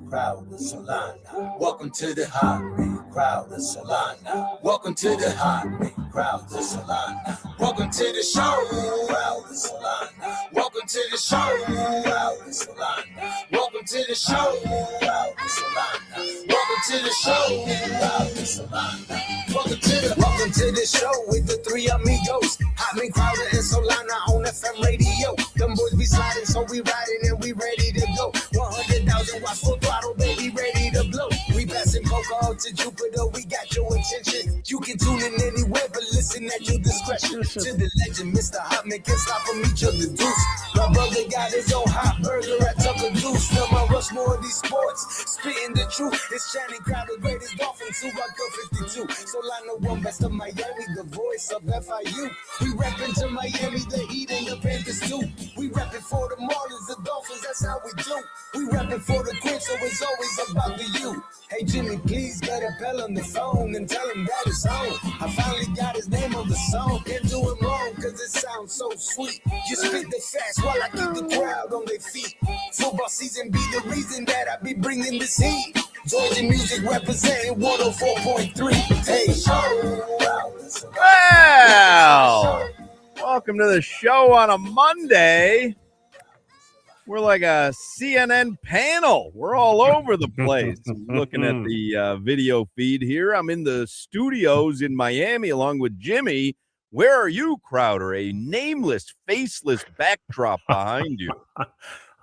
crowd of Solana. Welcome to the hot crowd of Solana. Welcome to the hot crowd of Solana. Welcome to the show, crowd of Solana. Welcome to the show, crowd of Solana. Welcome to the show, crowd of Solana. Welcome to the show, crowd of Solana. Welcome to the show with the three amigos. Hotman, Crowder, and Solana on FM radio. Them boys be sliding, so we riding and we ready to go. 100,000 watts full throttle, baby, ready to blow. We passing Poco to Jupiter, we got your attention. You can tune in anywhere, but listen at your discretion. To the legend, Mr. Hotman can't stop from each of the deuce. My brother got his own hot burger at Tucker Goose. Now my rush more of these sports, spitting the truth. It's Channing Crowder, greatest Dolphins, who rock the 52. Solana one best of Miami, the voice of FIU. We reppin' to Miami, the Heat and the Panthers too. We reppin' for the Marlins, the Dolphins, that's how we do. We reppin' for the Queens, so it's always about the you. Hey Jimmy, please get a bell on the phone and tell him that it's on. I finally got his name on the song. Can't do him wrong, cause it sounds so sweet. You spit the fast while I keep the crowd on their feet. Football season be the reason that I be bringing this heat. Georgia music representing 104.3. Hey, well, welcome to the show on a Monday. We're like a CNN panel. We're all over the place. Looking at the video feed here. I'm in the studios in Miami along with Jimmy. Where are you, Crowder? A nameless, faceless backdrop behind you.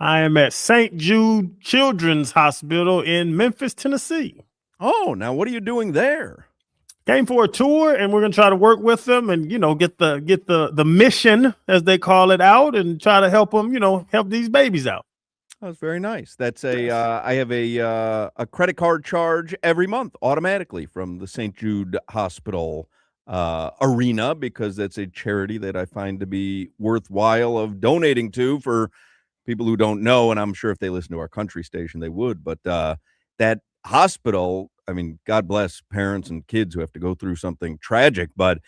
I am at St. Jude Children's Hospital in Memphis, Tennessee. Oh, now what are you doing there? Came for a tour, and we're gonna try to work with them, and get the mission, as they call it, out, and try to help them, help these babies out. That's very nice. That's I have a credit card charge every month automatically from the St. Jude Hospital arena, because that's a charity that I find to be worthwhile of donating to. For people who don't know, and I'm sure if they listen to our country station, they would, but that hospital, I mean, God bless parents and kids who have to go through something tragic, but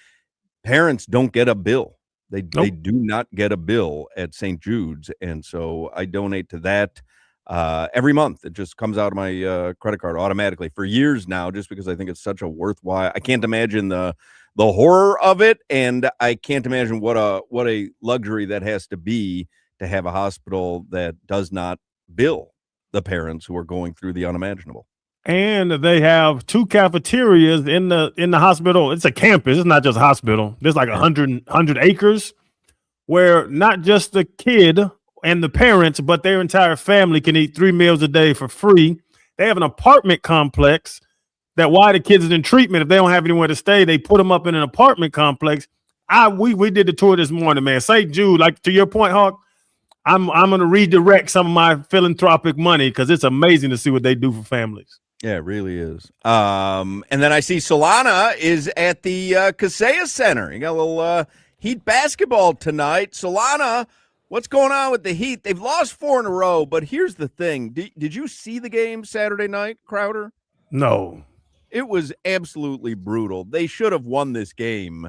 parents don't get a bill. They do not get a bill at St. Jude's, and so I donate to that every month. It just comes out of my credit card automatically for years now, just because I think it's such a worthwhile. I can't imagine the horror of it, and I can't imagine what a luxury that has to be to have a hospital that does not bill the parents who are going through the unimaginable. And they have 2 cafeterias in the hospital. It's a campus. It's not just a hospital. There's like 100 acres where not just the kid and the parents, but their entire family can eat 3 meals a day for free. They have an apartment complex that while the kids are in treatment, if they don't have anywhere to stay, they put them up in an apartment complex. We did the tour this morning, man. St. Jude, like to your point, Hawk, I'm going to redirect some of my philanthropic money because it's amazing to see what they do for families. Yeah, it really is. And then I see Solana is at the Kaseya Center. You got a little Heat basketball tonight. Solana, what's going on with the Heat? They've lost 4 in a row, but here's the thing. Did you see the game Saturday night, Crowder? No. It was absolutely brutal. They should have won this game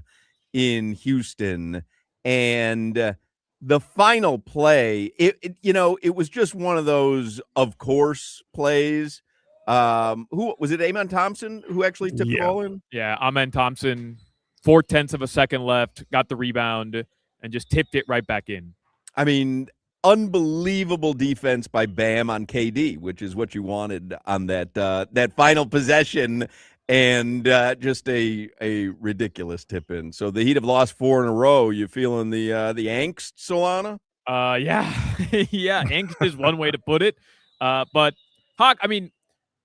in Houston, and the final play, it was just one of those of course plays. Who was it? Amon Thompson who actually tipped the ball in? Yeah, Amon Thompson, 0.4 of a second left, got the rebound and just tipped it right back in. I mean, unbelievable defense by Bam on KD, which is what you wanted on that final possession, and just a ridiculous tip in. So the Heat have lost 4 in a row. You feeling the angst, Solana? Yeah, yeah. Angst is one way to put it. But Hawk, I mean,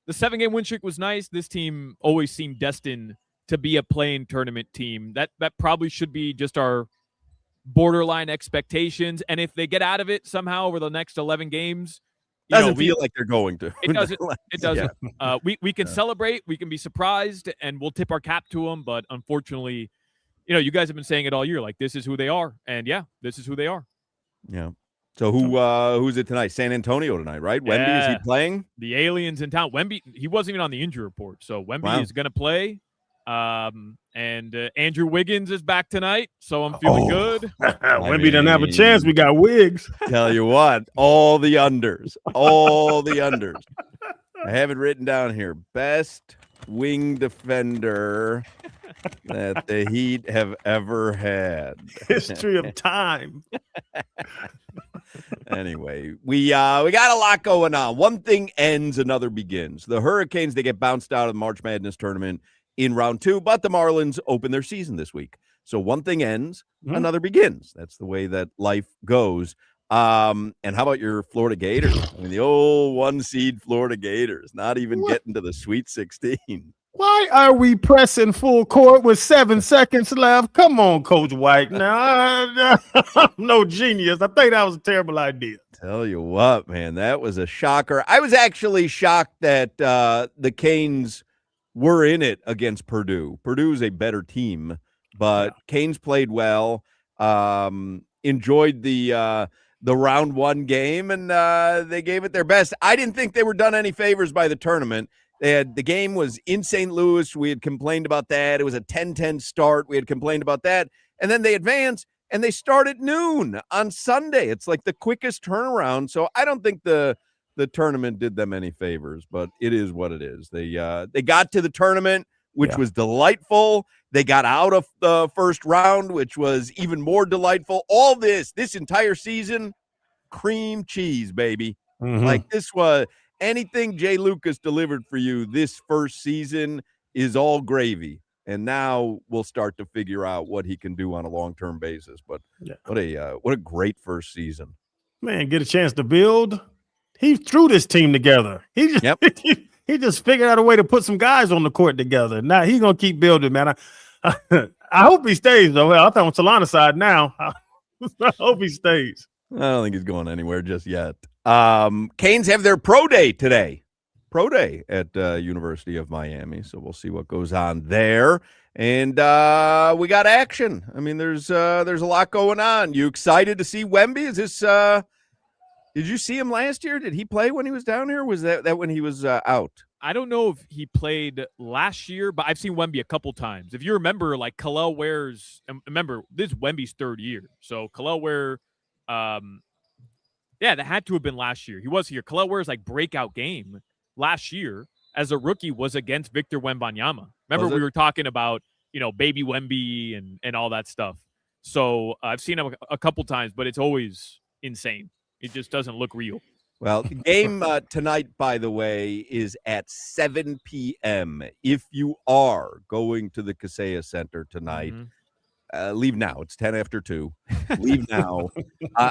the 7-game win streak was nice. This team always seemed destined to be a play-in tournament team. That probably should be just our borderline expectations. And if they get out of it somehow over the next 11 games, doesn't feel like they're going to. It doesn't. It doesn't. Yeah. We can celebrate. We can be surprised, and we'll tip our cap to them. But unfortunately, you guys have been saying it all year. Like, this is who they are, and yeah, this is who they are. Yeah. So who's it tonight? San Antonio tonight, right? Yeah. Wemby, is he playing? The aliens in town. Wemby, he wasn't even on the injury report, so Wemby is going to play. And Andrew Wiggins is back tonight, so I'm feeling good. Wemby doesn't have a chance. We got Wiggs. Tell you what, all the unders. I have it written down here. Best wing defender that the Heat have ever had. History of time. Anyway, we got a lot going on. One thing ends, another begins. The Hurricanes, they get bounced out of the March Madness tournament in round 2, but the Marlins open their season this week. So one thing ends, another begins. That's the way that life goes. And how about your Florida Gators? I mean, the old 1-seed Florida Gators, not even getting to the Sweet 16. Why are we pressing full court with 7 seconds left? Come on, Coach White. Now, I'm no genius. I think that was a terrible idea. Tell you what, man, that was a shocker. I was actually shocked that the Canes were in it against Purdue. Purdue's a better team, but Canes played well. Enjoyed the round 1 game, and they gave it their best. I didn't think they were done any favors by the tournament. The game was in St. Louis. We had complained about that. It was a 10-10 start. We had complained about that. And then they advanced, and they start at noon on Sunday. It's like the quickest turnaround. So I don't think the tournament did them any favors, but it is what it is. They got to the tournament, which was delightful. They got out of the first round, which was even more delightful. All this entire season, cream cheese, baby. Like this was anything Jay Lucas delivered for you this first season is all gravy. And now we'll start to figure out what he can do on a long-term basis. But what a great first season. Man, get a chance to build. He threw this team together. He just he just figured out a way to put some guys on the court together. Now he's gonna keep building, man. I hope he stays though. I thought on Solana side now. I hope he stays. I don't think he's going anywhere just yet. Canes have their pro day today. Pro day at University of Miami. So we'll see what goes on there. And we got action. I mean, there's a lot going on. You excited to see Wemby? Is this did you see him last year? Did he play when he was down here? Or was that when he was out? I don't know if he played last year, but I've seen Wemby a couple times. If you remember, like Kalel Ware's, remember this is Wemby's 3rd year. So Kalel Ware, that had to have been last year. He was here. Kalel Ware's like breakout game last year as a rookie was against Victor Wembanyama. Remember we were talking about, baby Wemby and all that stuff. So I've seen him a couple times, but it's always insane. It just doesn't look real. Well, the game tonight, by the way, is at 7 p.m. If you are going to the Kaseya Center tonight, leave now. It's 10 after 2. Leave now.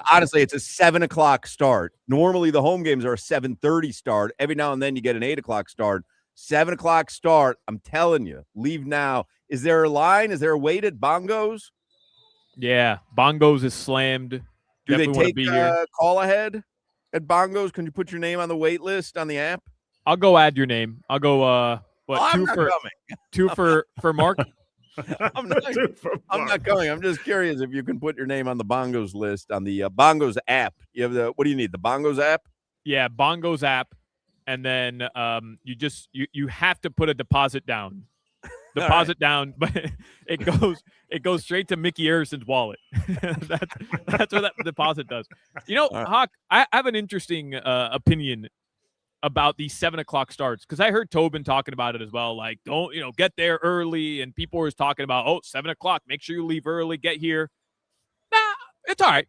Honestly, it's a 7 o'clock start. Normally, the home games are a 7:30 start. Every now and then you get an 8 o'clock start. 7 o'clock start. I'm telling you, leave now. Is there a line? Is there a wait at Bongos? Yeah, Bongos is slammed. Do Definitely they take call ahead at Bongos? Can you put your name on the wait list on the app? I'll go add your name. I'll go two for Mark. I'm not coming. I'm just curious if you can put your name on the Bongos list on the Bongos app. You have what do you need? The Bongos app? Yeah, Bongos app. And then you have to put a deposit down. Deposit down, but it goes straight to Mickey Harrison's wallet. that's what that deposit does. Hoch, I have an interesting opinion about these 7 o'clock starts because I heard Tobin talking about it as well. Like, don't get there early, and people were talking about 7 o'clock. Make sure you leave early. Get here. Nah, it's all right.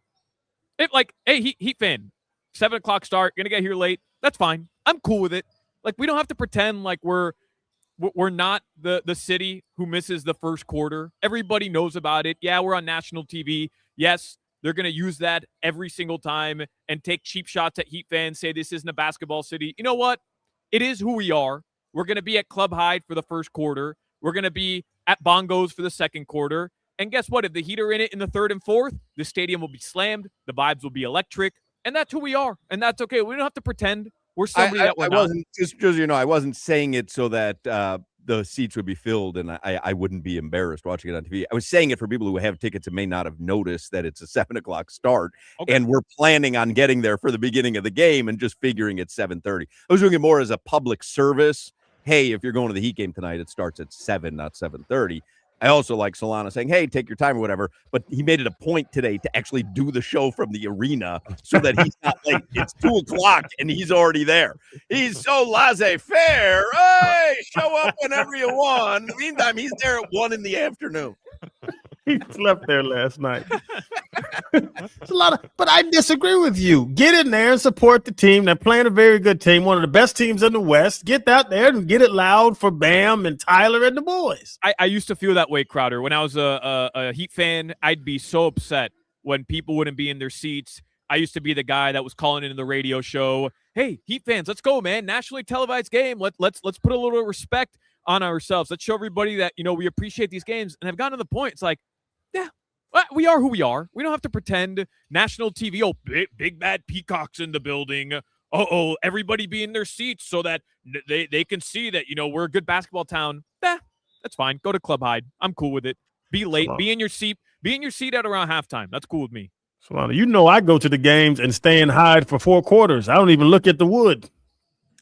Hey, Heat fan, 7 o'clock start. Gonna get here late. That's fine. I'm cool with it. Like, we don't have to pretend like we're not the city who misses the first quarter. Everybody knows about it. Yeah, we're on national TV. Yes, they're going to use that every single time and take cheap shots at Heat fans, say this isn't a basketball city. You know what? It is who we are. We're going to be at Club Hyde for the first quarter. We're going to be at Bongos for the second quarter. And guess what? If the Heat are in it in the third and fourth, the stadium will be slammed. The vibes will be electric. And that's who we are. And that's okay. We don't have to pretend we're somebody that we're not. I wasn't saying it so that the seats would be filled and I wouldn't be embarrassed watching it on TV. I was saying it for people who have tickets and may not have noticed that it's a 7 o'clock start. Okay. And we're planning on getting there for the beginning of the game and just figuring it's 7:30. I was doing it more as a public service. Hey, if you're going to the Heat game tonight, it starts at 7, not 7:30. I also like Solana saying, hey, take your time or whatever. But he made it a point today to actually do the show from the arena so that he's not late. It's 2:00 and he's already there. He's so laissez-faire. Hey, show up whenever you want. In the meantime, he's there at 1 p.m. He slept there last night. It's a lot but I disagree with you. Get in there and support the team. They're playing a very good team, one of the best teams in the West. Get out there and get it loud for Bam and Tyler and the boys. I used to feel that way, Crowder. When I was a Heat fan, I'd be so upset when people wouldn't be in their seats. I used to be the guy that was calling into the radio show. Hey, Heat fans, let's go, man! Nationally televised game. Let's put a little respect on ourselves. Let's show everybody that we appreciate these games. And I've gotten to the point. It's like, yeah, we are who we are. We don't have to pretend national TV. Oh, big bad Peacock's in the building. Oh, everybody be in their seats so that they can see that we're a good basketball town. That's fine. Go to Club Hyde. I'm cool with it. Be late. Be in your seat. Be in your seat at around halftime. That's cool with me. Solana, I go to the games and stay in Hyde for 4 quarters. I don't even look at the wood.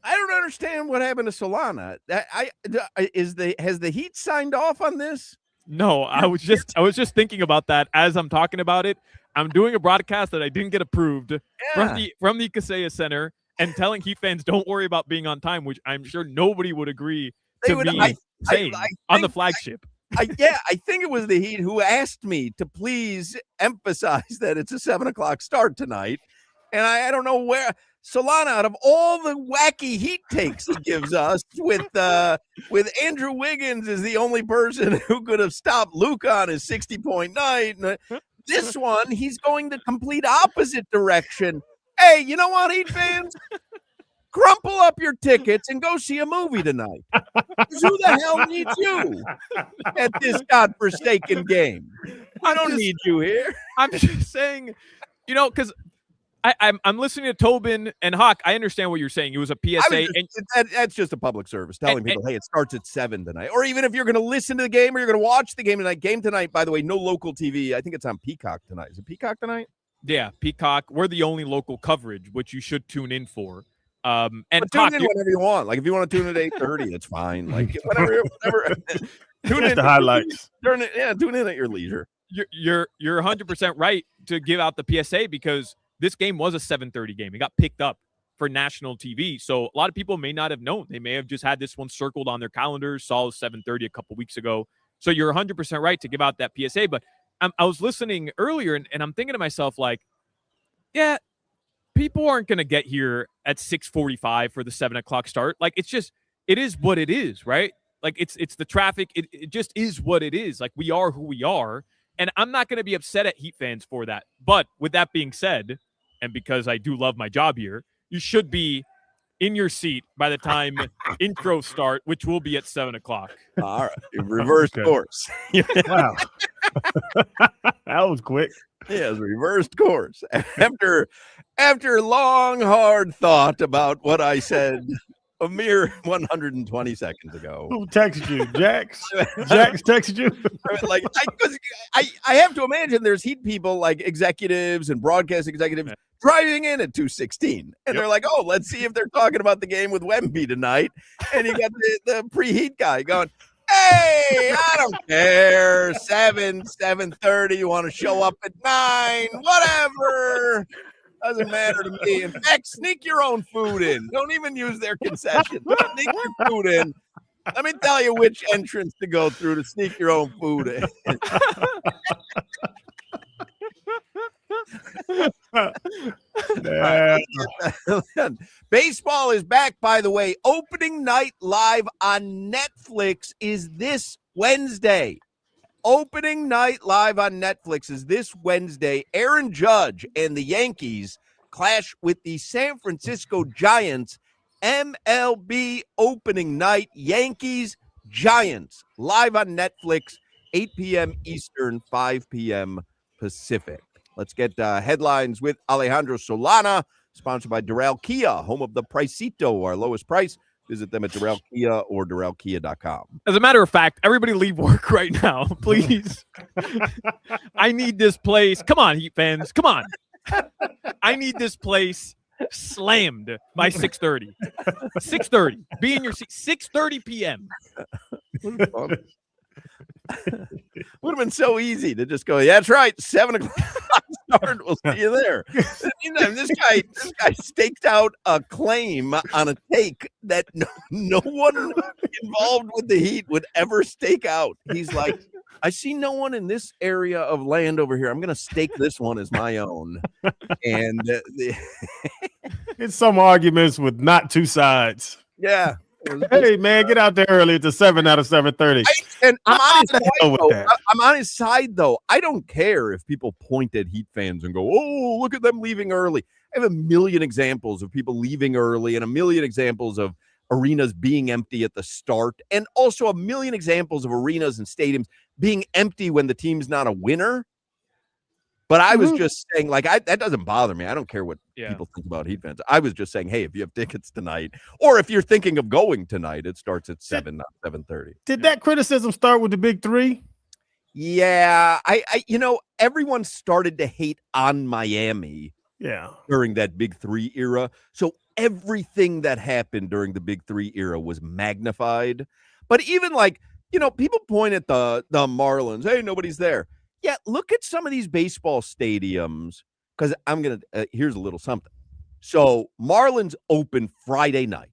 I don't understand what happened to Solana. Has the Heat signed off on this? No, I was just thinking about that as I'm talking about it. I'm doing a broadcast that I didn't get approved from the Kaseya Center and telling Heat fans don't worry about being on time, which I'm sure nobody would agree me saying on the flagship. I think it was the Heat who asked me to please emphasize that it's a 7:00 start tonight, and I don't know where. Solana, out of all the wacky Heat takes he gives us, with Andrew Wiggins is the only person who could have stopped Luka on his 60-point night. This one, he's going the complete opposite direction. Hey, you know what, Heat fans? Crumple up your tickets and go see a movie tonight. Who the hell needs you at this godforsaken game? I don't need you here. I'm just saying, because I'm listening to Tobin and Hoch. I understand what you're saying. It was a PSA. That's just a public service telling people, hey, it starts at 7 tonight. Or even if you're going to listen to the game or you're going to watch the game tonight. Game tonight, by the way, no local TV. I think it's on Peacock tonight. Is it Peacock tonight? Yeah, Peacock. We're the only local coverage, which you should tune in for. And tune in whenever you want. Like if you want to tune in at 8:30, it's fine. Like whatever. Tune in the highlights. Tune in at your leisure. You're 100% right to give out the PSA because this game was a 7:30 game. It got picked up for national TV. So a lot of people may not have known. They may have just had this one circled on their calendars, saw 7:30 a couple weeks ago. So you're 100% right to give out that PSA. But I was listening earlier, and I'm thinking to myself, like, yeah, people aren't going to get here at 6:45 for the 7:00 start. Like, it is what it is, right? Like, it's the traffic. It just is what it is. Like, we are who we are. And I'm not going to be upset at Heat fans for that. But with that being said, and because I do love my job here, you should be in your seat by the time intro start, which will be at 7:00. All right. Reverse course. Wow. That was quick. Yes, reversed course. After long, hard thought about what I said a mere 120 seconds ago. Who texted you? Jax? Jax texted you? Like, I have to imagine there's Heat people like executives and broadcast executives driving in at 2:16. And they're like, oh, let's see if they're talking about the game with Wemby tonight. And you got the pre-Heat guy going, hey, I don't care. 7:30. You want to show up at 9? Whatever. Doesn't matter to me. In fact, sneak your own food in. Don't even use their concessions. Sneak your food in. Let me tell you which entrance to go through to sneak your own food in. Baseball is back, by the way. Opening night live on Netflix is this Wednesday. Opening night live on Netflix is this Wednesday. Aaron Judge and the Yankees clash with the San Francisco Giants. MLB opening night. Yankees, Giants, live on Netflix, 8 p.m. Eastern, 5 p.m. Pacific. Let's get headlines with Alejandro Solana, sponsored by Doral Kia, home of the Pricito, our lowest price. Visit them at Doral Kia or DoralKia.com. As a matter of fact, everybody leave work right now, please. I need this place. Come on, Heat fans. Come on. I need this place slammed by 6:30. 6:30. Be in your seat. 6:30 p.m. Would have been so easy to just go, yeah, that's right, 7 o'clock start. We'll see you there. In the meantime, this guy staked out a claim on a take that no one involved with the Heat would ever stake out. He's like, I see no one in this area of land over here. I'm going to stake this one as my own. And it's some arguments with not two sides. yeah. Hey man, get out there early. It's a 7 out of 7:30. And I'm on his What the hell with side, that? though. I'm on his side though. I don't care if people point at Heat fans and go, "Oh, look at them leaving early." I have a million examples of people leaving early, and a million examples of arenas being empty at the start, and also a million examples of arenas and stadiums being empty when the team's not a winner. But I was just saying, like, that doesn't bother me. I don't care what people think about Heat fans. I was just saying, hey, if you have tickets tonight, or if you're thinking of going tonight, it starts at 7, not 7:30. Did that criticism start with the big three? Yeah, I everyone started to hate on Miami during that Big Three era. So everything that happened during the Big Three era was magnified. But even people point at the Marlins. Hey, nobody's there. Yeah, look at some of these baseball stadiums, because I'm going to here's a little something. So Marlins open Friday night,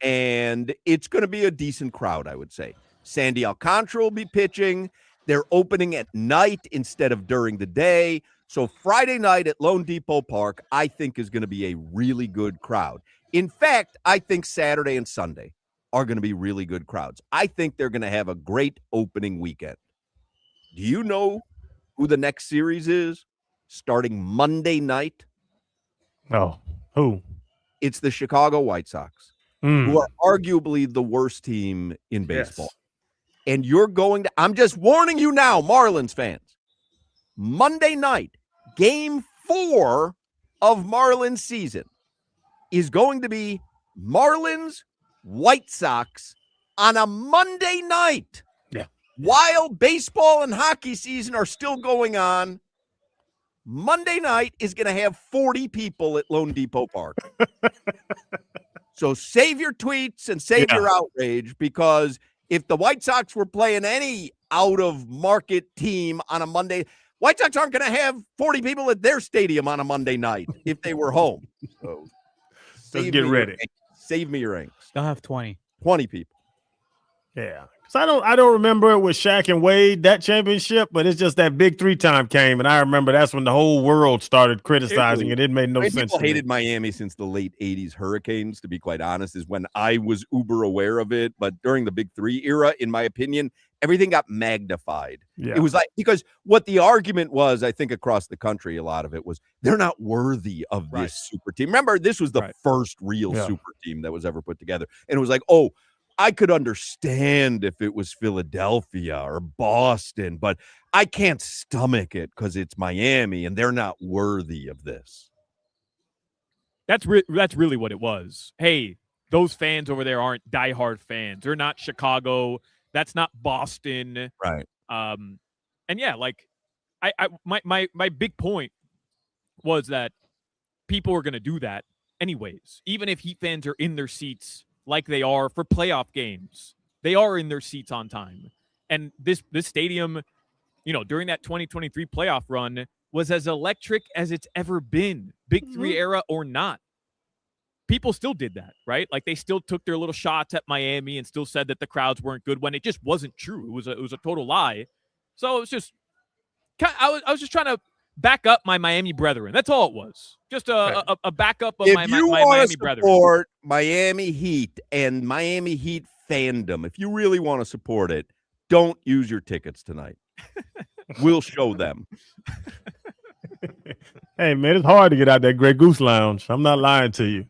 and it's going to be a decent crowd, I would say. Sandy Alcantara will be pitching. They're opening at night instead of during the day. So Friday night at Lone Depot Park, I think, is going to be a really good crowd. In fact, I think Saturday and Sunday are going to be really good crowds. I think they're going to have a great opening weekend. Do you know who the next series is starting Monday night? Oh, who? It's the Chicago White Sox, who are arguably the worst team in baseball. Yes. And you're going to, I'm just warning you now, Marlins fans, Monday night, game 4 of Marlins season is going to be Marlins White Sox on a Monday night. While baseball and hockey season are still going on, Monday night is going to have 40 people at Lone Depot Park. So save your tweets and save your outrage, because if the White Sox were playing any out-of-market team on a Monday, White Sox aren't going to have 40 people at their stadium on a Monday night if they were home. So get ready. Save me your angst. They'll have 20 people. Yeah. So I don't remember it with Shaq and Wade, that championship, but it's just that Big Three time came, and I remember that's when the whole world started criticizing it. It made no sense. People hated Miami since the late 80s Hurricanes, to be quite honest, is when I was uber aware of it. But during the Big Three era, in my opinion, everything got magnified. Yeah. It was like, because what the argument was, I think across the country, a lot of it was, they're not worthy of this super team. Remember, this was the first real super team that was ever put together. And it was like, oh, I could understand if it was Philadelphia or Boston, but I can't stomach it because it's Miami and they're not worthy of this. That's really what it was. Hey, those fans over there aren't diehard fans. They're not Chicago. That's not Boston. Right. And yeah, like my big point was that people are going to do that anyways. Even if Heat fans are in their seats like they are for playoff games, they are in their seats on time. And this stadium, during that 2023 playoff run was as electric as it's ever been, Big Three era or not. People still did that, right? Like they still took their little shots at Miami and still said that the crowds weren't good when it just wasn't true. It was a total lie. So it was just, I was just trying to back up my Miami brethren. That's all it was. Just a backup of my Miami brethren. Support Miami Heat and Miami Heat fandom, if you really want to support it, don't use your tickets tonight. We'll show them. Hey, man, it's hard to get out that Grey Goose Lounge. I'm not lying to you.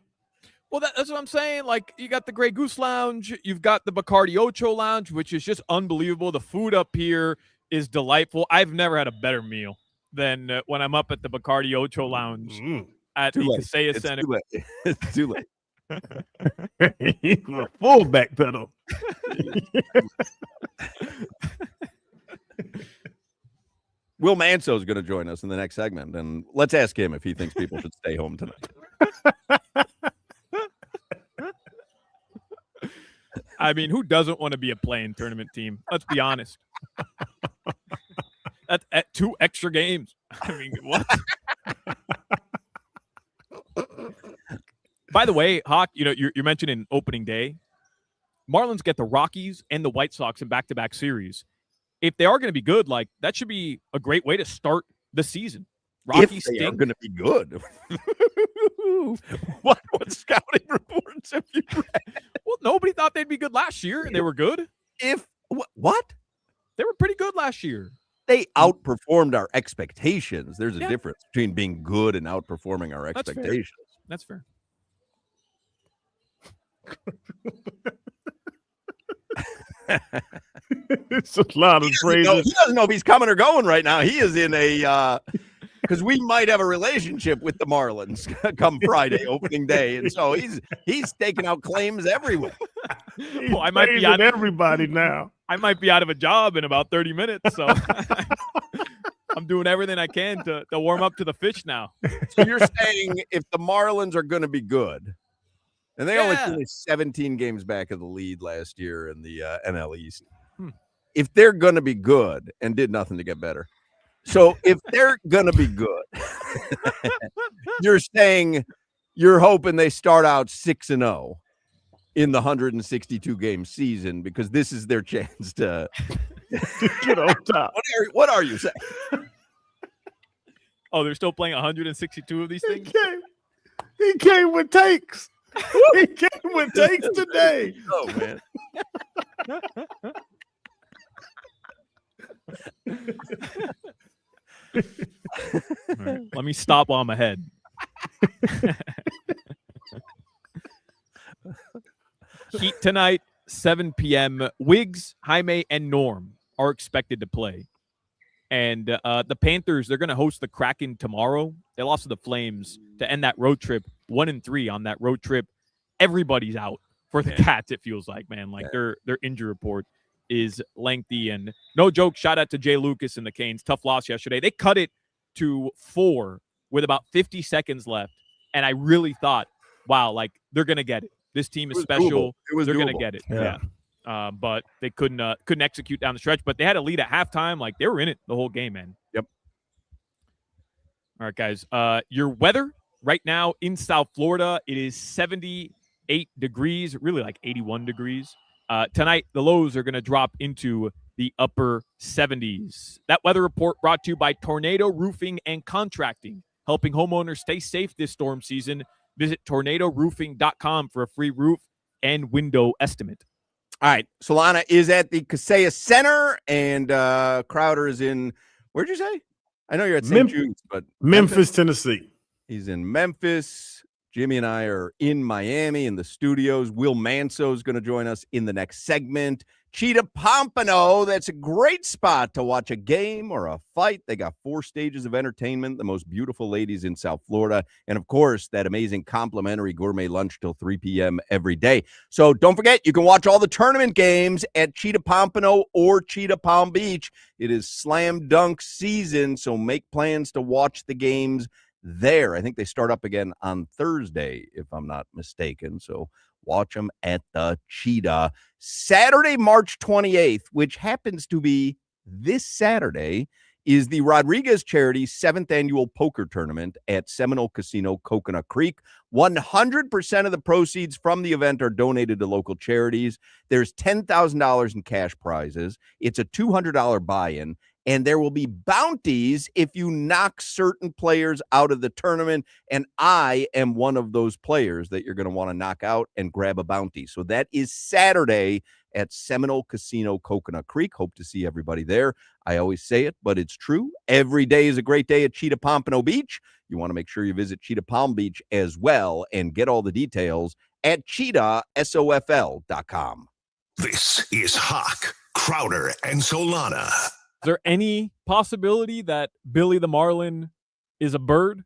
Well, that's what I'm saying. Like, you got the Grey Goose Lounge. You've got the Bacardi Ocho Lounge, which is just unbelievable. The food up here is delightful. I've never had a better meal than when I'm up at the Bacardi Ocho Lounge at the Kaseya Center. It's too late. Full back pedal. Will Manso is going to join us in the next segment, and let's ask him if he thinks people should stay home tonight. I mean, who doesn't want to be a play-in tournament team? Let's be honest. That's at 2 extra games. I mean, what? By the way, Hawk, you're mentioning opening day. Marlins get the Rockies and the White Sox in back-to-back series. If they are going to be good, like that should be a great way to start the season. Rockies if they are stink. going to be good. what scouting reports have you read? Well, nobody thought they'd be good last year, and they were good. What? They were pretty good last year. They outperformed our expectations. There's a Yeah. difference between being good and outperforming our That's fair. expectations. That's fair. It's a lot of phrases. He doesn't know if he's coming or going right now. He is in a because we might have a relationship with the Marlins come Friday opening day, and so he's taking out claims everywhere. Well, I might be out everybody now. I might be out of a job in about 30 minutes, so I'm doing everything I can to warm up to the fish now. So you're saying if the Marlins are going to be good, and they only finished 17 games back of the lead last year in the NL East. If they're going to be good and did nothing to get better. So if they're going to be good, you're saying you're hoping they start out 6-0 in the 162 game season because this is their chance to get on top. What are you saying? Oh, they're still playing 162 of these things? He came with takes. He came with takes today. Oh, man. Right. Let me stop while I'm ahead. Heat tonight, 7 p.m. Wiggs, Jaime, and Norm are expected to play. And the Panthers, they're going to host the Kraken tomorrow. They lost to the Flames to end that road trip, 1-3 on that road trip. Everybody's out for the Cats, it feels like, man. Like their injury report is lengthy. And no joke, shout out to Jay Lucas and the Canes. Tough loss yesterday. They cut it to 4 with about 50 seconds left. And I really thought, wow, like they're going to get it. This team is special. They're going to get it. Yeah. But they couldn't execute down the stretch. But they had a lead at halftime. Like they were in it the whole game, man. Yep. All right, guys. Your weather right now in South Florida, it is 78 degrees, really like 81 degrees. Tonight, the lows are going to drop into the upper 70s. That weather report brought to you by Tornado Roofing and Contracting, helping homeowners stay safe this storm season. Visit tornadoroofing.com for a free roof and window estimate. All right. Solana is at the Kaseya Center, and Crowder is in, where'd you say? I know you're at St. Jude's, but Memphis, Tennessee. He's in Memphis. Jimmy and I are in Miami in the studios. Will Manso is going to join us in the next segment. Cheetah Pompano, that's a great spot to watch a game or a fight. They got 4 stages of entertainment, the most beautiful ladies in South Florida, and, of course, that amazing complimentary gourmet lunch till 3 p.m. every day. So don't forget, you can watch all the tournament games at Cheetah Pompano or Cheetah Palm Beach. It is slam dunk season, so make plans to watch the games there. I think they start up again on Thursday, if I'm not mistaken. So watch them at the Cheetah. Saturday, March 28th, which happens to be this Saturday, is the Rodriguez Charity 7th Annual Poker Tournament at Seminole Casino, Coconut Creek. 100% of the proceeds from the event are donated to local charities. There's $10,000 in cash prizes. It's a $200 buy-in. And there will be bounties if you knock certain players out of the tournament. And I am one of those players that you're going to want to knock out and grab a bounty. So that is Saturday at Seminole Casino, Coconut Creek. Hope to see everybody there. I always say it, but it's true. Every day is a great day at Cheetah Pompano Beach. You want to make sure you visit Cheetah Palm Beach as well and get all the details at cheetahsofl.com. This is Hoch, Crowder, and Solana. Is there any possibility that Billy the Marlin is a bird?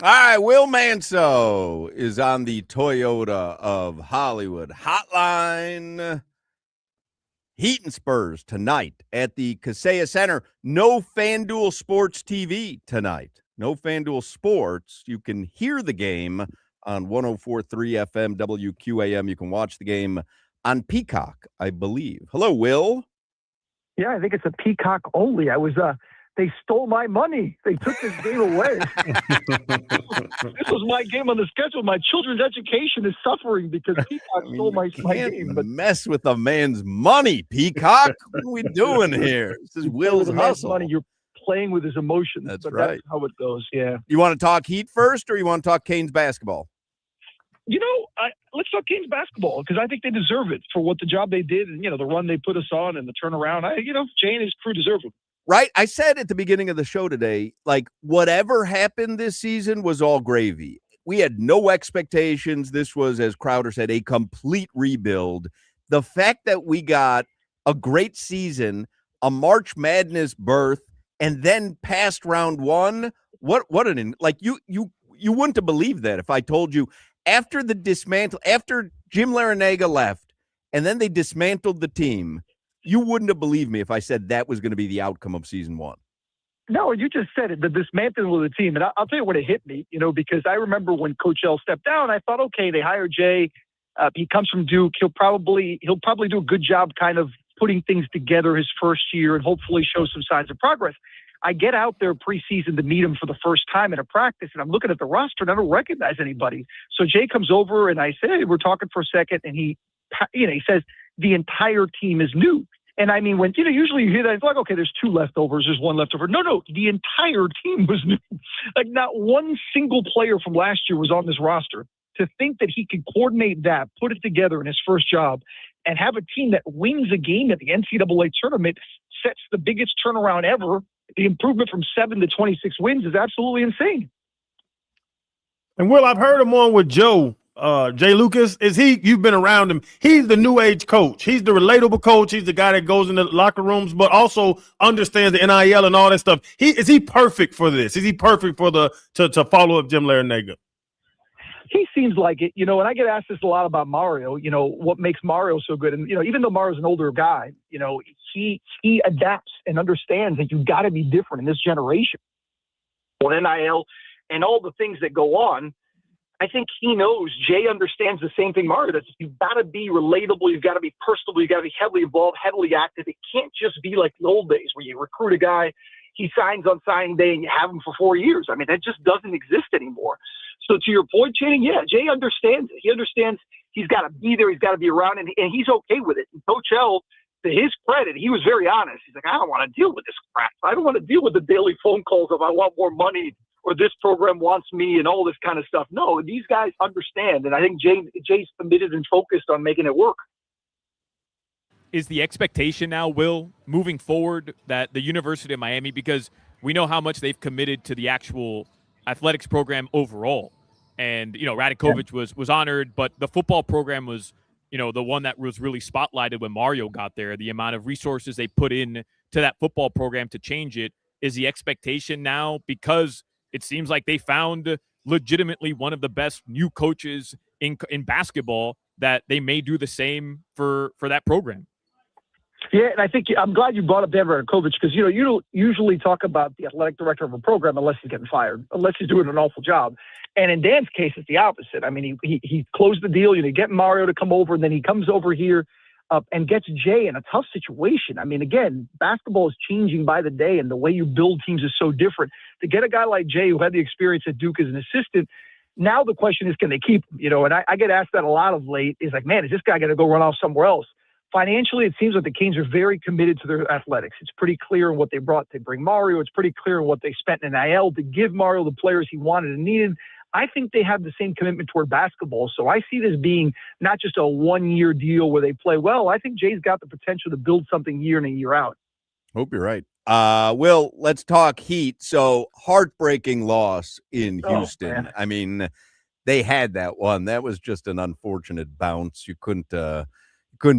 All right, Will Manso is on the Toyota of Hollywood hotline. Heat and Spurs tonight at the Kaseya Center. No FanDuel Sports TV tonight. No FanDuel Sports. You can hear the game on 104.3 FM WQAM. You can watch the game on Peacock, I believe. Hello, Will. Yeah, I think it's a Peacock only. They stole my money. They took this game away. This was my game on the schedule. My children's education is suffering because Peacock stole my game. But mess with a man's money, Peacock. What are we doing here? This is Will's hustle. Money. You're playing with his emotions. That's right. That's how it goes. Yeah. You want to talk Heat first, or you want to talk Canes basketball? Let's talk Canes basketball because I think they deserve it for what the job they did and the run they put us on and the turnaround. Jay and his crew deserve it. Right. I said at the beginning of the show today, like whatever happened this season was all gravy. We had no expectations. This was, as Crowder said, a complete rebuild. The fact that we got a great season, a March Madness berth, and then past round one. You wouldn't have believed that if I told you after Jim Larinaga left, and then they dismantled the team. You wouldn't have believed me if I said that was going to be the outcome of season one. No, you just said it, the dismantling of the team. And I'll tell you what it hit me, because I remember when Coach L stepped down, I thought, okay, they hired Jay. He comes from Duke. He'll probably do a good job kind of putting things together his first year and hopefully show some signs of progress. I get out there preseason to meet him for the first time in a practice, and I'm looking at the roster and I don't recognize anybody. So Jay comes over and I say, hey, we're talking for a second. And he says, the entire team is new. And I mean, when, usually you hear that, it's like, okay, there's two leftovers, there's one leftover. No, the entire team was new. Like not one single player from last year was on this roster. To think that he could coordinate that, put it together in his first job, and have a team that wins a game at the NCAA tournament sets the biggest turnaround ever. The improvement from 7 to 26 wins is absolutely insane. And Will, I've heard him on with Joe. Jay Lucas, you've been around him. He's the new age coach. He's the relatable coach. He's the guy that goes in the locker rooms, but also understands the NIL and all that stuff. Is he perfect for this? Is he perfect for to follow up Jim Larinaga? He seems like it, and I get asked this a lot about Mario, what makes Mario so good. And, even though Mario's an older guy, he adapts and understands that you've got to be different in this generation. Well, NIL and all the things that go on, I think he knows Jay understands the same thing Mario does. You've got to be relatable. You've got to be personable. You've got to be heavily involved, heavily active. It can't just be like the old days where you recruit a guy, he signs on signing day, and you have him for 4 years. I mean, that just doesn't exist anymore. So to your point, Channing, yeah, Jay understands it. He understands he's got to be there. He's got to be around, and he's okay with it. And Coach L, to his credit, he was very honest. He's like, I don't want to deal with this crap. I don't want to deal with the daily phone calls of I want more money or this program wants me and all this kind of stuff. No, these guys understand, and I think Jay's committed and focused on making it work. Is the expectation now, Will, moving forward, that the University of Miami, because we know how much they've committed to the actual athletics program overall, and Radakovich was honored, but the football program was the one that was really spotlighted when Mario got there. The amount of resources they put in to that football program to change it. Is the expectation now, because it seems like they found legitimately one of the best new coaches in basketball, that they may do the same for that program? Yeah, and I think I'm glad you brought up Dan Radakovich because, you don't usually talk about the athletic director of a program unless he's getting fired, unless he's doing an awful job. And in Dan's case, it's the opposite. I mean, he closed the deal, get Mario to come over, and then he comes over here and gets Jay in a tough situation. I mean, again, basketball is changing by the day, and the way you build teams is so different. To get a guy like Jay, who had the experience at Duke as an assistant, now the question is, can they keep him? And I get asked that a lot of late. Is like, man, is this guy going to go run off somewhere else? Financially, it seems like the Canes are very committed to their athletics. It's pretty clear in what they brought to bring Mario. It's pretty clear in what they spent in NIL to give Mario the players he wanted and needed. I think they have the same commitment toward basketball. So I see this being not just a one-year deal where they play well. I think Jay's got the potential to build something year in and year out. Hope you're right. Will, let's talk Heat. So heartbreaking loss in Houston. I mean, they had that one. That was just an unfortunate bounce. You couldn't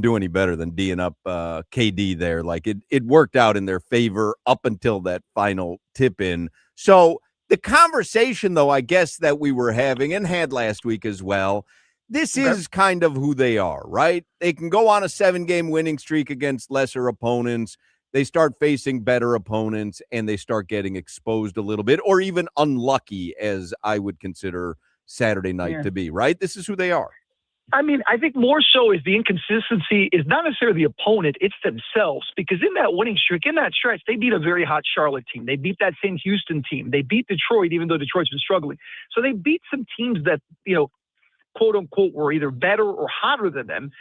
do any better than D'ing up KD there. Like it worked out in their favor up until that final tip in. So The conversation, though, I guess that we were having and had last week as well, this is kind of who they are, right? They can go on a 7-game winning streak against lesser opponents. They start facing better opponents and they start getting exposed a little bit, or even unlucky, as I would consider Saturday night to be, right? This is who they are. I mean, I think more so is the inconsistency is not necessarily the opponent, it's themselves. Because in that winning streak, in that stretch, they beat a very hot Charlotte team. They beat that same Houston team. They beat Detroit, even though Detroit's been struggling. So they beat some teams that, quote unquote, were either better or hotter than them.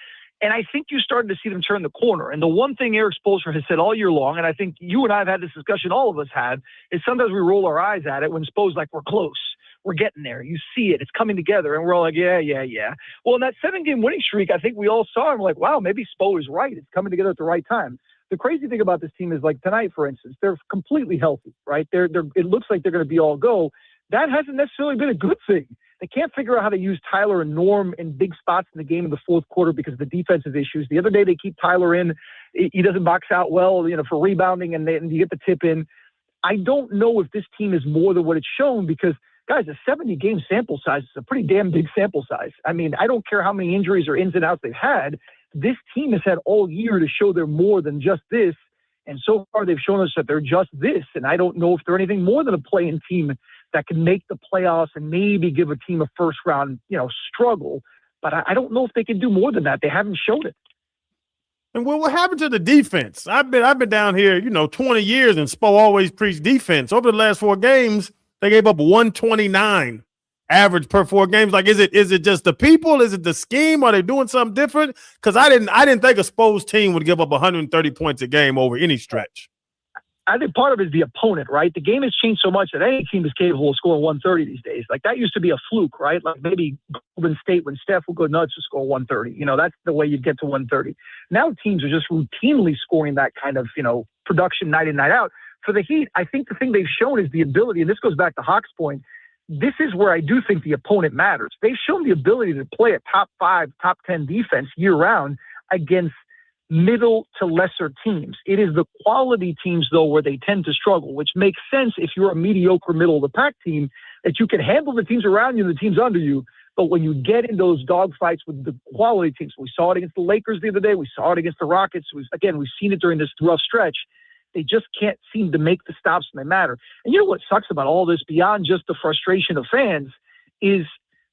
And I think you're starting to see them turn the corner. And the one thing Eric Spoelstra has said all year long, and I think you and I have had this discussion, all of us had, is sometimes we roll our eyes at it when Spo's like, we're close. We're getting there. You see it. It's coming together. And we're all like, yeah. Well, in that 7-game winning streak, I think we all saw him like, wow, maybe Spo is right. It's coming together at the right time. The crazy thing about this team is, like tonight, for instance, they're completely healthy, right? It looks like they're going to be all go. That hasn't necessarily been a good thing. They can't figure out how to use Tyler and Norm in big spots in the game in the fourth quarter because of the defensive issues. The other day they keep Tyler in. He doesn't box out well, for rebounding, and you get the tip in. I don't know if this team is more than what it's shown because, guys, a 70-game sample size is a pretty damn big sample size. I mean, I don't care how many injuries or ins and outs they've had. This team has had all year to show they're more than just this. And so far they've shown us that they're just this. And I don't know if they're anything more than a play-in team that can make the playoffs and maybe give a team a first-round, struggle. But I don't know if they can do more than that. They haven't shown it. And what happened to the defense? I've been down here, 20 years, and Spo always preached defense. Over the last 4 games, they gave up 129 average per 4 games. Like, is it just the people? Is it the scheme? Are they doing something different? Because I didn't think a Spo's team would give up 130 points a game over any stretch. I think part of it is the opponent, right? The game has changed so much that any team is capable of scoring 130 these days. Like, that used to be a fluke, right? Like maybe Golden State when Steph would go nuts to score 130. That's the way you get to 130. Now teams are just routinely scoring that kind of, production night in, night out. For the Heat, I think the thing they've shown is the ability, and this goes back to Hoch's point, this is where I do think the opponent matters. They've shown the ability to play a top 5, top 10 defense year-round against middle to lesser teams. It is the quality teams, though, where they tend to struggle, which makes sense if you're a mediocre middle-of-the-pack team, that you can handle the teams around you and the teams under you. But when you get in those dogfights with the quality teams, we saw it against the Lakers the other day, we saw it against the Rockets, we've seen it during this rough stretch. They just can't seem to make the stops when they matter. And you know what sucks about all this, beyond just the frustration of fans, is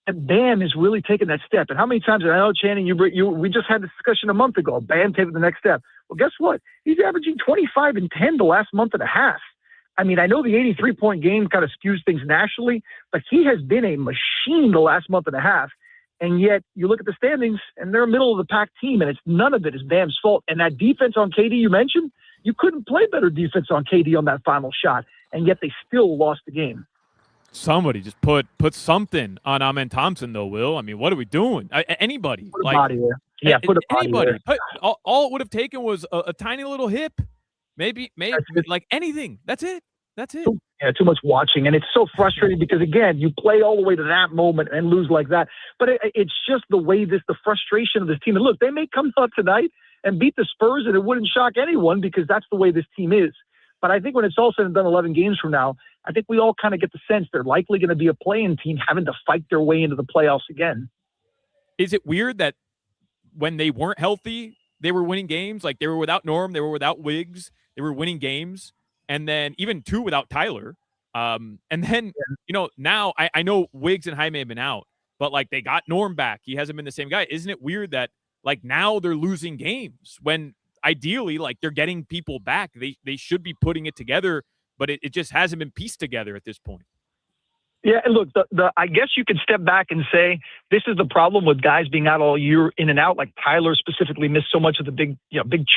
that Bam is really taking that step. And how many times, and I know, Channing, we just had this discussion a month ago, Bam taking the next step. Well, guess what? He's averaging 25 and 10 the last month and a half. I mean, I know the 83-point game kind of skews things nationally, but he has been a machine the last month and a half. And yet you look at the standings and they're a middle-of-the-pack team, and none of it is Bam's fault. And that defense on KD you mentioned, you couldn't play better defense on KD on that final shot, and yet they still lost the game. Somebody just put something on Amen Thompson, though, Will. I mean, what are we doing? Anybody. Put a body there. Yeah, put a body anybody. there. All it would have taken was a tiny little hip. Maybe like anything. That's it. Yeah, too much watching. And it's so frustrating because, again, you play all the way to that moment and lose like that. But it's just the frustration of this team. And look, they may come out tonight and beat the Spurs, and it wouldn't shock anyone because that's the way this team is. But I think when it's all said and done 11 games from now, I think we all kind of get the sense they're likely going to be a play-in team having to fight their way into the playoffs again. Is it weird that when they weren't healthy, they were winning games? Like, they were without Norm, they were without Wiggs, they were winning games, and then even 2 without Tyler. And then, now I know Wiggs and Jaime have been out, but like they got Norm back. He hasn't been the same guy. Isn't it weird that like now they're losing games when ideally like they're getting people back? They should be putting it together, but it just hasn't been pieced together at this point. Yeah, and look, I guess you could step back and say this is the problem with guys being out all year in and out. Like Tyler specifically missed so much of the big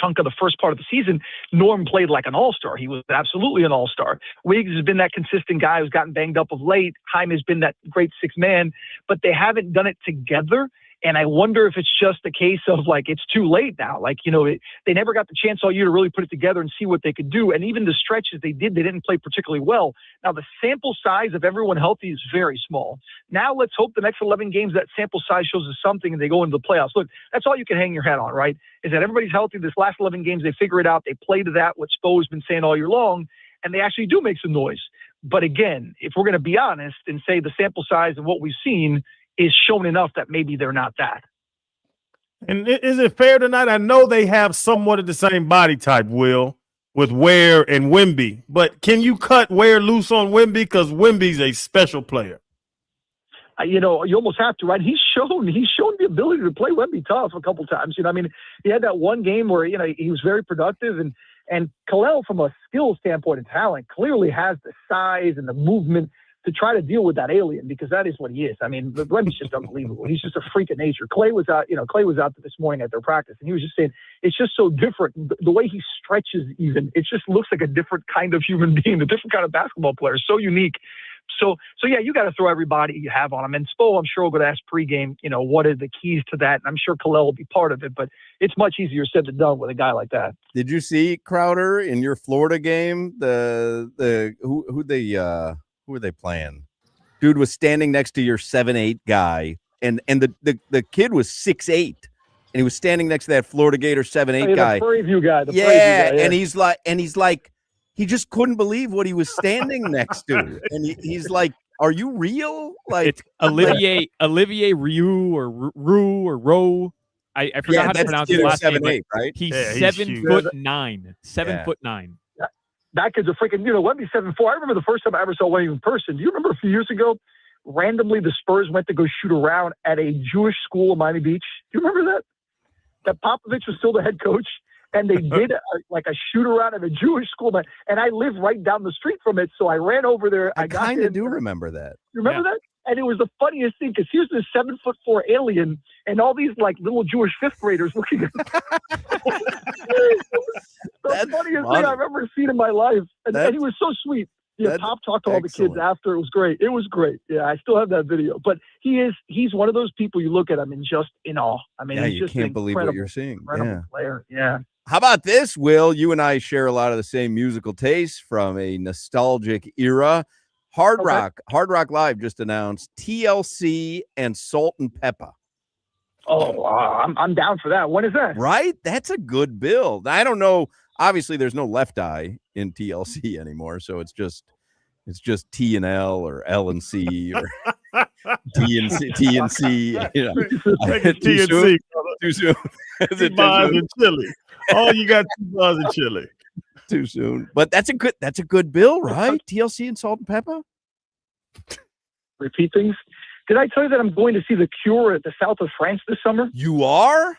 chunk of the first part of the season. Norm played like an all-star. He was absolutely an all-star. Wiggs has been that consistent guy who's gotten banged up of late. Jaime has been that great sixth man, but they haven't done it together. And I wonder if it's just a case of like, it's too late now. Like, they never got the chance all year to really put it together and see what they could do. And even the stretches they didn't play particularly well. Now, the sample size of everyone healthy is very small. Now, let's hope the next 11 games, that sample size shows us something and they go into the playoffs. Look, that's all you can hang your hat on, right? Is that everybody's healthy. This last 11 games, they figure it out. They play to that, what Spo's been saying all year long, and they actually do make some noise. But again, if we're going to be honest and say the sample size of what we've seen is shown enough that maybe they're not that. And is it fair tonight? I know they have somewhat of the same body type, Will, with Ware and Wemby. But can you cut Ware loose on Wemby? Because Wemby's a special player. You almost have to, right? He's shown the ability to play Wemby tough a couple times. He had that one game where, he was very productive, and Kalel, from a skill standpoint and talent, clearly has the size and the movement to try to deal with that alien, because that is what he is. I mean, Wemby's just unbelievable. He's just a freak of nature. Clay was out this morning at their practice, and he was just saying it's just so different. The way he stretches, even, it just looks like a different kind of human being, a different kind of basketball player. So unique. So yeah, you got to throw everybody you have on him. And Spo, I'm sure, will go to ask pregame, what are the keys to that? And I'm sure Kalel will be part of it, but it's much easier said than done with a guy like that. Did you see Crowder in your Florida game? Who were they playing? Dude was standing next to your 7'8" guy, and the kid was 6'8", and he was standing next to that Florida Gator 7'8" guy. The Prairie View guy. Yeah, and he's like. He just couldn't believe what he was standing next to, and he's like, "Are you real?" Like, it's Olivier Rue or Rue or Rowe. I forgot how to pronounce his last name. 7'8", right? He's he's 7'9". 7'9". That kid's a freaking, Wemby's 7'4". I remember the first time I ever saw Wemby in person. Do you remember a few years ago? Randomly, the Spurs went to go shoot around at a Jewish school in Miami Beach. Do you remember that? That Popovich was still the head coach. And they did a shoot around at a Jewish school, and I live right down the street from it, so I ran over there. I kind of do remember that. You remember that? And it was the funniest thing, because here's this 7'4" alien, and all these little Jewish fifth graders looking at the funniest thing I've ever seen in my life. And he was so sweet. Yeah, Pop talked to all the kids after. It was great. It was great. Yeah, I still have that video. But he's one of those people you look at him and just in awe. I mean, he's you just can't believe what you're seeing. Incredible player. Yeah. How about this, Will? You and I share a lot of the same musical tastes from a nostalgic era. Hard Rock Live just announced TLC and Salt and Pepper. Oh, I'm down for that. When is that? Right? That's a good build. I don't know. Obviously, there's no Left Eye in TLC anymore, so it's just T and L or L and C or T and C. T and C. Too soon. Too soon. Is it bars and chili? Oh, you got 2 bars and chili. Too soon. But that's a good bill, right? TLC and Salt and Pepper. Repeat things. Did I tell you that I'm going to see The Cure at the south of France this summer? You are?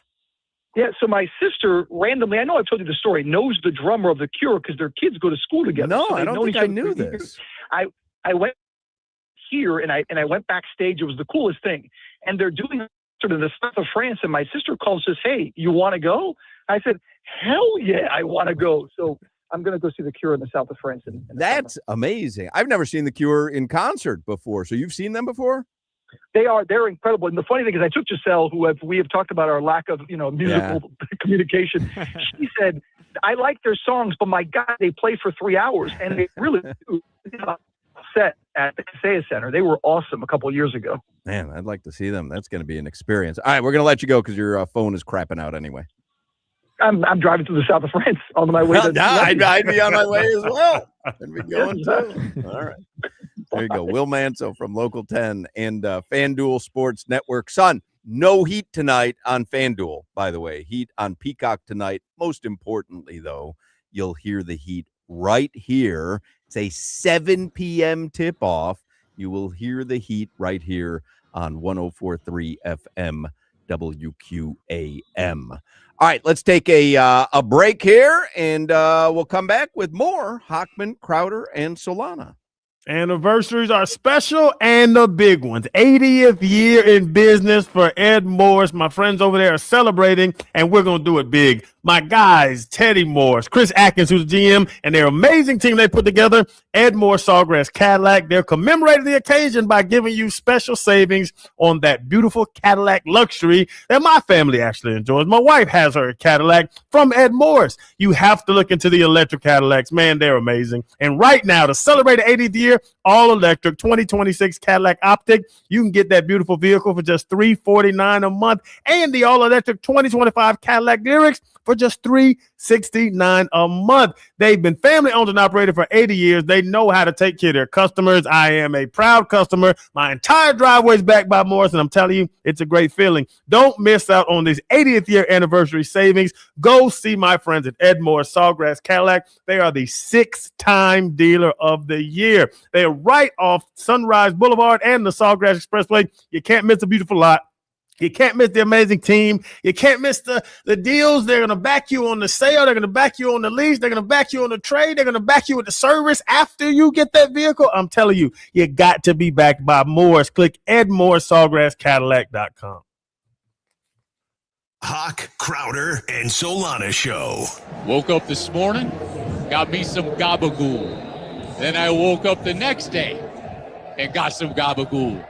Yeah, so my sister randomly, I know I've told you the story, knows the drummer of The Cure because their kids go to school together. No, so I don't think I knew this. I went here and I went backstage. It was the coolest thing. And they're doing sort of the south of France, and my sister calls and says, "Hey, you want to go?" I said, "Hell yeah, I want to go." So I'm going to go see The Cure in the south of France. That's amazing. I've never seen The Cure in concert before. So you've seen them before? They're incredible. And the funny thing is I took Giselle, we have talked about our lack of, musical communication. She said, "I like their songs, but my God, they play for 3 hours." And they really do. Set at the Kaseya Center. They were awesome a couple of years ago. Man, I'd like to see them. That's going to be an experience. All right, we're going to let you go because your phone is crapping out anyway. I'm driving to the south of France on my way. I'd be on my way as well. I'd be going too. All right. There you go. Will Manso from Local 10 and FanDuel Sports Network. Son, no Heat tonight on FanDuel, by the way. Heat on Peacock tonight. Most importantly, though, you'll hear the Heat right here. It's a 7 p.m. tip-off. You will hear the Heat right here on 104.3 FM WQAM. All right, let's take a break here, and we'll come back with more Hochman, Crowder, and Solana. Anniversaries are special and the big ones. 80th year in business for Ed Morris. My friends over there are celebrating, and we're going to do it big. My guys, Teddy Morris, Chris Atkins, who's the GM, and their amazing team they put together, Ed Morris Sawgrass Cadillac. They're commemorating the occasion by giving you special savings on that beautiful Cadillac luxury that my family actually enjoys. My wife has her Cadillac from Ed Morris. You have to look into the electric Cadillacs. Man, they're amazing. And right now, to celebrate the 80th year, all electric 2026 Cadillac Optic. You can get that beautiful vehicle for just $349 a month, and the all electric 2025 Cadillac Lyrics for just $369 a month. They've been family owned and operated for 80 years. They know how to take care of their customers. I am a proud customer. My entire driveway is backed by Morris, and I'm telling you, it's a great feeling. Don't miss out on this 80th year anniversary savings. Go see my friends at Ed Morris Sawgrass Cadillac. They are the 6-time dealer of the year. They are right off Sunrise Boulevard and the Sawgrass Expressway. You can't miss a beautiful lot. You can't miss the amazing team. You can't miss the deals. They're going to back you on the sale. They're going to back you on the lease. They're going to back you on the trade. They're going to back you with the service after you get that vehicle. I'm telling you, you got to be backed by Morris. Click EdMorrisSawgrassCadillac.com. Hoch, Crowder, and Solana Show. Woke up this morning, got me some gabagool. Then I woke up the next day and got some gabagool.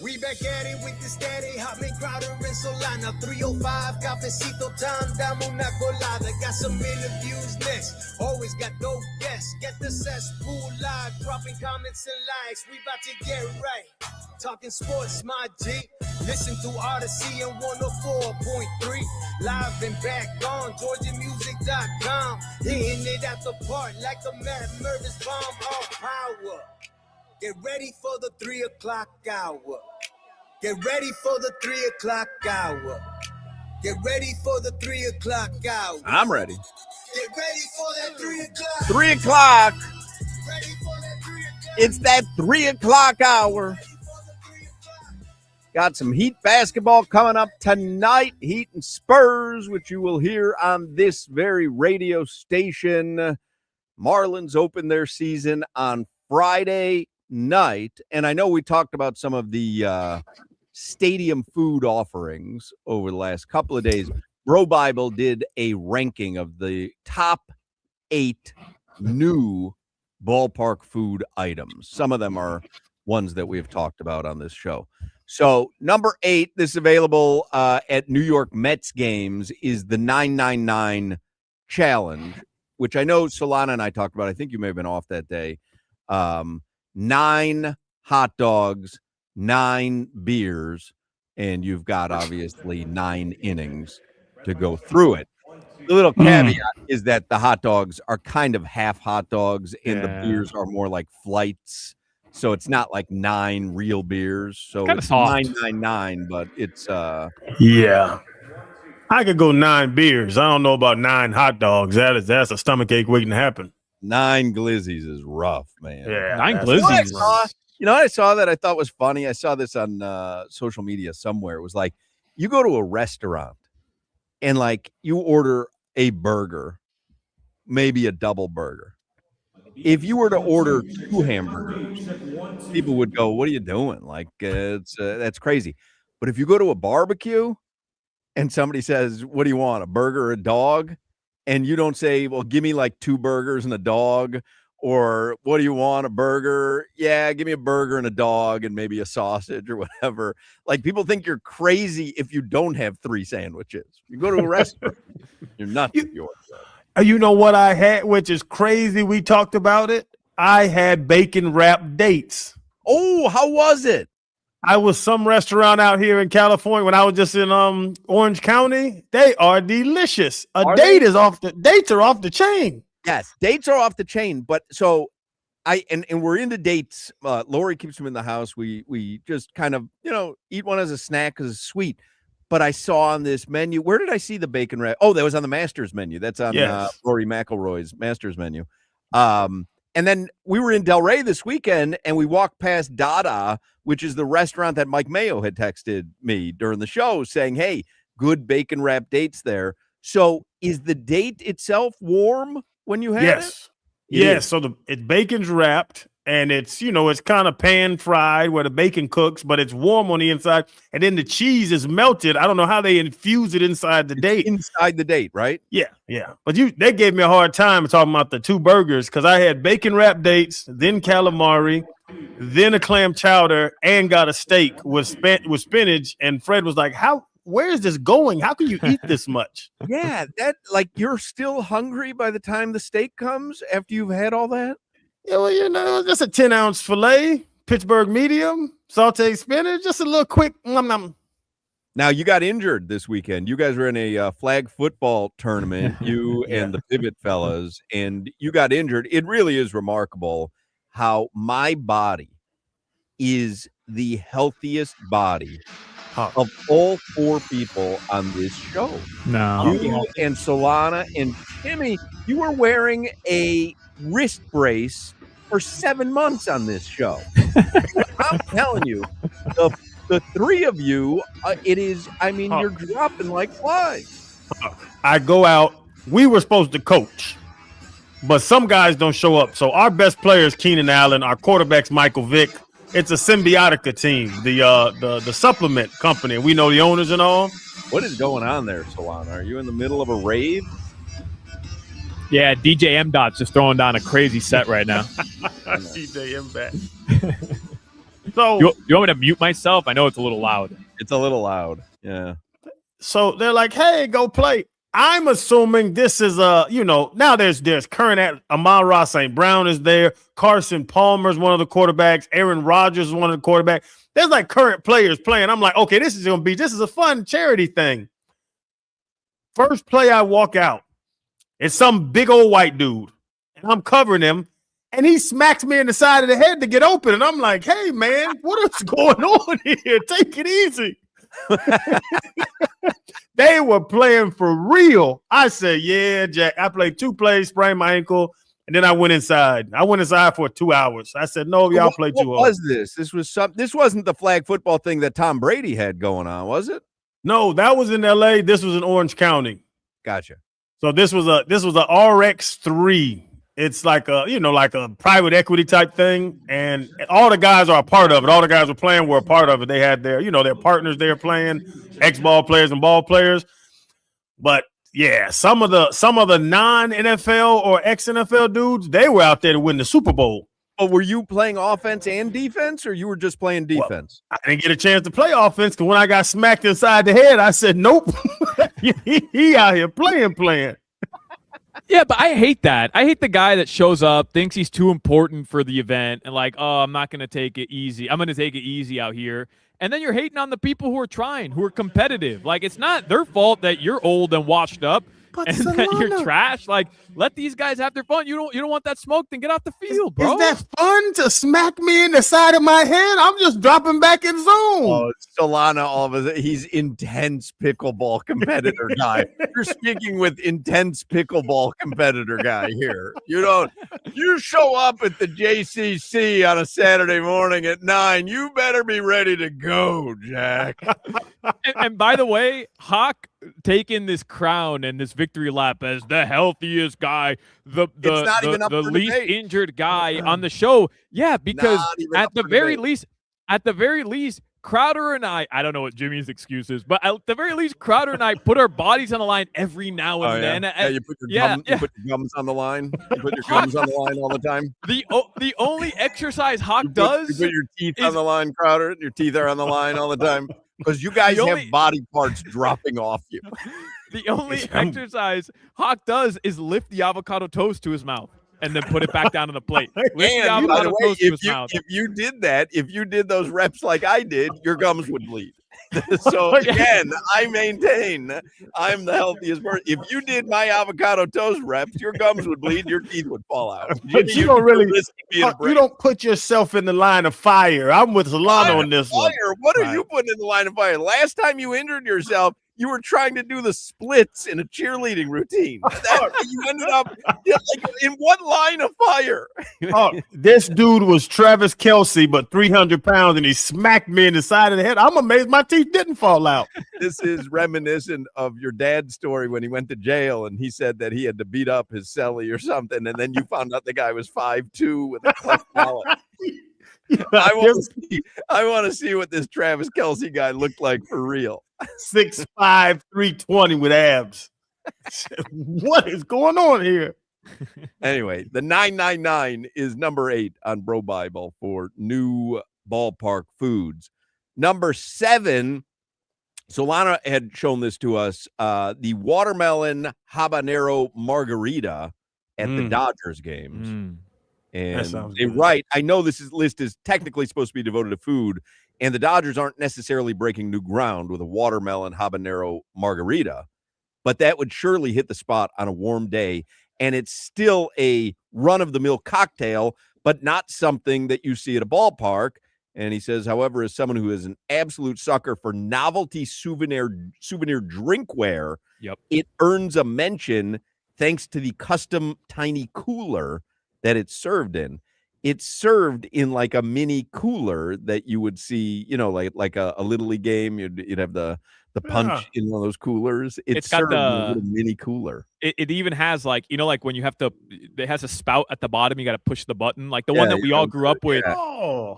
We back at it with the steady, Hotman, Crowder, and Solana. 305, cafecito time, dame una colada. Got some interviews next, always got dope guests. Get the cesspool live, dropping comments and likes. We about to get right, talking sports, my G. Listen to Odyssey and 104.3. Live and back on GeorgiaMusic.com. Hitting it at the park like a mad murder's bomb on power. Get ready for the 3 o'clock hour. Get ready for the 3 o'clock hour. Get ready for the 3 o'clock hour. I'm ready. Get ready for that 3 o'clock. 3 o'clock. Ready for that 3 o'clock. It's that 3 o'clock hour. Ready for the 3 o'clock. Got some Heat basketball coming up tonight. Heat and Spurs, which you will hear on this very radio station. Marlins open their season on Friday night. And I know we talked about some of the stadium food offerings over the last couple of days. Bro Bible did a ranking of the top 8 new ballpark food items. Some of them are ones that we've talked about on this show. So number 8, this is available at New York Mets games, is the 999 challenge, which I know Solana and I talked about. I think you may have been off that day. 9 hot dogs, 9 beers, and you've got obviously 9 innings to go through it. The little caveat is that the hot dogs are kind of half hot dogs and the beers are more like flights. So it's not like 9 real beers. So Kinda it's soft. 999, but it's Yeah. I could go 9 beers. I don't know about 9 hot dogs. That's a stomachache waiting to happen. 9 glizzies is rough, man. Yeah. 9 that's- glizzies. You know what I saw that I thought was funny? I saw this on social media somewhere. It was like, you go to a restaurant and like you order a burger, maybe a double burger. If you were to order 2 hamburgers, people would go, "What are you doing?" Like that's crazy. But if you go to a barbecue and somebody says, "What do you want? A burger or a dog?" and you don't say, "Well, give me like 2 burgers and a dog," or "What do you want? A burger?" "Yeah, give me a burger and a dog and maybe a sausage or whatever." Like people think you're crazy if you don't have 3 sandwiches. You go to a restaurant, you're nuts. If you order that. You know what I had, which is crazy. We talked about it. I had bacon wrapped dates. Oh, how was it? I was some restaurant out here in California when I was just in Orange County. They are delicious. Dates are off the chain. Yes, dates are off the chain. But so and we're into dates. Lori keeps them in the house. We just kind of, eat one as a snack because it's sweet. But I saw on this menu, where did I see the bacon wrap? Oh, that was on the Masters menu. That's on Rory McIlroy's Masters menu. And then we were in Delray this weekend, and we walked past Dada, which is the restaurant that Mike Mayo had texted me during the show saying, "Hey, good bacon wrap dates there." So is the date itself warm when you had it? Yes. So it's bacon's wrapped, and it's kind of pan fried where the bacon cooks, but it's warm on the inside, and then the cheese is melted. I don't know how they infuse it inside the date. Inside the date, right? Yeah. But they gave me a hard time talking about the 2 burgers because I had bacon wrapped dates, then calamari, then a clam chowder, and got a steak with spinach. And Fred was like, where is this going? How can you eat this much? Yeah, that you're still hungry by the time the steak comes after you've had all that? Yeah, well, just a 10-ounce filet, Pittsburgh medium, sauteed spinach, just a little quick. Nom. Now, you got injured this weekend. You guys were in a flag football tournament, you and the Pivot fellas, and you got injured. It really is remarkable how my body is the healthiest body of all 4 people on this show. No. You and Solana and Timmy, you were wearing a wrist brace for 7 months on this show. I'm telling you, the 3 of you, you're dropping like flies. I go out. We were supposed to coach, but some guys don't show up. So our best player is Keenan Allen. Our quarterback's Michael Vick. It's a Symbiotica team, the supplement company. We know the owners and all. What is going on there, Solana? Are you in the middle of a rave? Yeah, DJ M. Dot's just throwing down a crazy set right now. DJ M. back. So you want me to mute myself? I know it's a little loud. It's a little loud. Yeah. So they're like, hey, go play. I'm assuming this is now there's current at Amon-Ra St. Brown is there. Carson Palmer's one of the quarterbacks. Aaron Rodgers is one of the quarterbacks. There's like current players playing. I'm like, okay, this is a fun charity thing. First play I walk out, it's some big old white dude. And I'm covering him. And he smacks me in the side of the head to get open. And I'm like, hey, man, what is going on here? Take it easy. They were playing for real. I said, yeah, Jack. I played 2 plays, sprained my ankle, and then I went inside. I went inside for 2 hours. I said, no, y'all played too hard. What was this? This wasn't the flag football thing that Tom Brady had going on, was it? No, that was in LA. This was in Orange County. Gotcha. So this was a RX3. It's like a private equity type thing, and all the guys are a part of it. All the guys were playing were a part of it. They had their partners there playing, ex-ball players and ball players. But yeah, some of the non-NFL or ex-NFL dudes, they were out there to win the Super Bowl. Oh, were you playing offense and defense, or you were just playing defense? Well, I didn't get a chance to play offense because when I got smacked inside the head, I said, nope. he out here playing. Yeah, but I hate that. I hate the guy that shows up, thinks he's too important for the event, and like, oh, I'm not going to take it easy. I'm going to take it easy out here. And then you're hating on the people who are trying, who are competitive. Like, it's not their fault that you're old and washed up and that you're trash. Like, let these guys have their fun. You don't want that smoke, then get off the field, bro. Is that fun to smack me in the side of my head? I'm just dropping back in zone. Oh, Solana, all of us. He's intense pickleball competitor guy. You're speaking with intense pickleball competitor guy here. You show up at the JCC on a Saturday morning at 9. You better be ready to go, Jack. And by the way, Hoch taking this crown and this victory lap as the healthiest guy, the least injured guy on the show. Yeah, because at the very least, Crowder and I don't know what Jimmy's excuse is, but at the very least, Crowder and I put our bodies on the line every now and then. Yeah, you put your gums on the line. You put your gums on the line all the time. The only exercise Hoch does. You put your teeth on the line, Crowder. Your teeth are on the line all the time because you guys have body parts dropping off you. The only exercise Hoch does is lift the avocado toast to his mouth and then put it back down on the plate. And by the way, if you did that, if you did those reps like I did, your gums would bleed. So again, I maintain I'm the healthiest person. If you did my avocado toast reps, your gums would bleed, your teeth would fall out. But you don't put yourself in the line of fire. I'm with Solana on this one. What are you putting in the line of fire? Last time you injured yourself, you were trying to do the splits in a cheerleading routine. You ended up in what line of fire? This dude was Travis Kelce, but 300 pounds, and he smacked me in the side of the head. I'm amazed my teeth didn't fall out. This is reminiscent of your dad's story when he went to jail, and he said that he had to beat up his cellie or something, and then you found out the guy was 5'2" with a cleft palate. I want to see what this Travis Kelce guy looked like for real. 6'5", 320 with abs. What is going on here? Anyway, the 999 is number 8 on Bro Bible for new ballpark foods. Number 7, Solana had shown this to us, the watermelon habanero margarita at the Dodgers games. And they write, I know this list is technically supposed to be devoted to food, and the Dodgers aren't necessarily breaking new ground with a watermelon habanero margarita, but that would surely hit the spot on a warm day. And it's still a run-of-the-mill cocktail, but not something that you see at a ballpark. And he says, however, as someone who is an absolute sucker for novelty souvenir drinkware, it earns a mention thanks to the custom tiny cooler that it's served in. It's served in like a mini cooler that you would see, like a Little League game. You'd have the punch in one of those coolers. It's got served in a little mini cooler. It even has like when you have to, it has a spout at the bottom. You got to push the button, like the one that we all grew up with.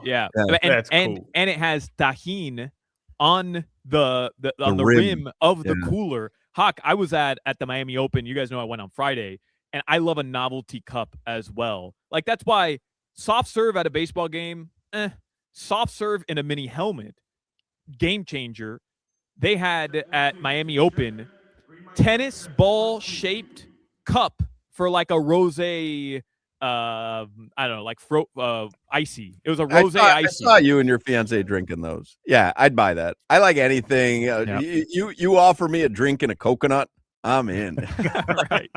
Yeah. That's cool. And it has tahini on the rim of the cooler. Hoch, I was at the Miami Open. You guys know I went on Friday, and I love a novelty cup as well. Like that's why soft serve at a baseball game, soft serve in a mini helmet, game changer. They had at Miami Open tennis ball shaped cup for like a rose. I don't know, like icy. It was a rose I icy. saw you and your fiance drinking those. Yeah, I'd buy that. I like anything. Yep. You offer me a drink and a coconut, I'm in. Right.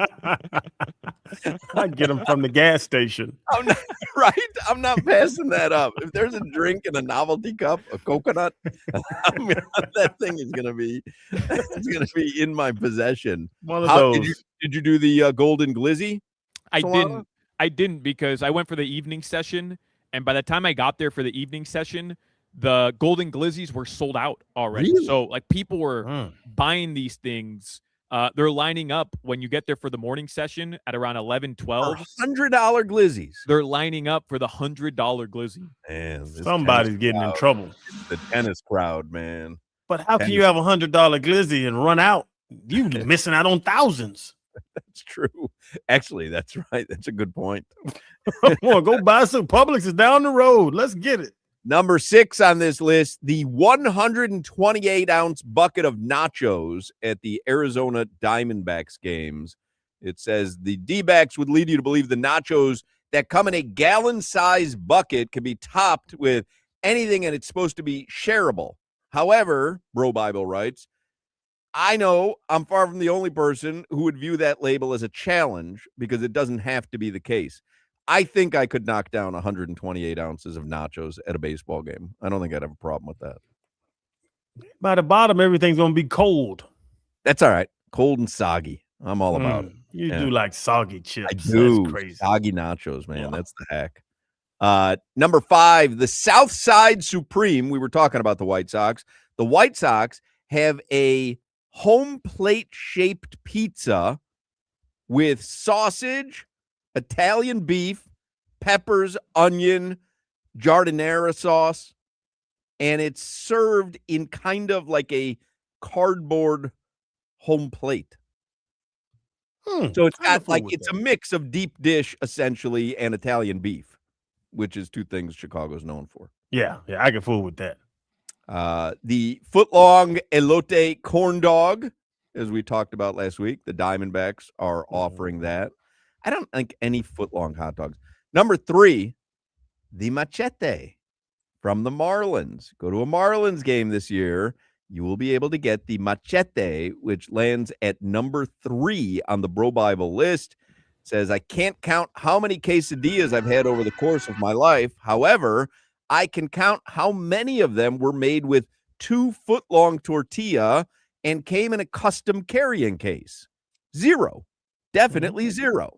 I get them from the gas station. I'm not, right? I'm not passing that up. If there's a drink in a novelty cup, a coconut, that thing is gonna be in my possession. One of those. Did you do the golden glizzy? I didn't because I went for the evening session, and by the time I got there for the evening session, the golden glizzies were sold out already. Really? So like people were buying these things. They're lining up when you get there for the morning session at around 11, 12. $100 glizzies. They're lining up for the $100 glizzy. Man, somebody's getting in trouble. The tennis crowd, man. But how can you have $100 glizzy and run out? You missing out on thousands. That's true. Actually, that's right. That's a good point. Come on, go buy some. Publix is down the road. Let's get it. Number 6 on this list, the 128-ounce bucket of nachos at the Arizona Diamondbacks games. It says the D-backs would lead you to believe the nachos that come in a gallon-sized bucket can be topped with anything, and it's supposed to be shareable. However, Bro Bible writes, I know I'm far from the only person who would view that label as a challenge because it doesn't have to be the case. I think I could knock down 128 ounces of nachos at a baseball game. I don't think I'd have a problem with that. By the bottom, everything's going to be cold. That's all right. Cold and soggy. I'm all about it. You do like soggy chips. I do. That's crazy. Soggy nachos, man. Yeah. That's the hack. Number 5, the Southside Supreme. We were talking about the White Sox. The White Sox have a home plate shaped pizza with sausage, Italian beef, peppers, onion, giardiniera sauce, and it's served in kind of like a cardboard home plate. So it's got it's a mix of deep dish essentially and Italian beef, which is two things Chicago's known for. Yeah, I can fool with that. The foot-long elote corn dog, as we talked about last week, the Diamondbacks are offering that. I don't think any foot-long hot dogs. Number 3, the machete from the Marlins. Go to a Marlins game this year. You will be able to get the machete, which lands at number 3 on the Bro Bible list. It says, I can't count how many quesadillas I've had over the course of my life. However, I can count how many of them were made with 2-foot-long tortilla and came in a custom carrying case. 0. Definitely 0.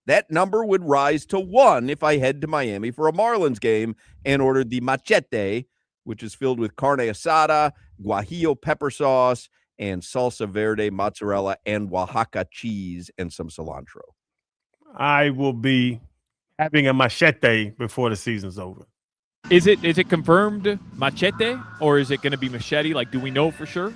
That number would rise to 1 if I head to Miami for a Marlins game and ordered the machete, which is filled with carne asada, guajillo pepper sauce, and salsa verde, mozzarella, and Oaxaca cheese, and some cilantro. I will be having a machete before the season's over. Is it confirmed machete, or is it going to be machete? Like, do we know for sure?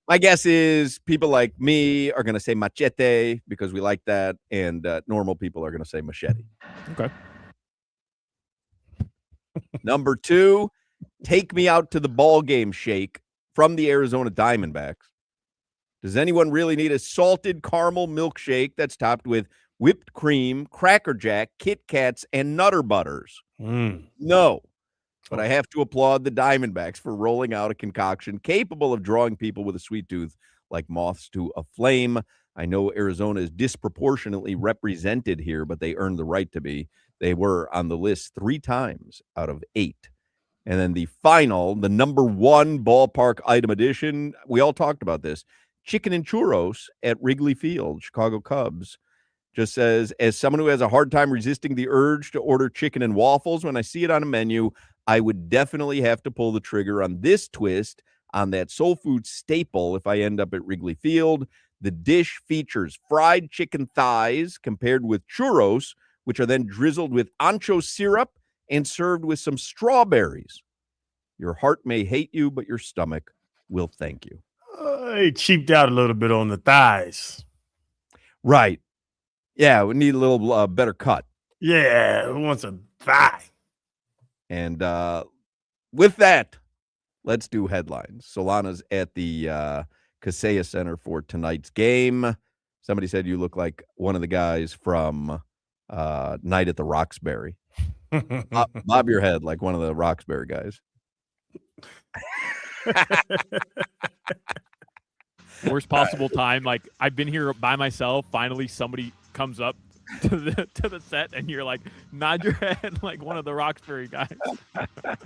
My guess is people like me are going to say machete because we like that, and normal people are going to say machete. Okay. Number 2, take me out to the ball game shake from the Arizona Diamondbacks. Does anyone really need a salted caramel milkshake that's topped with whipped cream, Cracker Jack, Kit Kats, and Nutter Butters? No. But I have to applaud the Diamondbacks for rolling out a concoction capable of drawing people with a sweet tooth like moths to a flame. I know Arizona is disproportionately represented here, but they earned the right to be. They were on the list 3 times out of 8. And then the final, the number 1 ballpark item edition, we all talked about this, chicken and churros at Wrigley Field, Chicago Cubs. Just says, as someone who has a hard time resisting the urge to order chicken and waffles when I see it on a menu, I would definitely have to pull the trigger on this twist on that soul food staple if I end up at Wrigley Field. The dish features fried chicken thighs compared with churros, which are then drizzled with ancho syrup and served with some strawberries. Your heart may hate you, but your stomach will thank you. He cheaped out a little bit on the thighs. Right. Yeah, we need a little better cut. Yeah, who wants a thigh? And with that, let's do headlines. Solana's at the Kaseya Center for tonight's game. Somebody said you look like one of the guys from Night at the Roxbury. Bob your head like one of the Roxbury guys. Worst possible time. Like, I've been here by myself. Finally, somebody comes up to the set, and you're like, nod your head like one of the Roxbury guys. All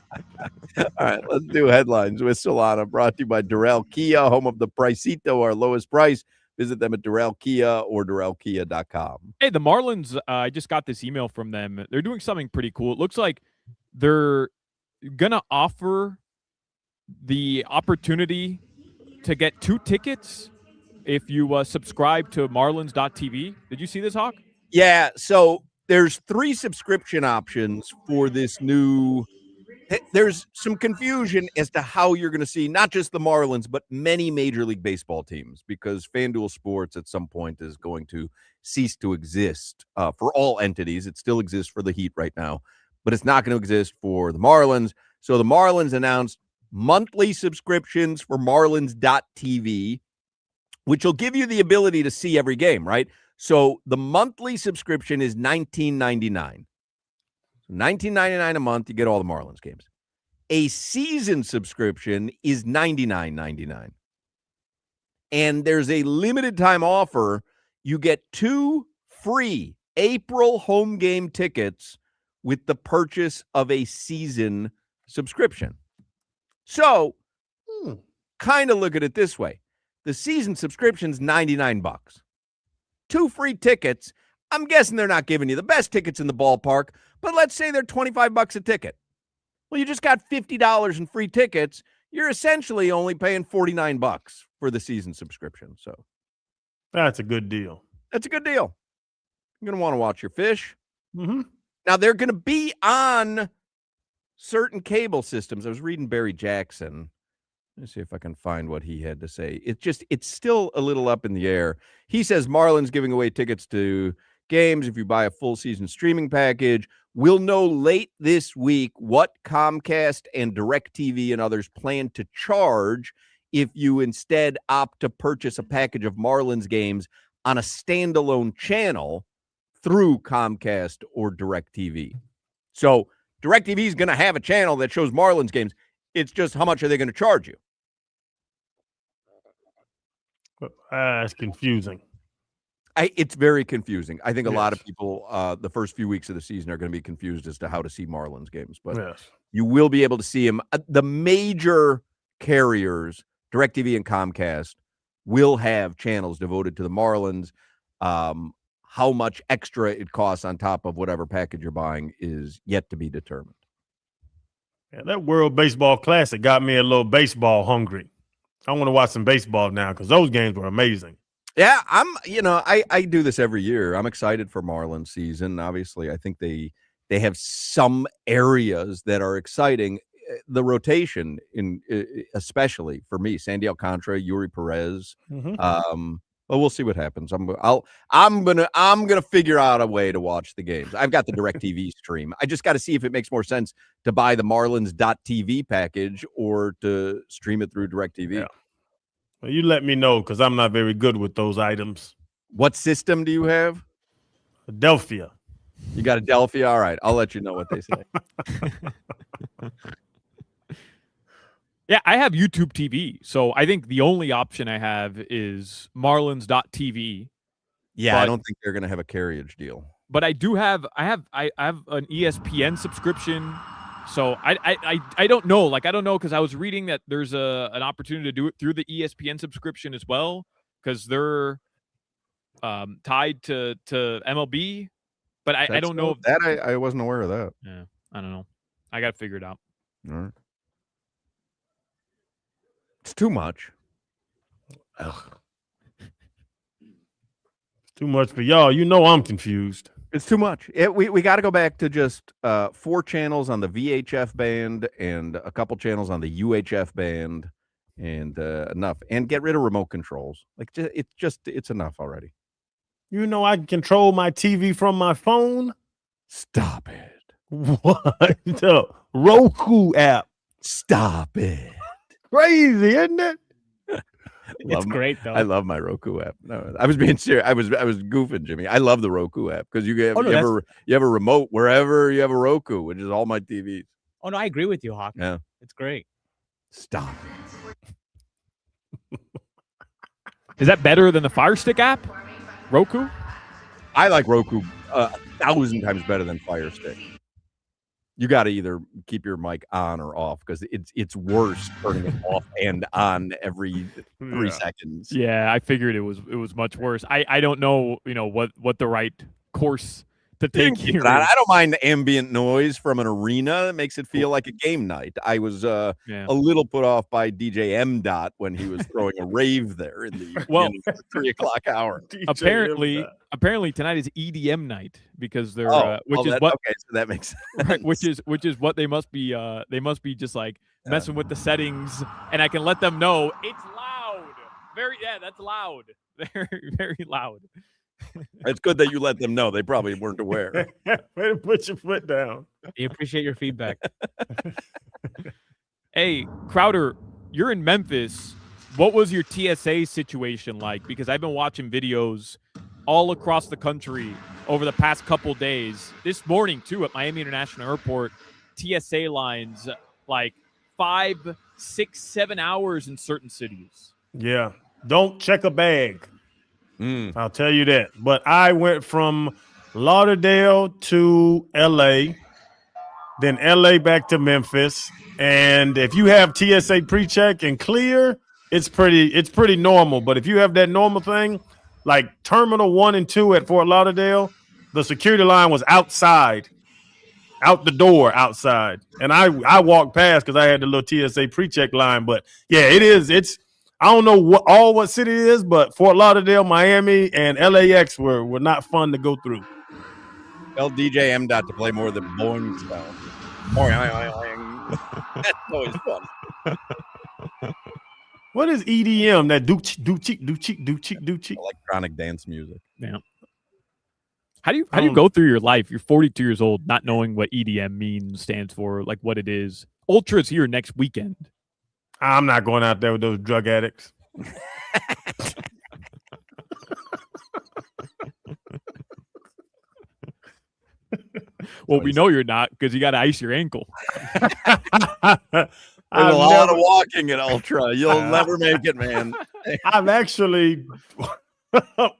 right, let's do headlines with Solana. Brought to you by Durrell Kia, home of the Pricito, our lowest price. Visit them at Durrell Kia or DurrellKia.com. Hey, the Marlins, I just got this email from them. They're doing something pretty cool. It looks like they're going to offer the opportunity to get 2 tickets if you subscribe to Marlins.tv. Did you see this, Hawk? Yeah, so there's 3 subscription options for this new. There's some confusion as to how you're going to see not just the Marlins, but many Major League Baseball teams, because FanDuel Sports at some point is going to cease to exist for all entities. It still exists for the Heat right now, but it's not going to exist for the Marlins. So the Marlins announced monthly subscriptions for Marlins.tv, which will give you the ability to see every game, right? So the monthly subscription is $19.99. $19.99 a month, you get all the Marlins games. A season subscription is $99.99. And there's a limited time offer. You get 2 free April home game tickets with the purchase of a season subscription. So, kind of look at it this way. The season subscription's $99. 2 free tickets. I'm guessing they're not giving you the best tickets in the ballpark, but let's say they're $25 a ticket. Well, you just got $50 in free tickets. You're essentially only paying $49 for the season subscription. So that's a good deal. That's a good deal. You're going to want to watch your fish. Mm-hmm. Now, they're going to be on certain cable systems. I was reading Barry Jackson. Let's see if I can find what he had to say. It's still a little up in the air. He says Marlins giving away tickets to games if you buy a full season streaming package. We'll know late this week what Comcast and DirecTV and others plan to charge if you instead opt to purchase a package of Marlins games on a standalone channel through Comcast or DirecTV. So DirecTV is going to have a channel that shows Marlins games. It's just how much are they going to charge you? It's confusing. It's very confusing. I think a lot of people, the first few weeks of the season, are going to be confused as to how to see Marlins games. But you will be able to see them. The major carriers, DirecTV and Comcast, will have channels devoted to the Marlins. How much extra it costs on top of whatever package you're buying is yet to be determined. Yeah, that World Baseball Classic got me a little baseball hungry. I want to watch some baseball now because those games were amazing. Yeah, I do this every year. I'm excited for Marlins season. Obviously, I think they have some areas that are exciting. The rotation, especially for me, Sandy Alcantara, Yuri Perez. But we'll see what happens. I'm gonna figure out a way to watch the games. I've got the DirecTV stream. I just got to see if it makes more sense to buy the Marlins.tv package or to stream it through DirecTV. Yeah. Well, you let me know because I'm not very good with those items. What system do you have? Adelphia. You got Adelphia? All right. I'll let you know what they say. Yeah, I have YouTube TV. So I think the only option I have is Marlins.tv. Yeah, I don't think they're going to have a carriage deal. But I do have I have an ESPN subscription. So I don't know. Like, I don't know, because I was reading that there's an opportunity to do it through the ESPN subscription as well, because they're tied to MLB. But I don't know. That I wasn't aware of that. Yeah, I don't know. I got to figure it out. All right. It's too much. Ugh. It's too much for y'all. You know I'm confused. It's too much. We got to go back to just 4 channels on the VHF band and a couple channels on the UHF band and enough. And get rid of remote controls. Like, it's enough already. You know I can control my TV from my phone? Stop it. What? The Roku app. Stop it. Crazy, isn't it? It's great though. I love my Roku app. No, I was being serious. I was goofing, Jimmy. I love the Roku app because you have you have a remote wherever you have a Roku, which is all my TVs. Oh no, I agree with you, Hawk. Yeah, it's great. Stop. Is that better than the Fire Stick app? Roku? I like Roku 1,000 times better than Fire Stick. You got to either keep your mic on or off because it's worse turning it off and on every 3 seconds. Yeah, I figured it was much worse. I don't know, what the right course to take here. I don't mind the ambient noise from an arena. It makes it feel like a game night. I was a little put off by DJ M. When he was throwing a rave there in the 3 o'clock hour. Apparently tonight is EDM night because they're so that makes sense. Right, which is what they must be just like messing with the settings, and I can let them know it's loud. That's loud. Very, very loud. It's good that you let them know. They probably weren't aware. Way to put your foot down. We appreciate your feedback. Hey, Crowder, you're in Memphis. What was your TSA situation like? Because I've been watching videos all across the country over the past couple days. This morning, too, at Miami International Airport, TSA lines like 5, 6, 7 hours in certain cities. Yeah. Don't check a bag. I'll tell you that. But I went from Lauderdale to LA, then LA back to Memphis. And if you have TSA pre-check and clear, it's pretty normal. But if you have that normal thing, like Terminal 1 and 2 at Fort Lauderdale, the security line was outside, out the door outside. And I walked past because I had the little TSA pre-check line. But yeah, it's I don't know what city it is, but Fort Lauderdale, Miami, and LAX were not fun to go through. Tell DJ M. to play more of the boing style. That's always fun. What is EDM? That do-cheek. Electronic dance music. Yeah. How do you go through your life? You're 42 years old, not knowing what EDM stands for, like what it is. Ultra's here next weekend. I'm not going out there with those drug addicts. Well, we know you're not because you got to ice your ankle. There's a lot of walking at Ultra. You'll never make it, man. I've actually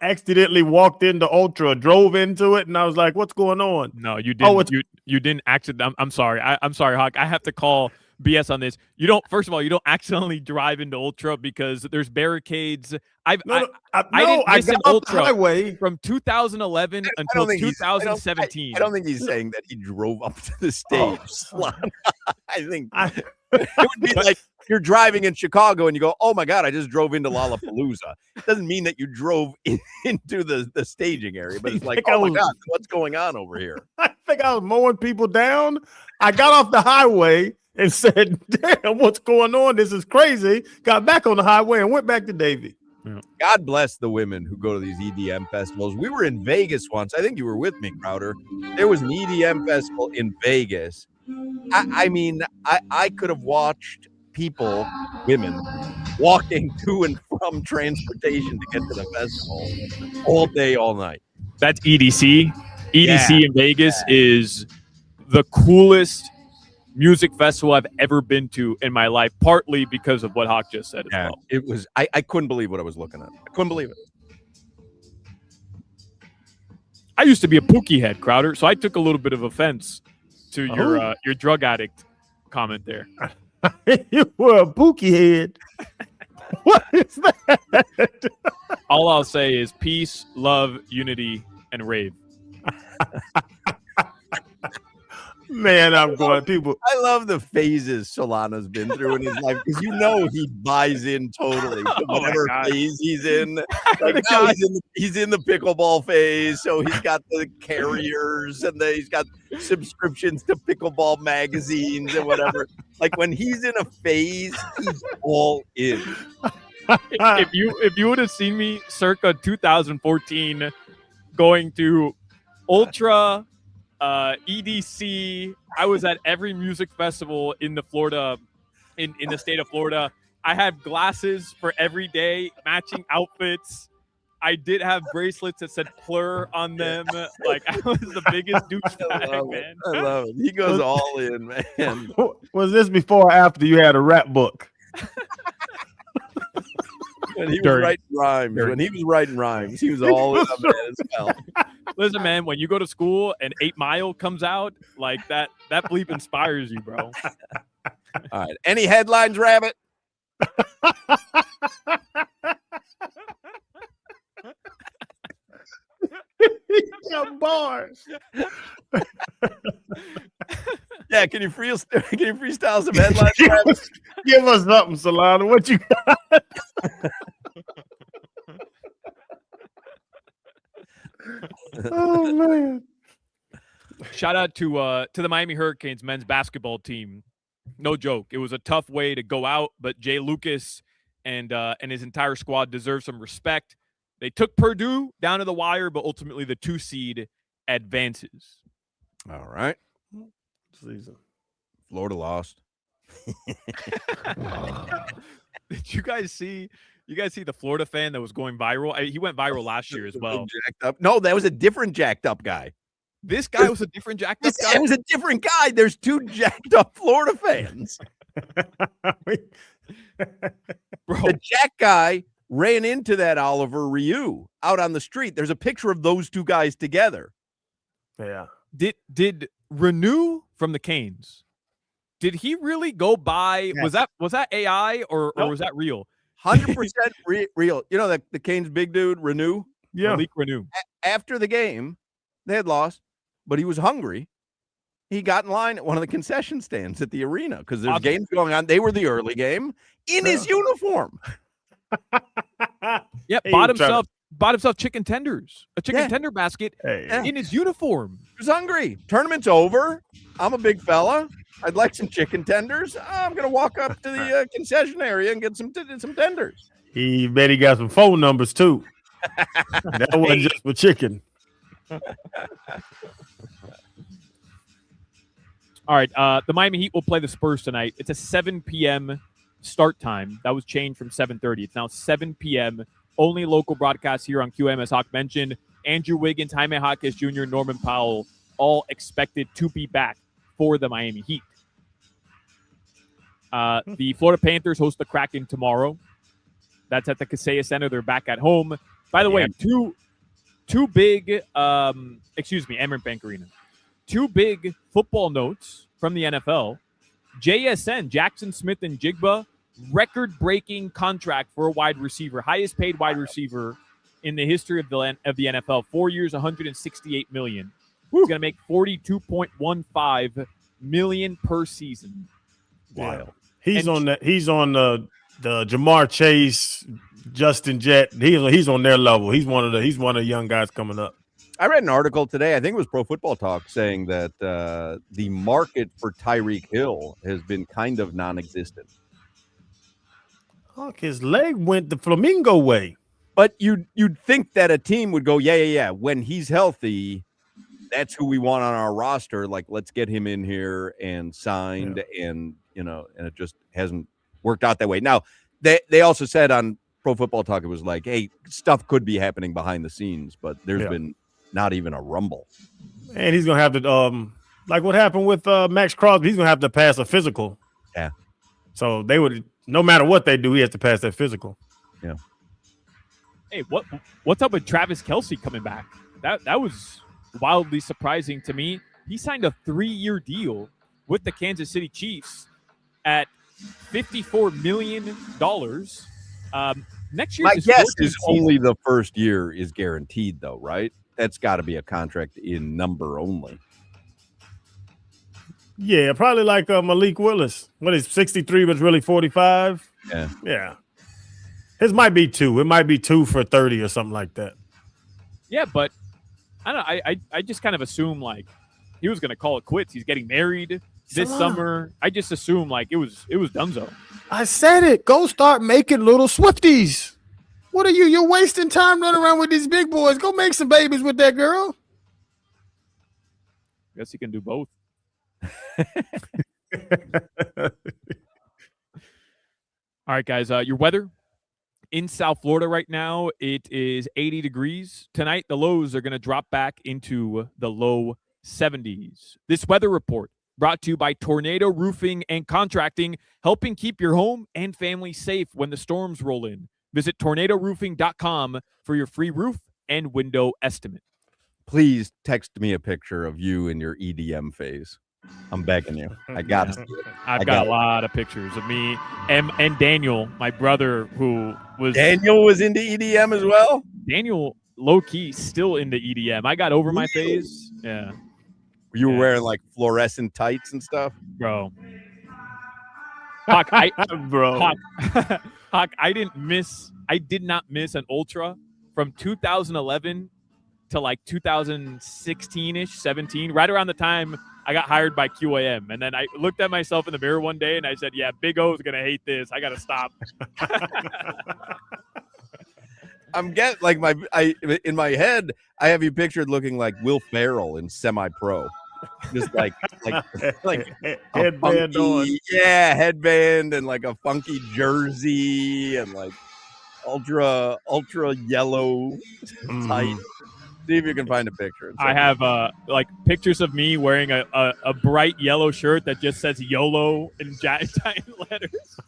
accidentally walked into Ultra, drove into it, and I was like, what's going on? No, you didn't. You didn't accidentally. I'm sorry. I'm sorry, Hawk. I have to call BS on this. You don't. First of all, you don't accidentally drive into Ultra because there's barricades. I didn't miss an Ultra highway from 2011 until 2017. I don't think he's saying that he drove up to the stage. I think it would be like you're driving in Chicago and you go, "Oh my God, I just drove into Lollapalooza." It doesn't mean that you drove into the staging area, but it's like, "Oh my God, what's going on over here?" I think I was mowing people down. I got off the highway and said, "Damn, what's going on? This is crazy." Got back on the highway and went back to Davie. Yeah. God bless the women who go to these EDM festivals. We were in Vegas once. I think you were with me, Crowder. There was an EDM festival in Vegas. I could have watched women, walking to and from transportation to get to the festival all day, all night. That's EDC. EDC in Vegas is the coolest music festival I've ever been to in my life, partly because of what Hawk just said as well. It was I couldn't believe what I was looking at. I couldn't believe it. I used to be a Pookie head, Crowder, so I took a little bit of offense to your drug addict comment there. You were a Pookie head. What is that? All I'll say is peace, love, unity, and rave. Man, I'm going people. I love the phases Solana's been through in his life because he buys in totally to whatever phase he's in. Like now he's in the pickleball phase, so he's got the carriers and he's got subscriptions to pickleball magazines and whatever. Like when he's in a phase, he's all in. If you would have seen me circa 2014 going to Ultra, EDC. I was at every music festival in the Florida, in the state of Florida. I had glasses for every day, matching outfits. I did have bracelets that said Plur on them. Like, I was the biggest douchebag, man. I love it. He goes all in, man. Was this before or after you had a rap book? When he was writing rhymes. He was all in on that as well. Listen, man, when you go to school and 8 Mile comes out, like that bleep inspires you, bro. All right. Any headlines, Rabbit? Bars. Yeah, can you freestyle some headlines? Give us something, Solana. What you got? Oh man! Shout out to the Miami Hurricanes men's basketball team. No joke. It was a tough way to go out, but Jay Lucas and his entire squad deserve some respect. They took Purdue down to the wire, but ultimately the 2 seed advances. All right. Season. Florida lost. Did you guys see the Florida fan that was going viral? He went viral last year as well. Jacked up. No, that was a different jacked up guy. This guy was a different jacked up guy. It was a different guy. There's 2 jacked up Florida fans. Bro, The jack guy ran into that Oliver Ryu out on the street. There's a picture of those 2 guys together. Yeah. Did Renew from the Canes? Did he really go by? Yes. Was that AI or Nope. was that real? 100% real. You know the Canes big dude, Renew? Yeah. Malik Renew. After the game, they had lost, but he was hungry. He got in line at one of the concession stands at the arena because there's games going on. They were the early game in his uniform. Yep, Hey, bought himself chicken tenders, a chicken Yeah. tender basket Hey. in his uniform. He was hungry. Tournament's over. I'm a big fella. I'd like some chicken tenders. I'm going to walk up to the concession area and get some tenders. He bet he got some phone numbers too. That wasn't just for chicken. All right, the Miami Heat will play the Spurs tonight. It's a 7 p.m. start time. That was changed from 7:30. It's now 7 p.m. Only local broadcast here on QM, as Hoch mentioned. Andrew Wiggins, Jaime Jaquez Jr., Norman Powell, all expected to be back for the Miami Heat. The Florida Panthers host the Kraken tomorrow. That's at the Kaseya Center. They're back at home. By the way, two big, Amerant Bank Arena. 2 big football notes from the NFL. JSN, Jackson Smith and Jigba, record-breaking contract for a wide receiver, highest paid wide receiver in the history of the NFL. 4 years, $168 million. He's going to make $42.15 million per season. Wild. He's on the Jamar Chase, Justin Jett. He's on their level. He's one of the young guys coming up. I read an article today, I think it was Pro Football Talk, saying that the market for Tyreek Hill has been kind of non-existent. Fuck, his leg went the flamingo way. But you'd think that a team would go, yeah. When he's healthy, that's who we want on our roster. Like, let's get him in here and signed, and it just hasn't worked out that way. Now, they also said on Pro Football Talk, it was like, hey, stuff could be happening behind the scenes, but there's been not even a rumble. And he's gonna have to like what happened with Max Crosby, he's gonna have to pass a physical. Yeah. So they would, no matter what they do, he has to pass that physical. Yeah. Hey, what's up with Travis Kelce coming back? That was wildly surprising to me. He signed a 3-year deal with the Kansas City Chiefs at $54 million. Next year, my guess is only the first year is guaranteed, though, right? That's got to be a contract in number only. Yeah, probably like Malik Willis. What is 63, but it's really 45? Yeah. His might be 2. It might be 2 for 30 or something like that. Yeah, but I don't know. I just kind of assume like he was going to call it quits. He's getting married this summer. I just assume like it was donezo. I said it. Go start making little Swifties. What are you? You're wasting time running around with these big boys. Go make some babies with that girl. Guess you can do both. All right, guys. Your weather in South Florida right now, it is 80 degrees. Tonight, the lows are going to drop back into the low 70s. This weather report brought to you by Tornado Roofing and Contracting, helping keep your home and family safe when the storms roll in. Visit tornadoroofing.com for your free roof and window estimate. Please text me a picture of you in your EDM phase. I'm begging you. I got to see it. I've got a lot of pictures of me and Daniel, my brother, who was Daniel was into EDM as well. Daniel, low key, still into EDM. I got over my phase. Yeah, You were Yeah. wearing like fluorescent tights and stuff. bro. Hawk, Bro. Hawk, I did not miss an ultra from 2011 to like 2016-ish, 17, right around the time I got hired by QAM. And then I looked at myself in the mirror one day and I said, yeah, Big O is going to hate this. I got to stop. I'm getting like in my head, I have you pictured looking like Will Ferrell in Semi-Pro. Just like headband on. Yeah, headband and like a funky jersey and like ultra yellow tight. See if you can find a picture. I have like pictures of me wearing a bright yellow shirt that just says YOLO in giant letters.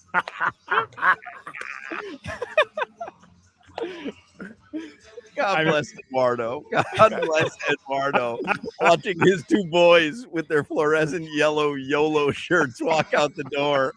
God bless Eduardo. God bless Eduardo. Watching his two boys with their fluorescent yellow YOLO shirts walk out the door.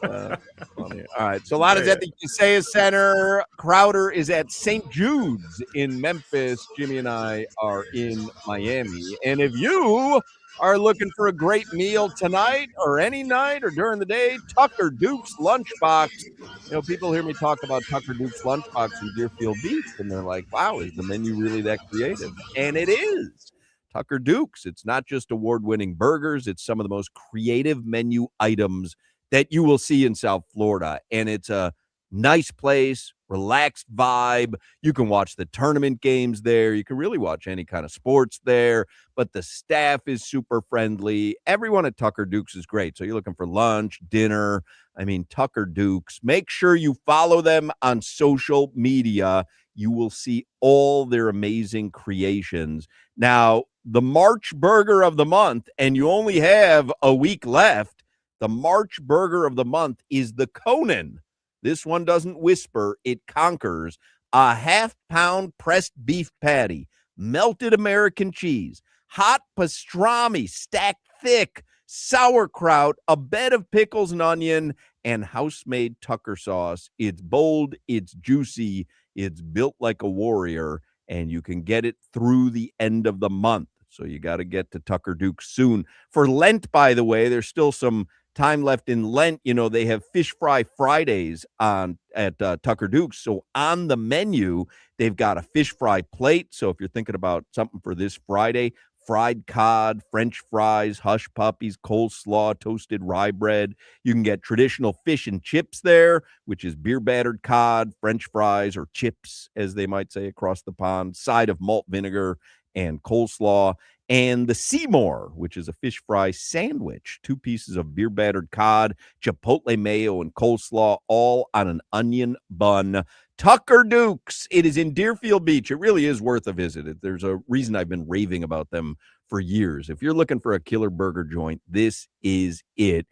Funny. All right. Solana's at the Kaseya Center. Crowder is at St. Jude's in Memphis. Jimmy and I are in Miami. And if you are looking for a great meal tonight or any night or during the day, Tucker Duke's Lunchbox. You know, people hear me talk about Tucker Duke's Lunchbox in Deerfield Beach, and they're like, wow, is the menu really that creative? And it is. Tucker Duke's. It's not just award-winning burgers. It's some of the most creative menu items that you will see in South Florida. And it's a nice place, relaxed vibe. You can watch the tournament games there. You can really watch any kind of sports there. But the staff is super friendly. Everyone at Tucker Duke's is great. So you're looking for lunch, dinner. I mean, Tucker Duke's. Make sure you follow them on social media. You will see all their amazing creations. Now, the March burger of the month, and you only have a week left. The March burger of the month is the Conan. This one doesn't whisper, it conquers. A half-pound pressed beef patty, melted American cheese, hot pastrami stacked thick, sauerkraut, a bed of pickles and onion, and house-made Tucker sauce. It's bold, it's juicy, it's built like a warrior, and you can get it through the end of the month. So you got to get to Tucker Duke soon. For Lent, by the way, there's still some time left in Lent. You know, they have fish fry Fridays at Tucker Duke's. So on the menu, they've got a fish fry plate. So if you're thinking about something for this Friday, fried cod, French fries, hush puppies, coleslaw, toasted rye bread. You can get traditional fish and chips there, which is beer battered cod, French fries, or chips, as they might say across the pond, side of malt vinegar and coleslaw. And the Seymour, which is a fish fry sandwich, 2 pieces of beer battered cod, chipotle mayo, and coleslaw, all on an onion bun. Tucker Duke's. It is in Deerfield Beach. It really is worth a visit. There's a reason I've been raving about them for years. If you're looking for a killer burger joint, this is it.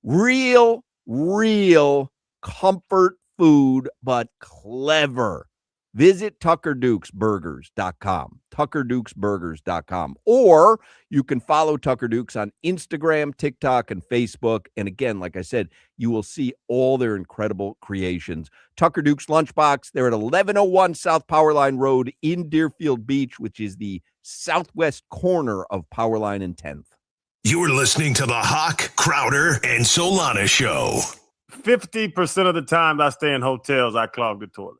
Real comfort food, but clever. Visit TuckerDukesBurgers.com, TuckerDukesBurgers.com, or you can follow Tucker Dukes on Instagram, TikTok, and Facebook. And again, like I said, you will see all their incredible creations. Tucker Dukes Lunchbox, they're at 1101 South Powerline Road in Deerfield Beach, which is the southwest corner of Powerline and 10th. You're listening to the Hoch, Crowder, and Solana Show. 50% of the time I stay in hotels, I clog the toilet.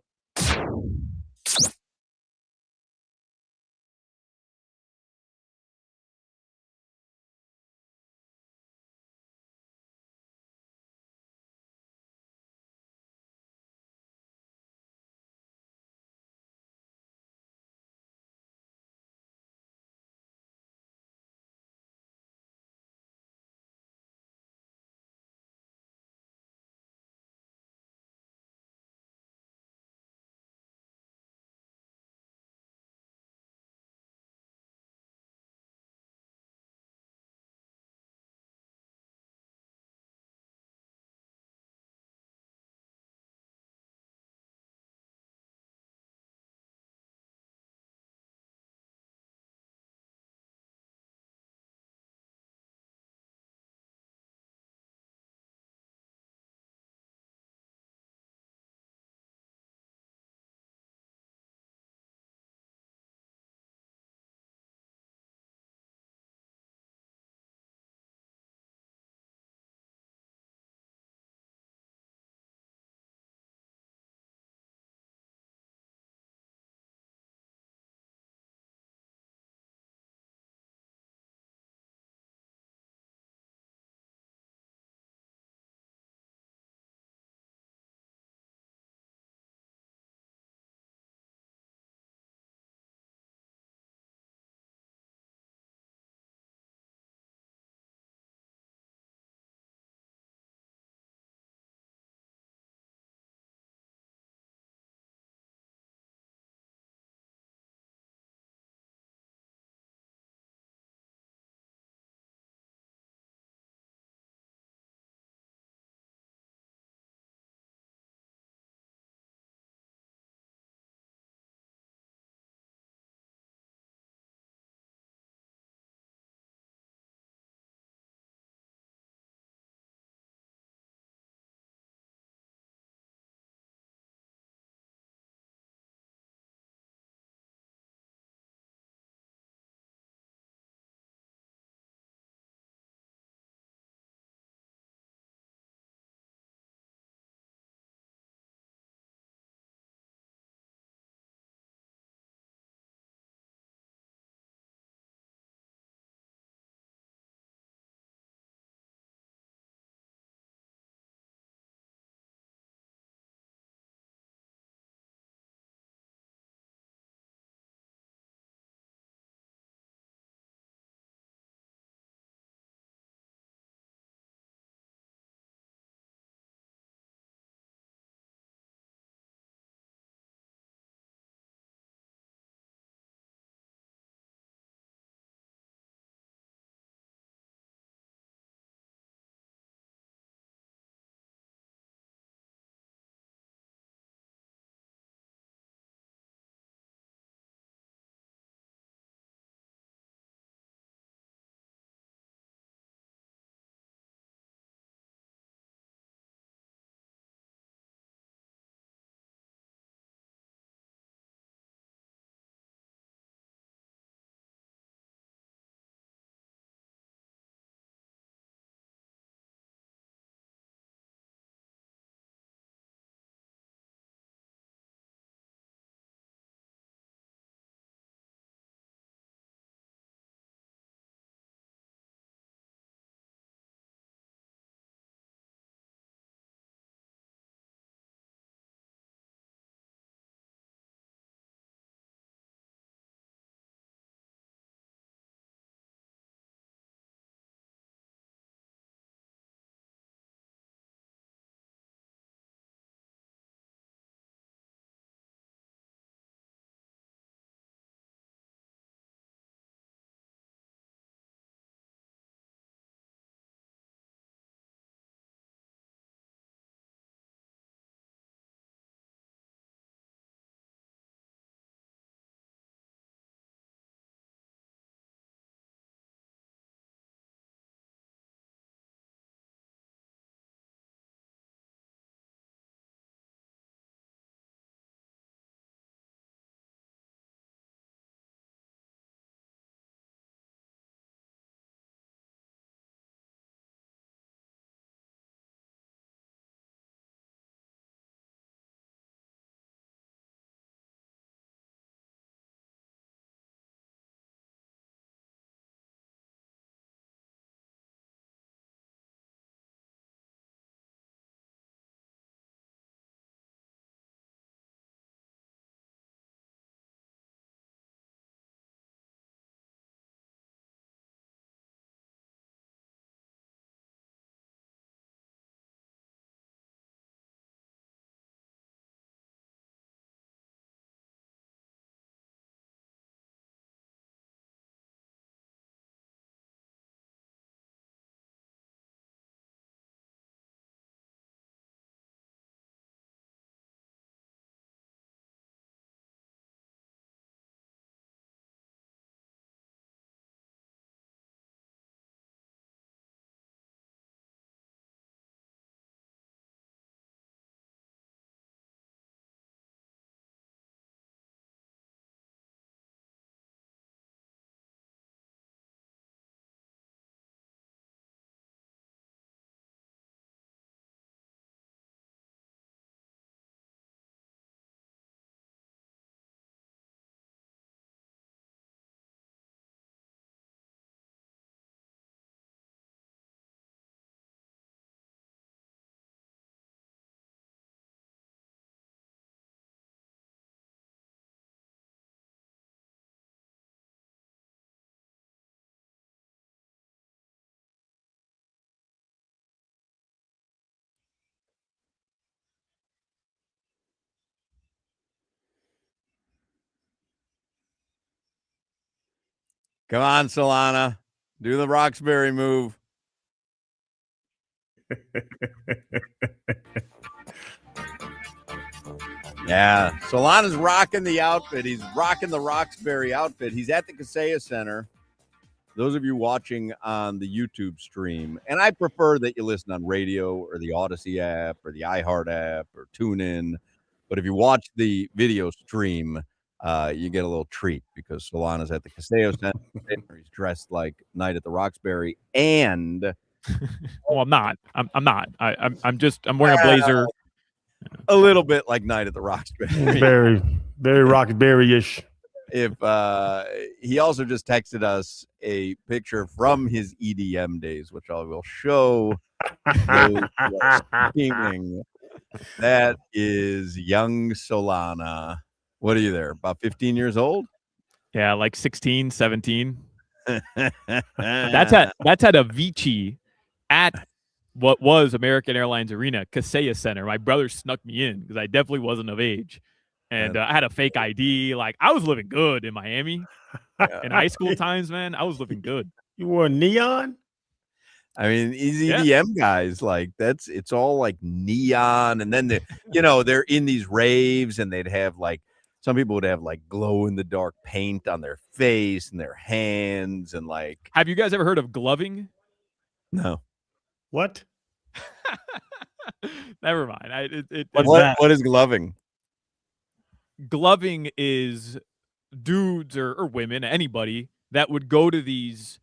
Come on, Solana. Do the Roxbury move. Yeah, Solana's rocking the outfit. He's rocking the Roxbury outfit. He's at the Kaseya Center. Those of you watching on the YouTube stream, and I prefer that you listen on radio or the Odyssey app or the iHeart app or TuneIn. But if you watch the video stream, you get a little treat because Solana's at the Kaseya Center. He's dressed like Knight at the Roxbury, and well, I'm not. I'm not. I'm wearing a blazer. A little bit like Knight at the Roxbury. Very, very Roxbury-ish. If he also just texted us a picture from his EDM days, which I will show those who are streaming. That is young Solana. What are you there? About 15 years old? Yeah, like 16, 17. That's at Avicii at what was American Airlines Arena, Kaseya Center. My brother snuck me in because I definitely wasn't of age. And I had a fake ID. Like, I was living good in Miami. In high school times, man, I was living good. You wore neon? I mean, these EDM guys, like, it's all like neon. And then, they're in these raves and they'd have like, some people would have like glow in the dark paint on their face and their hands. And like, have you guys ever heard of gloving? No. What? Never mind. What is gloving? Gloving is dudes or women, anybody that would go to these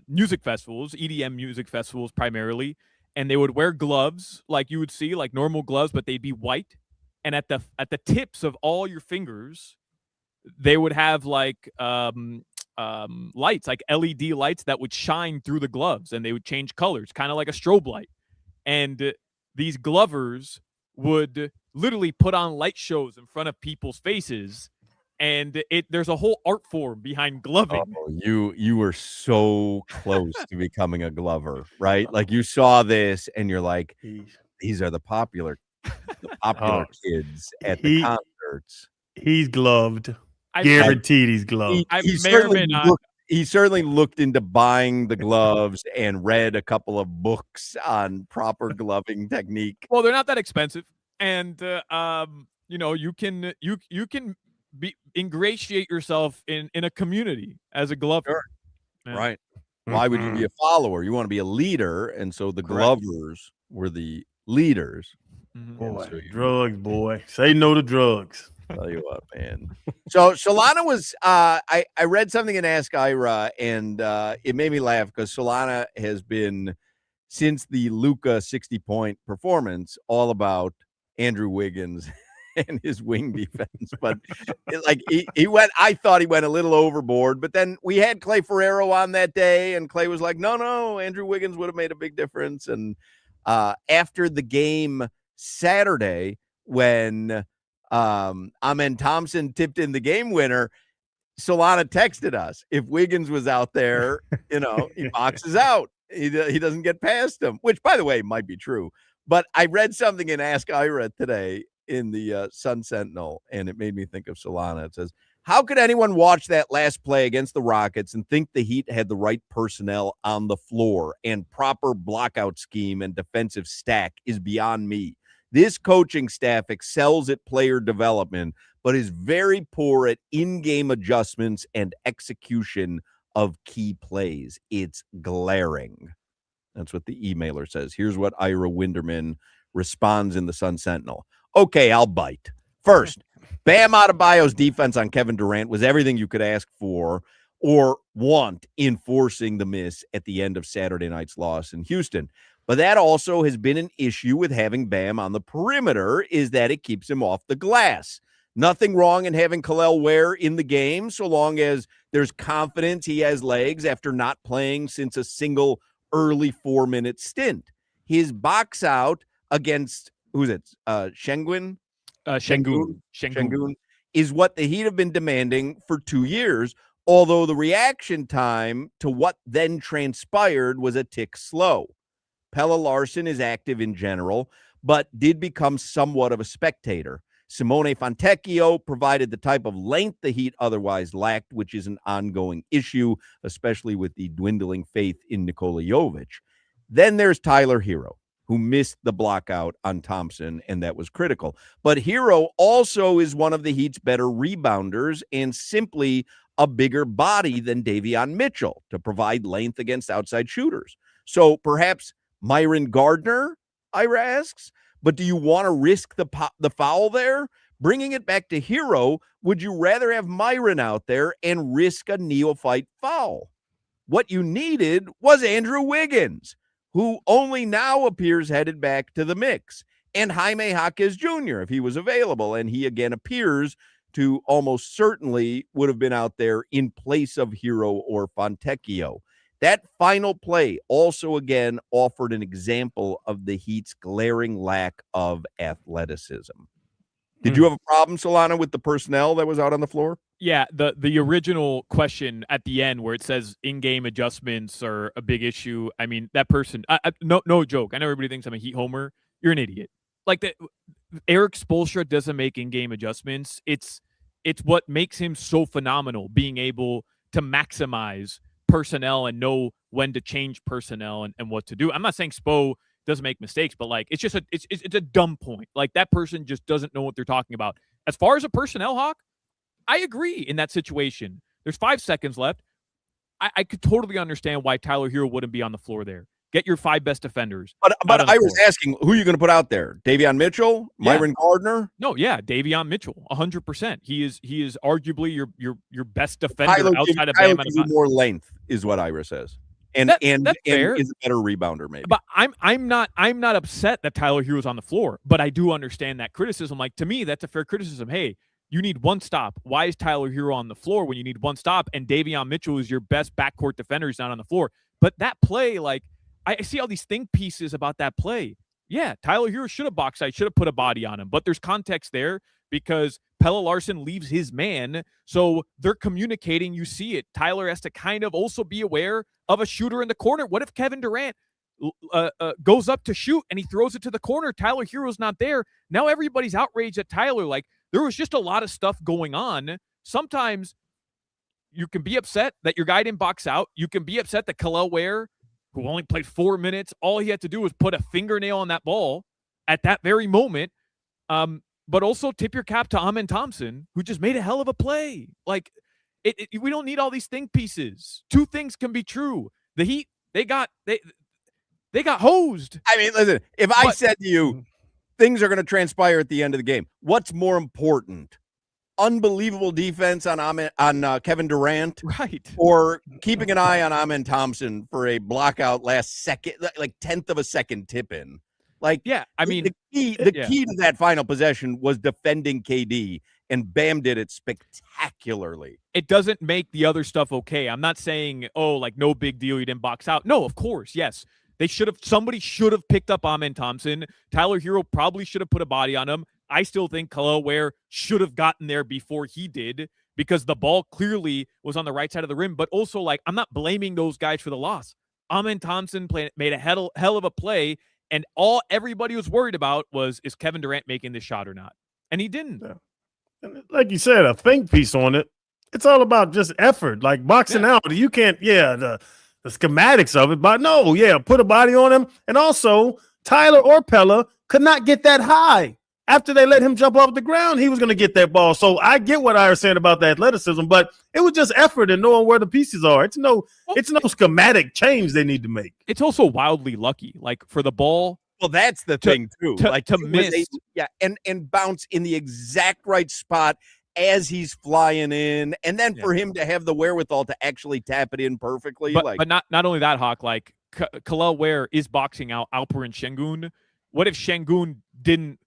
music festivals, EDM music festivals primarily, and they would wear gloves like you would see, like normal gloves, but they'd be white. And at the tips of all your fingers, they would have like lights, like LED lights that would shine through the gloves, and they would change colors, kind of like a strobe light. And these glovers would literally put on light shows in front of people's faces, and there's a whole art form behind gloving. Oh, you were so close to becoming a glover, right? Like, you saw this and you're like, these are the popular kids at the concerts. He's gloved. Guaranteed he's gloved. He certainly looked into buying the gloves and read a couple of books on proper gloving technique. Well, they're not that expensive, and you can ingratiate yourself in a community as a glover. Sure. Yeah. Right. Why would you be a follower? You want to be a leader, and so the glovers were the leaders. Boy, drugs, boy. Say no to drugs. Tell you what, man. So Solana was I read something in Ask Ira, and it made me laugh because Solana has been, since the Luka 60-point performance, all about Andrew Wiggins and his wing defense. But I thought he went a little overboard, but then we had Clay Ferrero on that day, and Clay was like, no, Andrew Wiggins would have made a big difference. And after the game Saturday, when Amen Thompson tipped in the game winner, Solana texted us, if Wiggins was out there, he boxes out. He doesn't get past him, which, by the way, might be true. But I read something in Ask Ira today in the Sun Sentinel, and it made me think of Solana. It says, how could anyone watch that last play against the Rockets and think the Heat had the right personnel on the floor and proper blockout scheme and defensive stack is beyond me. This coaching staff excels at player development, but is very poor at in-game adjustments and execution of key plays. It's glaring. That's what the emailer says. Here's what Ira Winderman responds in the Sun Sentinel. Okay, I'll bite. First, Bam Adebayo's defense on Kevin Durant was everything you could ask for or want in forcing the miss at the end of Saturday night's loss in Houston. But that also has been an issue with having Bam on the perimeter, is that it keeps him off the glass. Nothing wrong in having Khalil Ware in the game, so long as there's confidence he has legs after not playing since a single early 4-minute stint. His box out against, who's it? Shengun? Shengun is what the Heat have been demanding for 2 years, although the reaction time to what then transpired was a tick slow. Pelle Larsson is active in general, but did become somewhat of a spectator. Simone Fontecchio provided the type of length the Heat otherwise lacked, which is an ongoing issue, especially with the dwindling faith in Nikola Jovic. Then there's Tyler Hero, who missed the block out on Thompson, and that was critical. But Hero also is one of the Heat's better rebounders and simply a bigger body than Davion Mitchell to provide length against outside shooters. So perhaps Myron Gardner, Ira asks, but do you want to risk the foul there? Bringing it back to Hero, would you rather have Myron out there and risk a neophyte foul? What you needed was Andrew Wiggins, who only now appears headed back to the mix, and Jaime Jaquez Jr., if he was available, and he again appears to almost certainly would have been out there in place of Hero or Fontecchio. That final play also, again, offered an example of the Heat's glaring lack of athleticism. Did you have a problem, Solana, with the personnel that was out on the floor? Yeah, the original question at the end where it says in-game adjustments are a big issue. I mean, that person, no joke. I know everybody thinks I'm a Heat homer. You're an idiot. Like, Eric Spoelstra doesn't make in-game adjustments. It's what makes him so phenomenal, being able to maximize personnel and know when to change personnel and what to do. I'm not saying Spo doesn't make mistakes, but like it's just it's a dumb point. Like, that person just doesn't know what they're talking about. As far as a personnel hawk, I agree in that situation. There's 5 seconds left. I could totally understand why Tyler Hero wouldn't be on the floor there. Get your 5 best defenders. But I was asking, who are you going to put out there? Davion Mitchell? Myron Gardner? No, yeah, Davion Mitchell, 100%. He is arguably your best defender outside of Tyler Bam. gives you more length, is what Ira says, and that's fair. Is a better rebounder, maybe. But I'm not upset that Tyler Hero's on the floor, but I do understand that criticism. Like, to me, that's a fair criticism. Hey, you need one stop. Why is Tyler Hero on the floor when you need one stop? And Davion Mitchell is your best backcourt defender. He's not on the floor. But that play, like, I see all these think pieces about that play. Yeah, Tyler Hero should have boxed out, should have put a body on him. But there's context there because Pelle Larsson leaves his man. So they're communicating. You see it. Tyler has to kind of also be aware of a shooter in the corner. What if Kevin Durant goes up to shoot and he throws it to the corner? Tyler Hero's not there. Now everybody's outraged at Tyler. Like, there was just a lot of stuff going on. Sometimes you can be upset that your guy didn't box out. You can be upset that Kel'el Ware, who only played 4 minutes, all he had to do was put a fingernail on that ball at that very moment. But also tip your cap to Amen Thompson, who just made a hell of a play. Like, we don't need all these think pieces. 2 things can be true. The Heat, they got hosed. I mean, listen, if I said to you, things are going to transpire at the end of the game, what's more important? Unbelievable defense on Kevin Durant, right? Or keeping an eye on Amen Thompson for a blockout last second, like 10th of a second tip in. Like, yeah, I mean, the key to that final possession was defending KD, and Bam did it spectacularly. It doesn't make the other stuff okay. I'm not saying, oh, like, no big deal, you didn't box out. No, of course, yes. Somebody should have picked up Amen Thompson. Tyler Hero probably should have put a body on him. I still think Kel'el Ware should have gotten there before he did because the ball clearly was on the right side of the rim. But also, like, I'm not blaming those guys for the loss. Amen Thompson made a hell of a play, and all everybody was worried about was, is Kevin Durant making this shot or not? And he didn't. Yeah. And like you said, a think piece on it. It's all about just effort. Like, boxing out, you can't, the schematics of it, but no, put a body on him. And also, Tyler or Pella could not get that high. After they let him jump off the ground, he was going to get that ball. So I get what I was saying about the athleticism, but it was just effort and knowing where the pieces are. It's no schematic change they need to make. It's also wildly lucky, like, for the ball. Well, that's the thing too. Like, to miss, and bounce in the exact right spot as he's flying in, and then for him to have the wherewithal to actually tap it in perfectly. But not only that, Hawk. Like, Kel'el Ware is boxing out Alperen Şengün. What if Şengün didn't,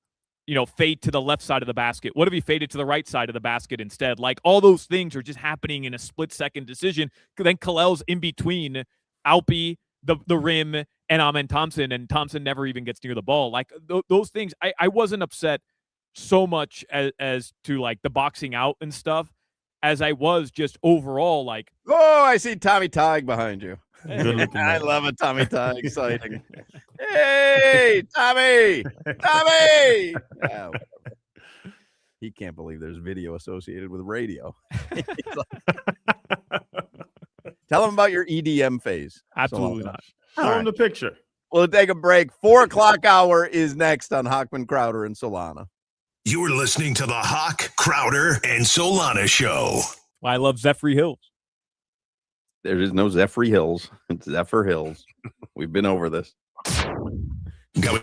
fade to the left side of the basket? What if he faded to the right side of the basket instead? Like, all those things are just happening in a split-second decision. Then Kel'el's in between Alpi, the rim, and Amen Thompson, and Thompson never even gets near the ball. Like, those things, I wasn't upset so much as to, like, the boxing out and stuff as I was just overall, like. Oh, I see Tommy Tighe behind you. I love a Tommy Tighe sighting. Hey, Tommy! Yeah, He can't believe there's video associated with radio. Tell him about your EDM phase. Absolutely Solana. not. Show him the picture. We'll take a break. 4 o'clock hour is next on Hochman, Crowder, and Solana. You're listening to the Hoch, Crowder, and Solana Show. I love Zephyr Hills. There is no Zephyr Hills. It's Zephyr Hills. We've been over this. Go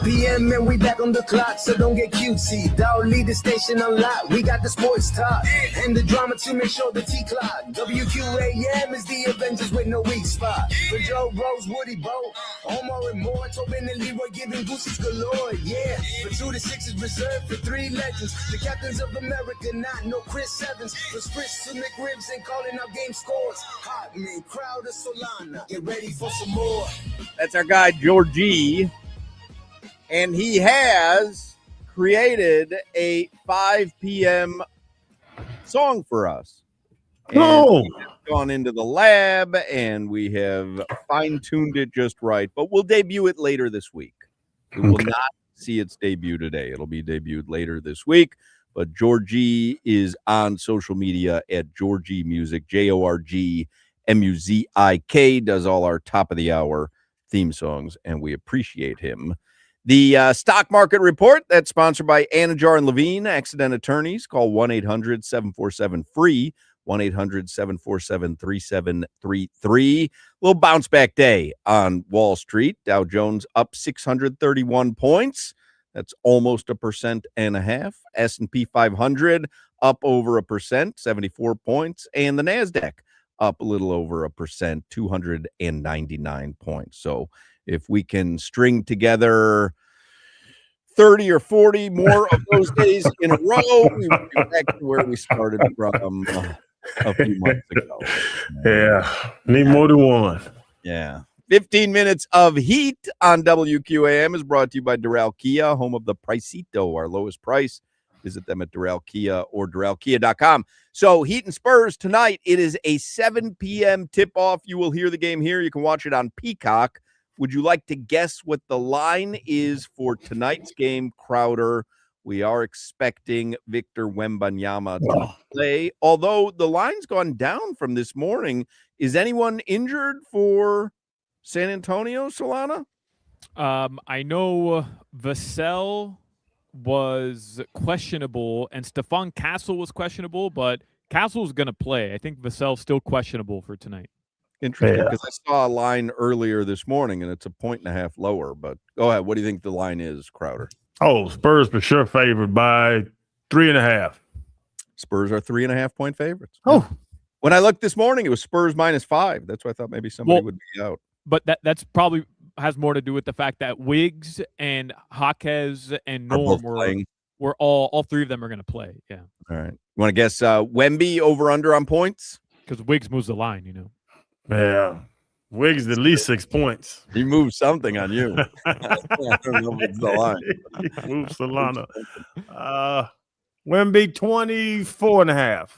PM and we back on the clock, so don't get cutesy. Dog lead the station unlocked. We got the sports talk and the drama to make sure the T-clock. WQAM is the Avengers with no weak spot. For Joe Rose, Woody Bo, Omar and more, Tobin and Leroy giving gooses galore. Yeah, for 2 to 6 is reserved for 3 legends. The captains of America, not no Chris Evans. For Spritz to McRibs and calling out game scores. Hot man, Crowder, Solana, get ready for some more. That's our guy, Georgie. And he has created a 5 p.m. song for us. And we have gone into the lab and we have fine-tuned it just right. But we'll debut it later this week. We will not see its debut today. It'll be debuted later this week. But Georgie is on social media at Georgie Music, JORGMUZIK, does all our top-of-the-hour theme songs, and we appreciate him. The stock market report, that's sponsored by Anajar and Levine, Accident Attorneys. Call 1-800-747-FREE, 1-800-747-3733. Little bounce back day on Wall Street. Dow Jones up 631 points. That's almost 1.5%. S&P 500 up over 1%, 74 points. And the NASDAQ up a little over 1%, 299 points. So if we can string together 30 or 40 more of those days in a row, we will be back to where we started from a few months ago. Yeah, need more than one. Yeah. 15 minutes of heat on WQAM is brought to you by Doral Kia, home of the Pricito, our lowest price. Visit them at Doral Kia or DoralKia.com. So Heat and Spurs tonight, it is a 7 p.m. tip-off. You will hear the game here. You can watch it on Peacock. Would you like to guess what the line is for tonight's game, Crowder? We are expecting Victor Wembanyama to play, although the line's gone down from this morning. Is anyone injured for San Antonio, Solana? I know Vassell was questionable and Stephon Castle was questionable, but Castle's going to play. I think Vassell's still questionable for tonight. Interesting, because I saw a line earlier this morning, and it's 1.5 lower. But go ahead. What do you think the line is, Crowder? Oh, Spurs for sure favored by 3.5. Spurs are 3.5-point favorites. Oh, when I looked this morning, it was Spurs -5. That's why I thought maybe somebody would be out. But that's probably has more to do with the fact that Wiggs and Jaquez and Norm were all 3 of them are going to play. Yeah. All right. You want to guess Wemby over/under on points? Because Wiggs moves the line, you know. Yeah. Wiggs at least 6 points. He moved something on you. I don't know if it's the line. He moved Solana. Wemby 24.5.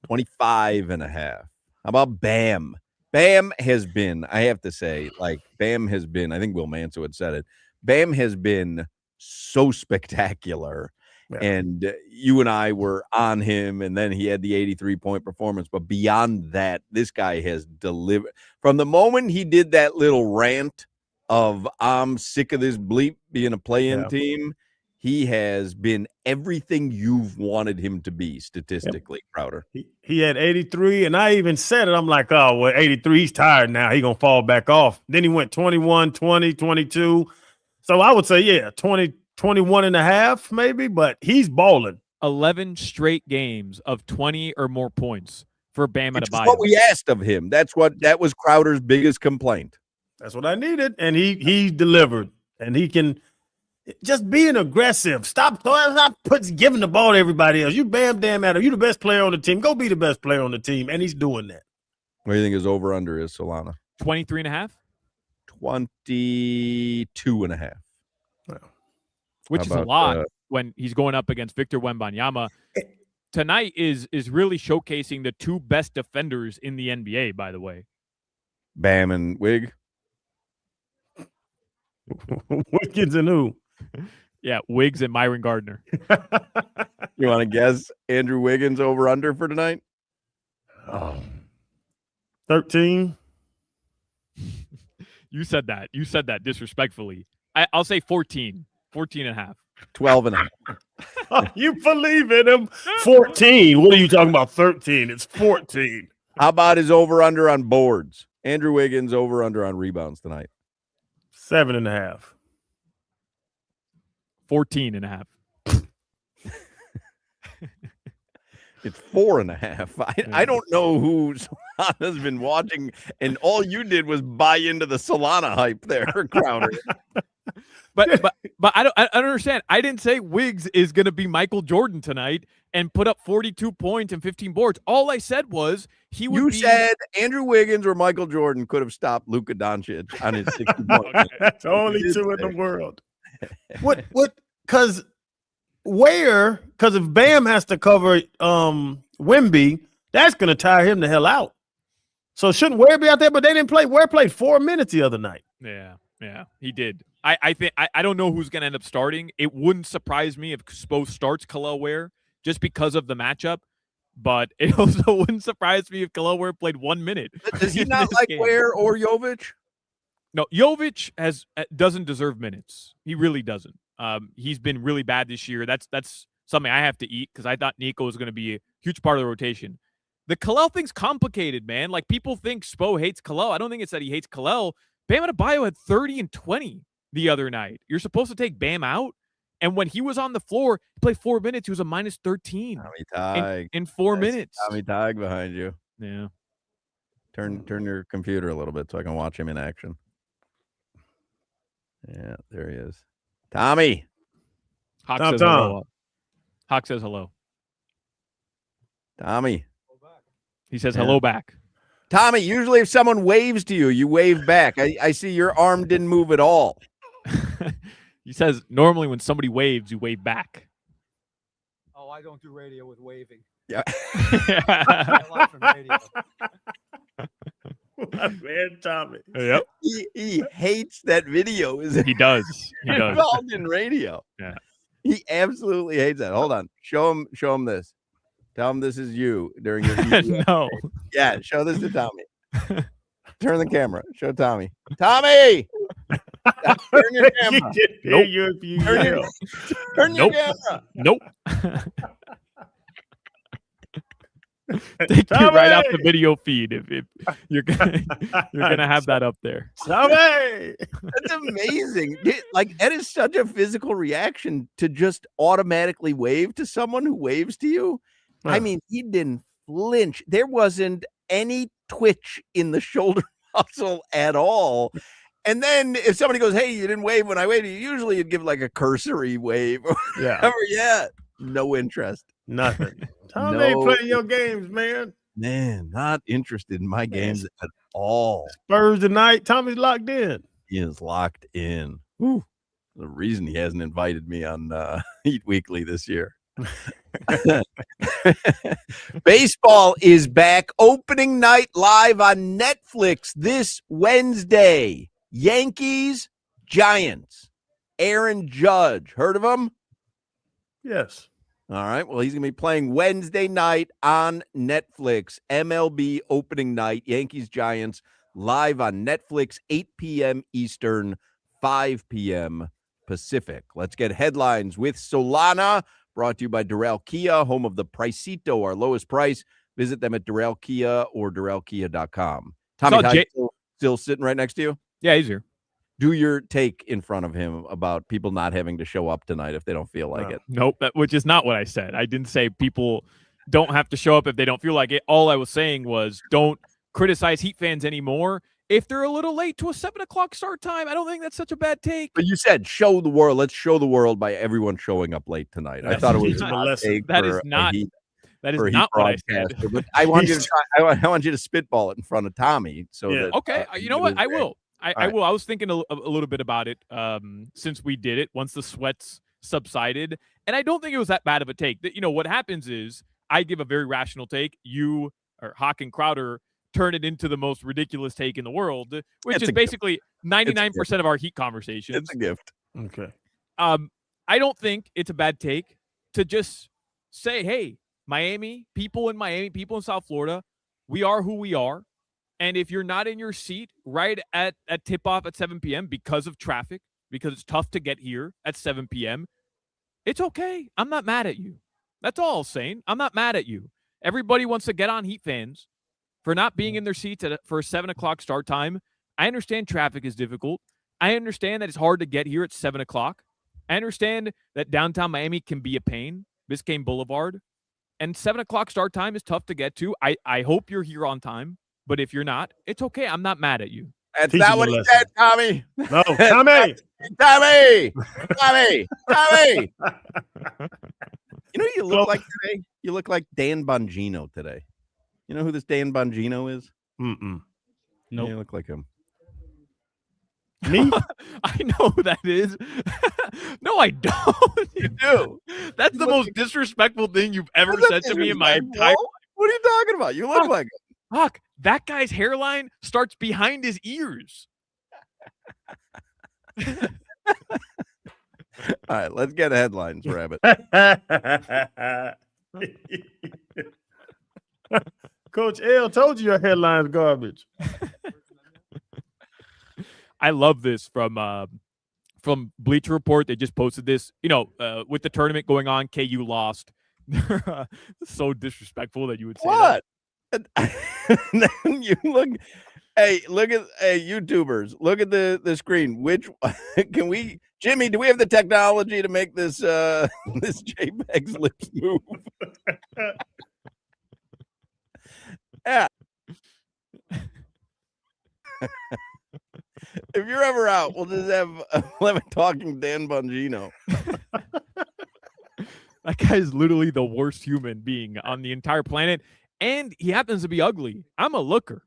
25.5. How about Bam? Bam has been, I have to say, Bam has been, I think Will Manso had said it, Bam has been so spectacular. Yeah. And you and I were on him, and then he had the 83-point performance. But beyond that, this guy has delivered. From the moment he did that little rant of I'm sick of this bleep being a play-in team, he has been everything you've wanted him to be statistically, Crowder. He had 83, and I even said it. I'm like, oh, well, 83, he's tired now. He's going to fall back off. Then he went 21, 20, 22. So I would say, 21.5 maybe, but he's balling. 11 straight games of 20 or more points for Bam Adebayo. That's what we asked of him. That was Crowder's biggest complaint. That's what I needed, and he delivered. And he can just being aggressive. Stop giving the ball to everybody else. You Bam damn Adam. You the best player on the team. Go be the best player on the team, and he's doing that. What do you think his over/under is, Solana? 23.5? 22.5. Which is a lot when he's going up against Victor Wembanyama. Tonight is really showcasing the 2 best defenders in the NBA, by the way. Bam and Wig. Wiggins and who? Yeah, Wiggs and Myron Gardner. You want to guess Andrew Wiggins over/under for tonight? 13. You said that. You said that disrespectfully. I'll say 14. 14 and a half. 12 and a half. You believe in him? 14. What are you talking about? 13. It's 14. How about his over-under on boards? Andrew Wiggins over-under on rebounds tonight. 7.5. 14 and a half. It's 4.5. I don't know who Solana's been watching, and all you did was buy into the Solana hype there, Crowder. But I don't understand. I didn't say Wiggs is going to be Michael Jordan tonight and put up 42 points and 15 boards. All I said was he would. You said Andrew Wiggins or Michael Jordan could have stopped Luka Doncic on his 60 points. That's only two in the world. What? Because if Bam has to cover Wemby, that's going to tire him the hell out. So shouldn't Ware be out there? But they didn't play. Ware played 4 minutes the other night. Yeah, he did. I think I don't know who's going to end up starting. It wouldn't surprise me if Spo starts Kel'el Ware just because of the matchup, but it also wouldn't surprise me if Kel'el Ware played 1 minute. Does he not like Ware or Jovic? No, Jovic doesn't deserve minutes. He really doesn't. He's been really bad this year. That's something I have to eat because I thought Nico was going to be a huge part of the rotation. The Kel'el thing's complicated, man. Like, people think Spo hates Kel'el. I don't think it's that he hates Kel'el. Bam Adebayo had 30 and 20 the other night. You're supposed to take Bam out, and when he was on the floor, he played 4 minutes. He was a minus 13 in 4 minutes. Tommy Tig behind you. Yeah. Turn your computer a little bit so I can watch him in action. Yeah, there he is. Tommy. Hoch says hello. Hoch says hello. Tommy. He says hello back. Tommy, usually if someone waves to you, you wave back. I see your arm didn't move at all. He says normally when somebody waves, you wave back. Oh, I don't do radio with waving. Yeah. I like from radio. Man, Tommy. Yep. He hates that video. He does. He does. Involved in radio. Yeah. He absolutely hates that. Hold on. Show him this. Tell him this is you during your No. Yeah, show this to Tommy. Turn the camera. Show Tommy. Tommy! Turn your camera. Nope. Turn your camera. Nope. Take you right off the video feed if you're gonna have that up there. Tommy! That's amazing. Like, that is such a physical reaction to just automatically wave to someone who waves to you. I mean, he didn't flinch. There wasn't any twitch in the shoulder muscle at all. And then if somebody goes, "Hey, you didn't wave when I waved," usually you'd give like a cursory wave. Yeah. No interest. Nothing. Tom ain't playing your games, man. Man, not interested in my games at all. Spurs tonight. Tommy's locked in. He is locked in. Whew. The reason he hasn't invited me on Heat Weekly this year. Baseball is back. Opening night live on Netflix this Wednesday. Yankees, Giants. Aaron Judge. Heard of him? Yes. All right. Well, he's going to be playing Wednesday night on Netflix. MLB opening night. Yankees, Giants live on Netflix, 8 p.m. Eastern, 5 p.m. Pacific. Let's get headlines with Solana. Brought to you by Doral Kia, home of the Pricito, our lowest price. Visit them at Doral Kia or DoralKia.com. Tommy, still sitting right next to you? Yeah, he's here. Do your take in front of him about people not having to show up tonight if they don't feel like it. Nope, which is not what I said. I didn't say people don't have to show up if they don't feel like it. All I was saying was don't criticize Heat fans anymore if they're a little late to a 7 o'clock start time. I don't think that's such a bad take. But you said show the world. Let's show the world by everyone showing up late tonight. I thought it was that is not what I said. But I want you to try. I want you to spitball it in front of Tommy. So that, okay, you know what? I will. I will. I was thinking a little bit about it since we did it once the sweats subsided, and I don't think it was that bad of a take. You know what happens is I give a very rational take. You or Hoch and Crowder turn it into the most ridiculous take in the world, which is basically 99% of our Heat conversations. It's a gift. Okay. I don't think it's a bad take to just say, hey, people in South Florida, we are who we are. And if you're not in your seat right at tip-off at 7 p.m. because of traffic, because it's tough to get here at 7 p.m., it's okay. I'm not mad at you. That's all I'm saying. I'm not mad at you. Everybody wants to get on Heat fans for not being in their seats for a 7 o'clock start time. I understand traffic is difficult. I understand that it's hard to get here at 7 o'clock. I understand that downtown Miami can be a pain, Biscayne Boulevard. And 7 o'clock start time is tough to get to. I hope you're here on time. But if you're not, it's okay. I'm not mad at you. That's not what he said, Tommy. No, Tommy. Tommy. Tommy. Tommy. You know who you look like today? You look like Dan Bongino today. You know who this Dan Bongino is? Mm-mm. Nope. You look like him. Me? I know who that is. No, I don't. You do. That's the most disrespectful thing you've ever What's said that to me in my disrespectful? entire. What are you talking about? You look like him. Fuck, that guy's hairline starts behind his ears. All right, let's get headlines, Rabbit. Coach L told you your headline's garbage. I love this from Bleacher Report. They just posted this. You know, with the tournament going on, KU lost. So disrespectful that you would say What? You look. Hey, look at YouTubers. Look at the screen. Which can we, Jimmy? Do we have the technology to make this this JPEG's lips move? Yeah. If you're ever out, we'll just have a talking Dan Bongino. That guy is literally the worst human being on the entire planet, and he happens to be ugly. I'm a looker.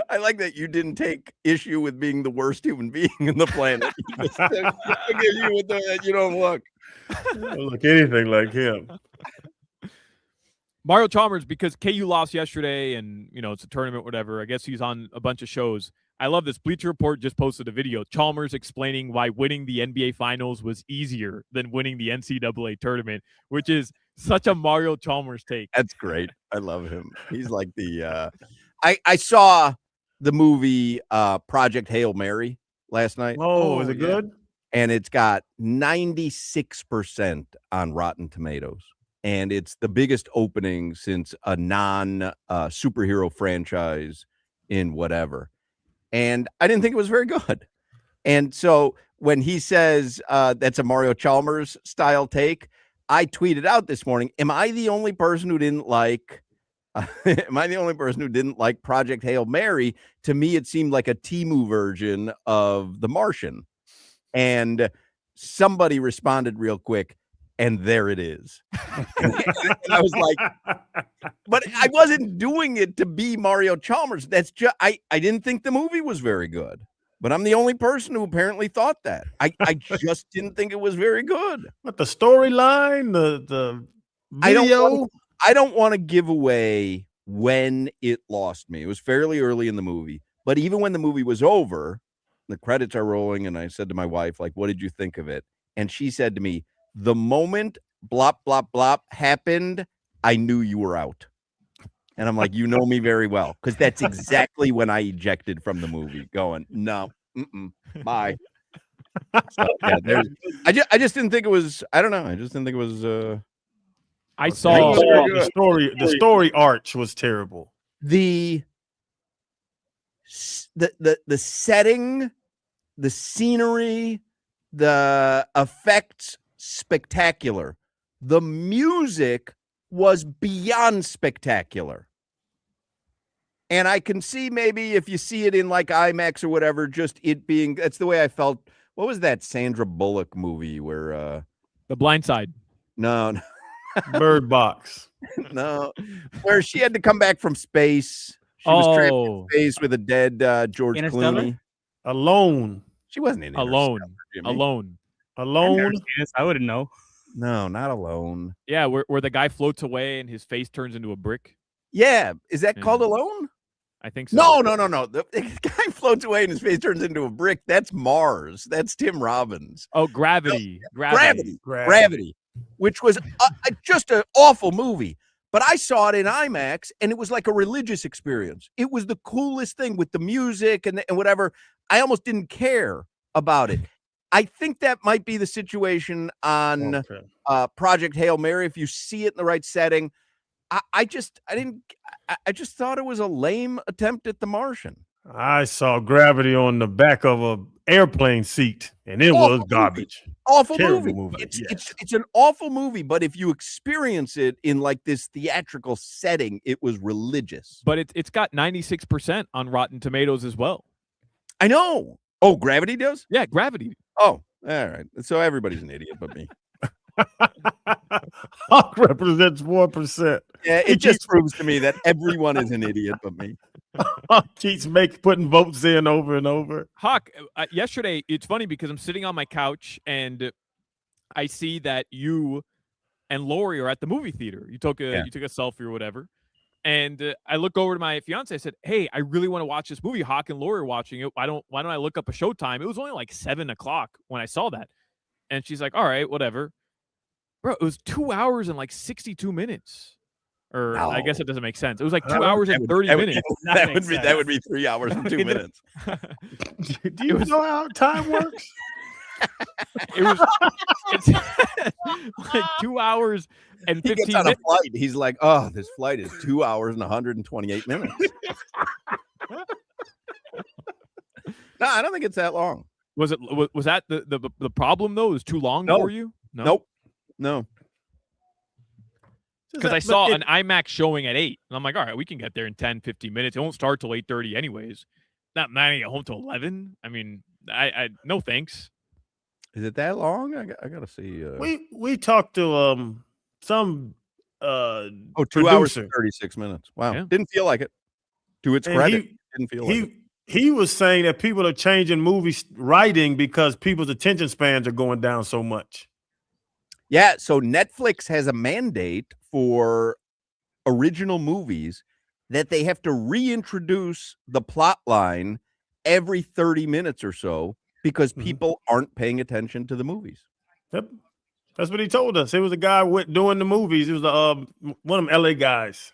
I like that you didn't take issue with being the worst human being in the planet. Look at you with that. You don't look. I don't look anything like him. Mario Chalmers, because KU lost yesterday and, you know, it's a tournament, whatever. I guess he's on a bunch of shows. I love this. Bleacher Report just posted a video. Chalmers explaining why winning the NBA Finals was easier than winning the NCAA tournament, which is such a Mario Chalmers take. That's great. I love him. He's like the I saw the movie Project Hail Mary last night. Oh, is it good? And it's got 96% on Rotten Tomatoes. And it's the biggest opening since a non-superhero franchise in whatever. And I didn't think it was very good. And so when he says that's a Mario Chalmers style take, I tweeted out this morning, am I the only person who didn't like Project Hail Mary? To me, it seemed like a Temu version of The Martian. And somebody responded real quick, and there it is. And I was like, but I wasn't doing it to be Mario Chalmers. That's just, I didn't think the movie was very good, but I'm the only person who apparently thought that. I just didn't think it was very good. But the storyline, the video. I don't want to give away when it lost me. It was fairly early in the movie, but even when the movie was over, the credits are rolling, and I said to my wife, like, what did you think of it? And she said to me, the moment blop, blop, blop happened, I knew you were out. And I'm like, you know me very well, because that's exactly when I ejected from the movie, going, no, bye. So, yeah, I just didn't think it was, I don't know. I just didn't think it was, I saw the story arch was terrible. The setting, the scenery, the effects, spectacular. The music was beyond spectacular. And I can see maybe if you see it in like IMAX or whatever, just it being, that's the way I felt. What was that Sandra Bullock movie where The Blind Side? No. Bird Box. No. Where she had to come back from space. She was trapped in space with a dead George Clooney. Alone. She wasn't in Alone. Alone. Yes, I wouldn't know. No, not Alone. Yeah, where the guy floats away and his face turns into a brick. Yeah. Is that called Alone? I think so. No. The guy floats away and his face turns into a brick. That's Mars. That's Tim Robbins. Oh, Gravity. Gravity. Which was just an awful movie. But I saw it in IMAX, and it was like a religious experience. It was the coolest thing with the music and whatever. I almost didn't care about it. I think that might be the situation on Project Hail Mary. If you see it in the right setting, I just thought it was a lame attempt at The Martian. I saw Gravity on the back of a airplane seat, and it was garbage. Awful Terrible movie. Yes. It's an awful movie, but if you experience it in like this theatrical setting, it was religious. But it's got 96% on Rotten Tomatoes as well. I know. Oh, Gravity does? Yeah, Gravity. Oh, all right. So everybody's an idiot but me. Hoch represents 4%. Yeah, it just proves to me that everyone is an idiot but me. Keeps putting votes in over and over. Hoch, yesterday, it's funny because I'm sitting on my couch and I see that you and Lori are at the movie theater. You took a selfie or whatever. And I look over to my fiance. I said, "Hey, I really want to watch this movie. Hoch and Lori are watching it. Why don't I look up a showtime?" It was only like 7:00 when I saw that. And she's like, "All right, whatever." Bro, it was 2 hours and like 62 minutes. Or I guess it doesn't make sense. It was like 2 hours and 30 minutes. That would be 3 hours and 2 minutes. Do you know how time works? It's like 2 hours and 15 he gets on minutes. a flight. He's like, "Oh, this flight is 2 hours and 128 minutes." No, I don't think it's that long. Was that the problem though? It was too long for you? No. Nope. Because I saw an IMAX showing at 8. And I'm like, all right, we can get there in 10, 15 minutes. It won't start till 8:30 anyways. Not get home till 11. I mean, I no thanks. Is it that long? I gotta see. We talked to some 2 hours and 36 minutes. Wow. Yeah. Didn't feel like it. To its credit, didn't feel like it. He was saying that people are changing movie writing because people's attention spans are going down so much. Yeah, so Netflix has a mandate for original movies that they have to reintroduce the plot line every 30 minutes or so because people aren't paying attention to the movies. Yep. That's what he told us. It was a guy doing the movies. It was one of them LA guys.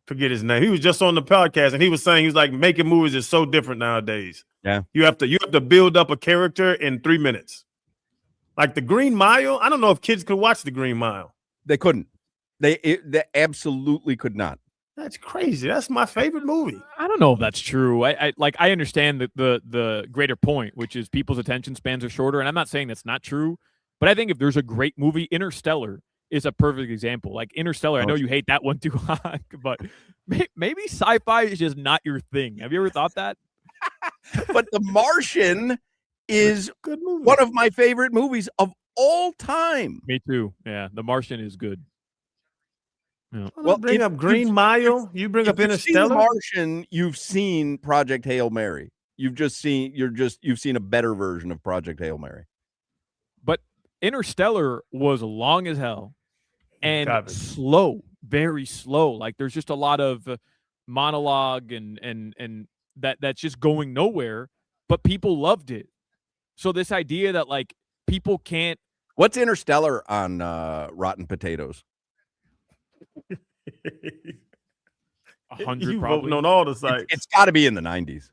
Forget his name. He was just on the podcast and he was saying, he was like, making movies is so different nowadays. Yeah. You have to build up a character in 3 minutes. Like the Green Mile, I don't know if kids could watch the Green Mile. They couldn't. They absolutely could not. That's crazy. That's my favorite movie. I don't know if that's true. I understand the greater point, which is people's attention spans are shorter, and I'm not saying that's not true, but I think if there's a great movie, Interstellar is a perfect example. Like Interstellar, I know you hate that one too, but maybe sci-fi is just not your thing. Have you ever thought that? But The Martian is one of my favorite movies of all time. Me too. Yeah, The Martian is good. Yeah. Well, bring up Green Mile. You bring up Interstellar. The Martian. You've seen Project Hail Mary. You've seen a better version of Project Hail Mary. But Interstellar was long as hell and slow, very slow. Like there's just a lot of monologue and that's just going nowhere. But people loved it. So this idea that like people can't. What's Interstellar on Rotten Potatoes? 100 you probably voting on all the sites. It's got to be in the 90s.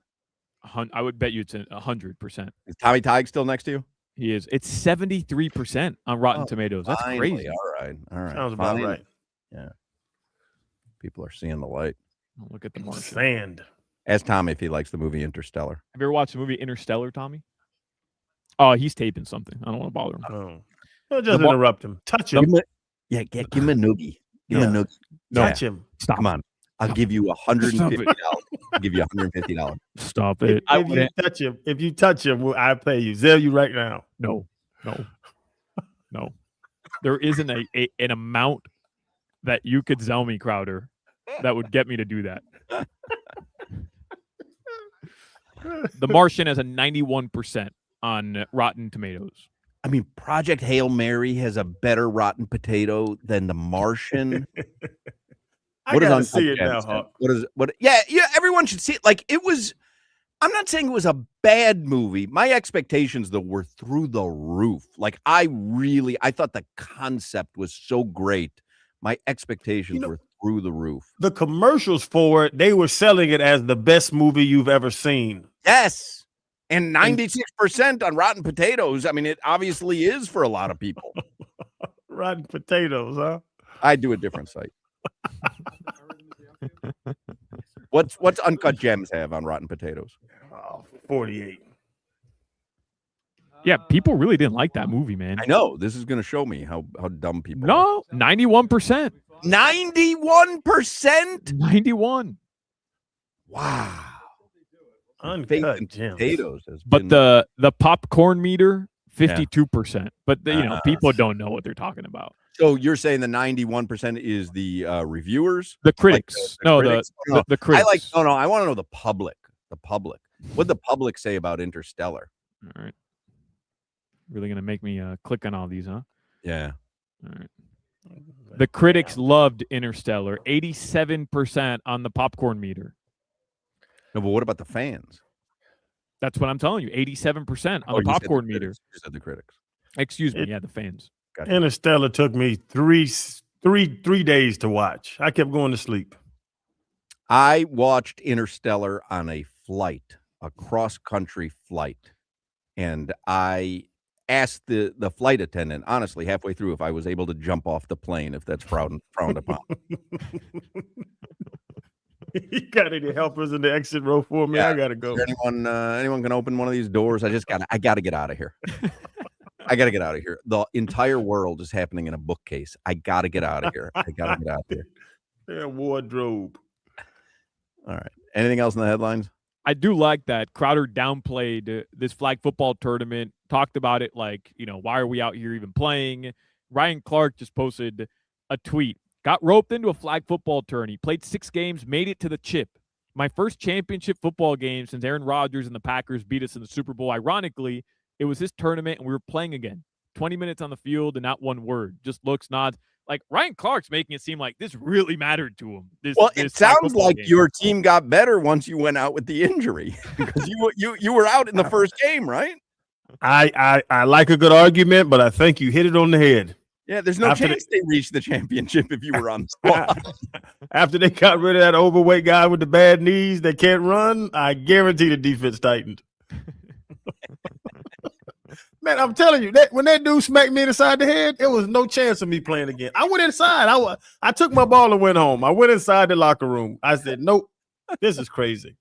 I would bet you it's 100%. Is Tommy Tighe still next to you? He is. It's 73% on Rotten Tomatoes. That's finally. crazy. All right. Sounds about right. Yeah. People are seeing the light. Oh, look at the Martian. Sand. Ask Tommy if he likes the movie Interstellar. Have you ever watched the movie Interstellar, Tommy? Oh, he's taping something. I don't want to bother him. Oh. Well, just interrupt him. Touch him. Give him a noogie. Give him a noogie. Touch him. Stop. Come on. I'll give you $150. I'll give you $150. Stop it. If you touch him, I'll pay you. Zell you right now. No. There isn't an amount that you could sell me, Crowder, that would get me to do that. The Martian has a 91% on Rotten Tomatoes. I mean, Project Hail Mary has a better Rotten Potato than The Martian. I gotta see it now, Hoch. Yeah, everyone should see it. Like it was. I'm not saying it was a bad movie. My expectations, though, were through the roof. Like I thought the concept was so great, my expectations were through the roof. The commercials for it, they were selling it as the best movie you've ever seen. Yes. And 96% on Rotten Potatoes. I mean, it obviously is for a lot of people. Rotten Potatoes, huh? I do a different site. What's Uncut Gems have on Rotten Potatoes? 48. Yeah, people really didn't like that movie, man. I know. This is going to show me how dumb people are. No, 91%. 91%? 91. Wow. Uncut Gems. Potatoes. But the popcorn meter, 52%. But people don't know what they're talking about. So you're saying the 91% is the reviewers? The critics. Like critics. The critics. I want to know the public. The public. What'd the public say about Interstellar? All right. Really going to make me click on all these, huh? Yeah. All right. The critics loved Interstellar. 87% on the popcorn meter. No, but what about the fans? That's what I'm telling you. 87% on the popcorn meter. You said the critics. Excuse me. Yeah, the fans. Gotcha. Interstellar took me three days to watch. I kept going to sleep. I watched Interstellar on a flight, a cross-country flight, and I asked the flight attendant, honestly, halfway through, if I was able to jump off the plane, if that's frowned upon. You got any helpers in the exit row for me? Yeah. I gotta go. Anyone can open one of these doors? I gotta get out of here. I gotta get out of here. The entire world is happening in a bookcase. I gotta get out of here. I gotta get out of here. Yeah, wardrobe. All right. Anything else in the headlines? I do like that Crowder downplayed this flag football tournament, talked about it like, why are we out here even playing? Ryan Clark just posted a tweet. Got roped into a flag football tourney, played 6 games, made it to the chip. My first championship football game since Aaron Rodgers and the Packers beat us in the Super Bowl. Ironically, it was his tournament and we were playing again. 20 minutes on the field and not one word. Just looks, nods. Like Ryan Clark's making it seem like this really mattered to him. It sounds like your team got better once you went out with the injury because you were out in the first game, right? I like a good argument, but I think you hit it on the head. Yeah, there's no chance they reached the championship if you were on the squad. After they got rid of that overweight guy with the bad knees that can't run, I guarantee the defense tightened. Man, I'm telling you, that when that dude smacked me inside the head, it was no chance of me playing again. I went inside. I took my ball and went home. I went inside the locker room. I said, nope, this is crazy.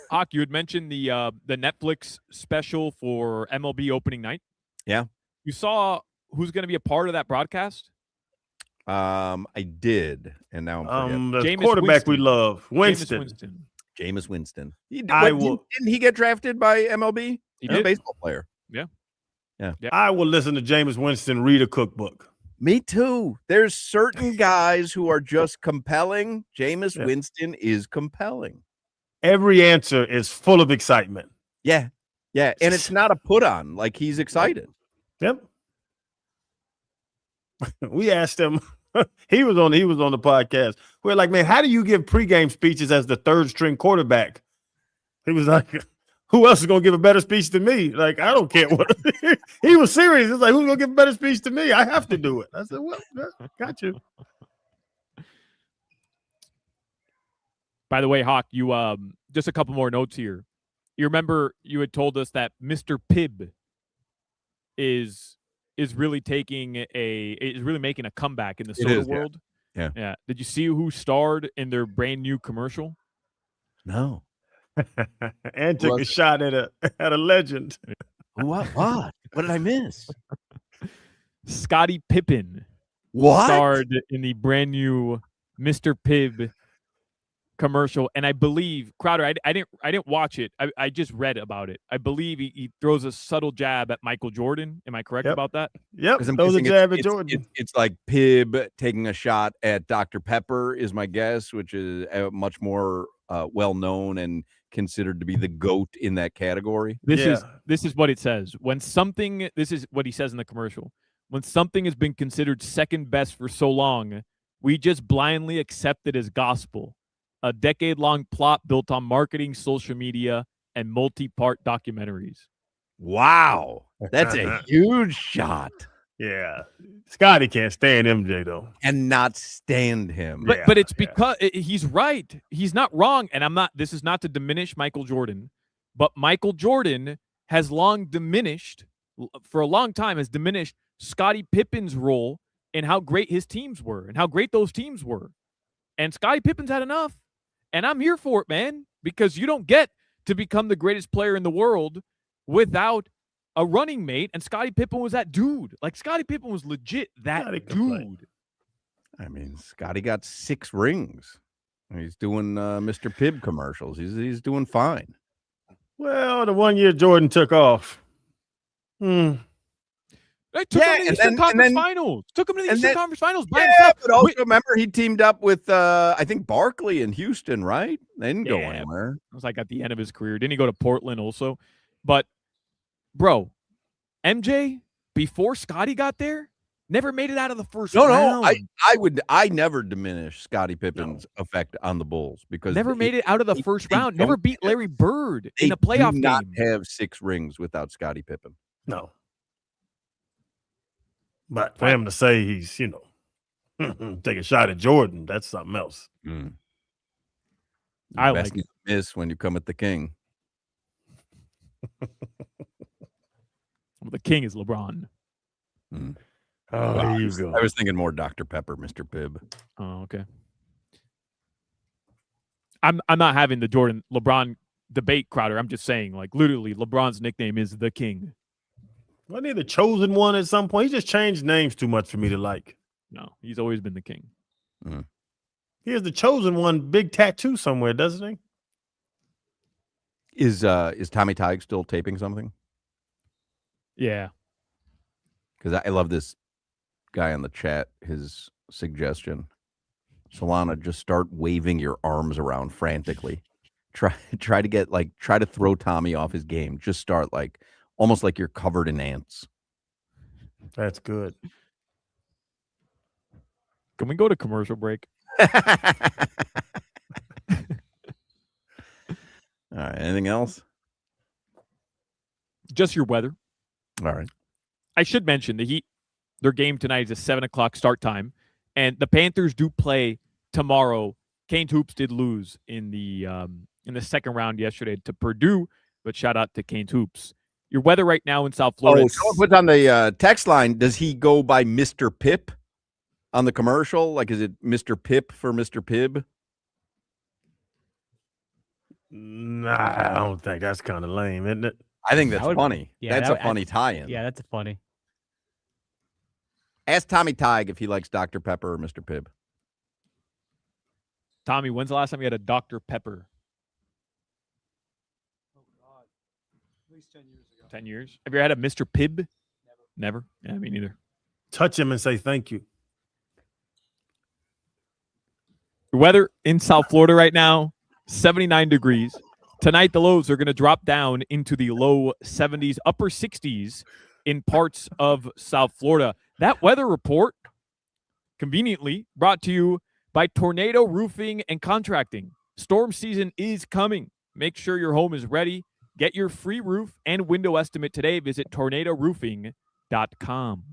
Hoch, you had mentioned the Netflix special for MLB opening night. Yeah. You saw who's going to be a part of that broadcast? I did, and now I'm the Jameis quarterback Winston. we love, Jameis Winston. Didn't he get drafted by MLB? He He's a did. baseball player. Yeah. I will listen to Jameis Winston read a cookbook. Me too. There's certain guys who are just compelling. Jameis Winston is compelling. Every answer is full of excitement. Yeah. Yeah. And it's not a put on. Like he's excited. Yep. We asked him. He was on the podcast. We're like, man, how do you give pregame speeches as the third string quarterback? He was like, who else is gonna give a better speech than me? Like, I don't care what. He was serious. It's like, who's gonna give a better speech to me? I have to do it. I said, well, got you. By the way, Hoch, you just a couple more notes here. You remember you had told us that Mr. Pibb is really making a comeback in the soda world. Yeah. Did you see who starred in their brand new commercial? No. And took a shot at a legend. What? What did I miss? Scottie Pippen. What? Starred in the brand new Mr. Pibb commercial, and I believe Crowder. I didn't watch it. I just read about it. I believe he throws a subtle jab at Michael Jordan. Am I correct about that? Yep. Throws a jab at Jordan. It's like Pibb taking a shot at Dr. Pepper is my guess, which is much more well known and considered to be the GOAT in that category. This is what it says. This is what he says in the commercial. When something has been considered second best for so long, we just blindly accept it as gospel. A decade-long plot built on marketing, social media, and multi-part documentaries. Wow. That's a huge shot. Yeah. Scotty can't stand MJ, though. And not stand him. But it's because he's right. He's not wrong. And this is not to diminish Michael Jordan, but Michael Jordan has for a long time, has diminished Scottie Pippen's role in how great his teams were and how great those teams were. And Scottie Pippen's had enough. And I'm here for it, man, because you don't get to become the greatest player in the world without a running mate. And Scottie Pippen was that dude. Like, Scottie Pippen was legit that dude. I mean, Scotty got 6 rings. He's doing Mr. Pibb commercials. He's doing fine. Well, the 1 year Jordan took off. They took him to the Eastern Conference Finals. Took him to the Eastern Conference Finals by himself. But also remember he teamed up with I think Barkley in Houston, right? They didn't go anywhere. It was like at the end of his career. Didn't he go to Portland also? But bro, MJ before Scotty got there never made it out of the first round. No, I never diminish Scottie Pippen's effect on the Bulls because never made it out of the first round. Never beat Larry Bird in a playoff game. Not have 6 rings without Scottie Pippen. No. But for him to say he's, take a shot at Jordan, that's something else. I like it. Miss when you come at the king. Well, the king is LeBron. Oh, there you go. I was thinking more Dr. Pepper, Mr. Pibb. Oh, okay. I'm not having the Jordan LeBron debate, Crowder. I'm just saying, like, literally, LeBron's nickname is the king. Wasn't he the chosen one at some point? He just changed names too much for me to like. No, he's always been the king. He has the chosen one big tattoo somewhere, doesn't he? Is Tommy Tige still taping something? Yeah. Because I love this guy in the chat, his suggestion. Solana, just start waving your arms around frantically. Try to throw Tommy off his game. Just start almost like you're covered in ants. That's good. Can we go to commercial break? All right. Anything else? Just your weather. All right. I should mention the Heat, their game tonight is a 7:00 start time, and the Panthers do play tomorrow. Kane Hoops did lose in the second round yesterday to Purdue, but shout out to Kane Hoops. Your weather right now in South Florida. Oh, someone puts on the text line, does he go by Mr. Pip on the commercial? Like, is it Mr. Pip for Mr. Pibb? Nah, I don't think that's kind of lame, isn't it? I think that's funny. Yeah, that's a funny tie-in. Yeah, that's funny. Ask Tommy Tige if he likes Dr. Pepper or Mr. Pibb. Tommy, when's the last time you had a Dr. Pepper? Oh, God. At least 10 years ago. 10 years? Have you ever had a Mr. Pibb? Never? Yeah, me neither. Touch him and say thank you. The weather in South Florida right now, 79 degrees. Tonight, the lows are going to drop down into the low 70s, upper 60s in parts of South Florida. That weather report, conveniently, brought to you by Tornado Roofing and Contracting. Storm season is coming. Make sure your home is ready. Get your free roof and window estimate today. Visit tornadoroofing.com.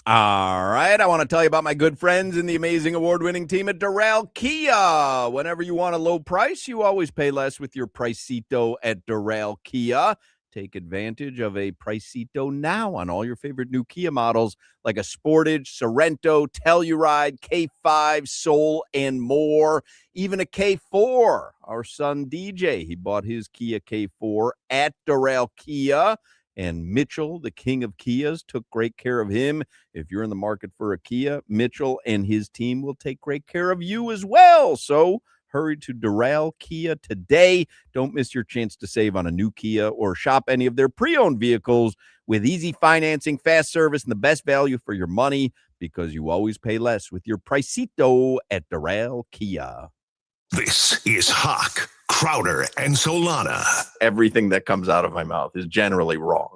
All right. I want to tell you about my good friends in the amazing award-winning team at Doral Kia. Whenever you want a low price, you always pay less with your Pricito at Doral Kia. Take advantage of a Pricito now on all your favorite new Kia models like a Sportage, Sorento, Telluride, K5, Soul, and more. Even a K4. Our son DJ, he bought his Kia K4 at Doral Kia. And Mitchell, the king of Kias, took great care of him. If you're in the market for a Kia, Mitchell and his team will take great care of you as well. So hurry to Doral Kia today. Don't miss your chance to save on a new Kia or shop any of their pre-owned vehicles with easy financing, fast service, and the best value for your money because you always pay less with your Pricito at Doral Kia. This is Hoch, Crowder, and Solana. Everything that comes out of my mouth is generally wrong.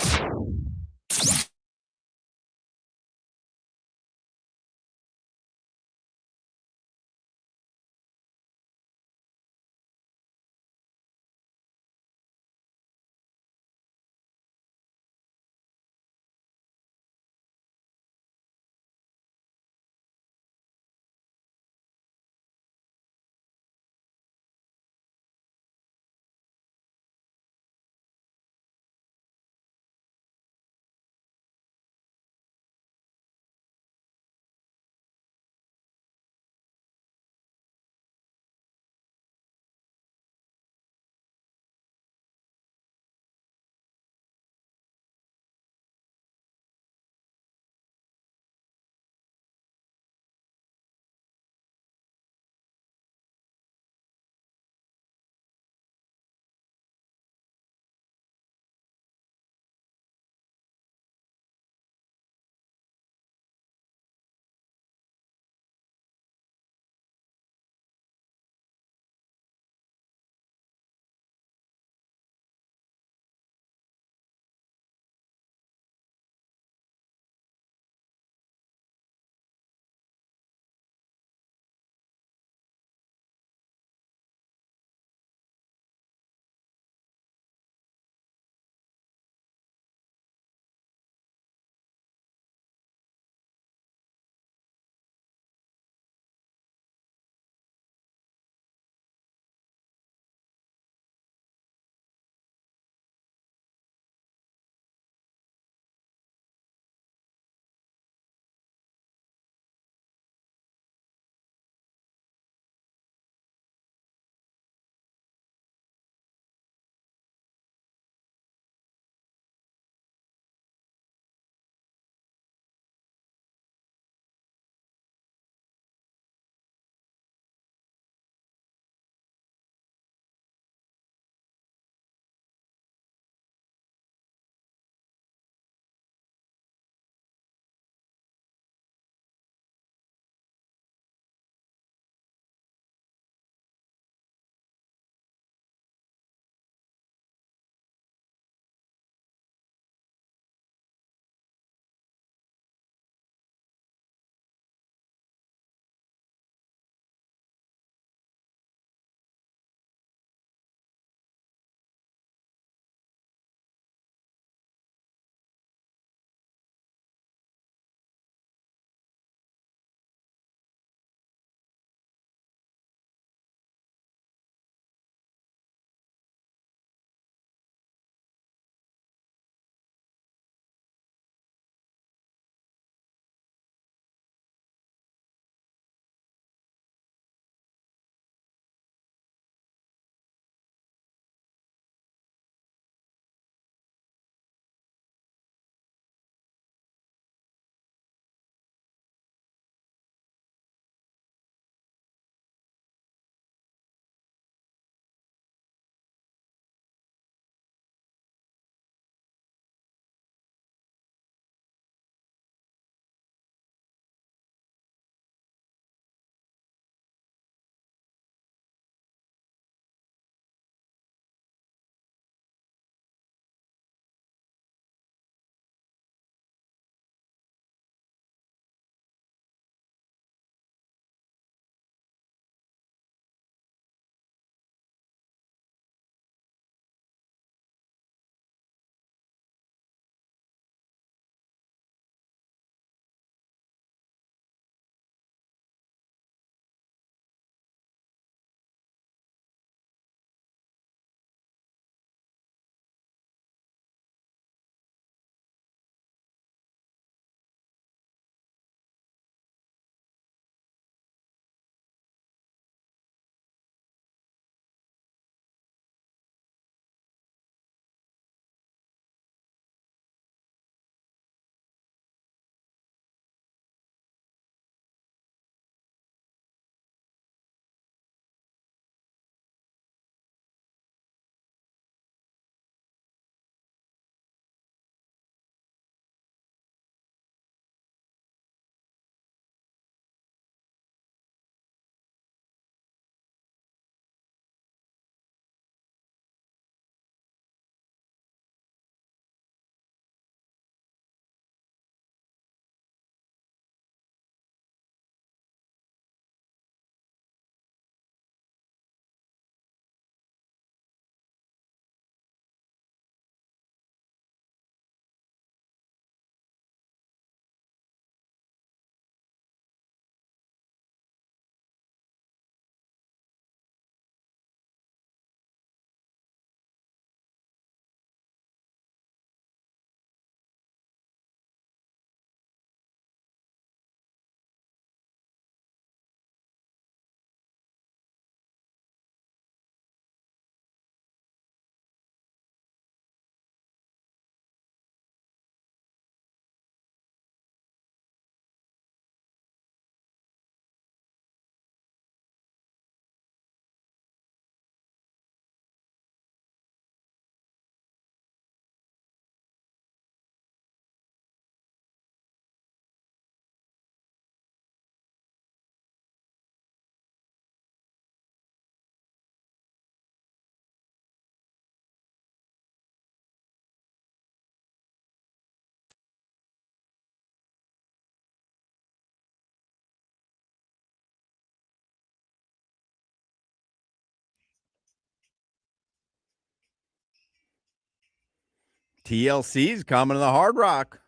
TLC's coming to the Hard Rock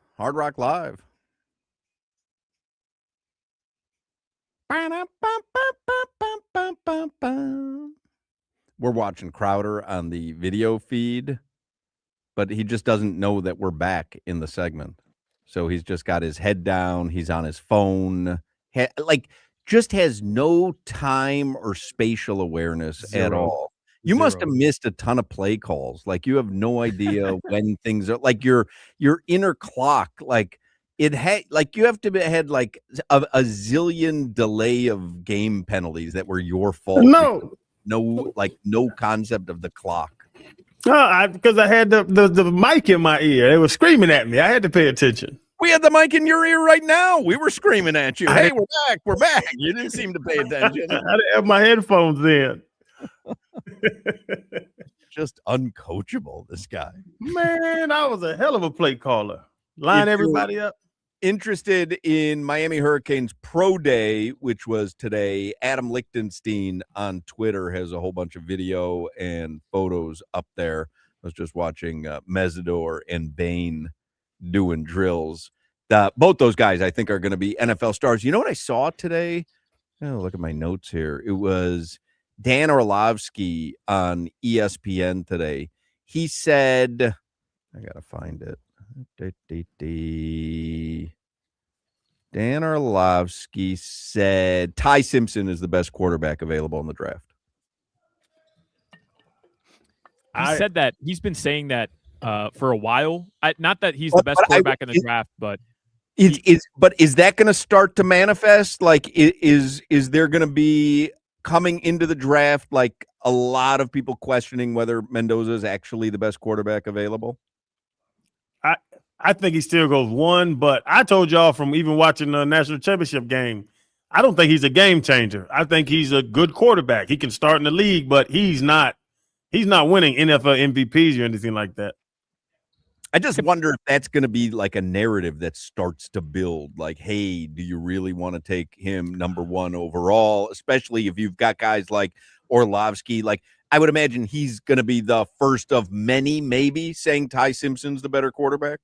Live. We're watching Crowder on the video feed, but he just doesn't know that we're back in the segment. So he's just got his head down. He's on his phone. Just has no time or spatial awareness at all. You must have missed a ton of play calls. Like, you have no idea when things are, like, your inner clock, like, it had, like, you have to had like a zillion delay of game penalties that were your fault. No concept of the clock. Because I had the mic in my ear. They were screaming at me. I had to pay attention. We had the mic in your ear right now. We were screaming at you. Hey, we're back. We're back. You didn't seem to pay attention. I didn't have my headphones in. Just uncoachable, this guy. Man, I was a hell of a play caller. Line everybody up. Interested in Miami Hurricanes Pro Day, which was today, Adam Lichtenstein on Twitter has a whole bunch of video and photos up there. I was just watching Mesidor and Bain doing drills. Both those guys, I think, are going to be NFL stars. You know what I saw today? Oh, look at my notes here. It was Dan Orlovsky on ESPN today. He said, I got to find it. Dan Orlovsky said Ty Simpson is the best quarterback available in the draft. He said that. He's been saying that for a while. Not that he's the best quarterback in the draft, but is that going to start to manifest? Like, is there going to be coming into the draft like a lot of people questioning whether Mendoza is actually the best quarterback available? I think he still goes one, but I told y'all from even watching the national championship game, I don't think he's a game changer. I think he's a good quarterback. He can start in the league, but he's not winning NFL MVPs or anything like that. I just wonder if that's going to be like a narrative that starts to build. Like, hey, do you really want to take him number one overall? Especially if you've got guys like Orlovsky. Like, I would imagine he's going to be the first of many, maybe, saying Ty Simpson's the better quarterback.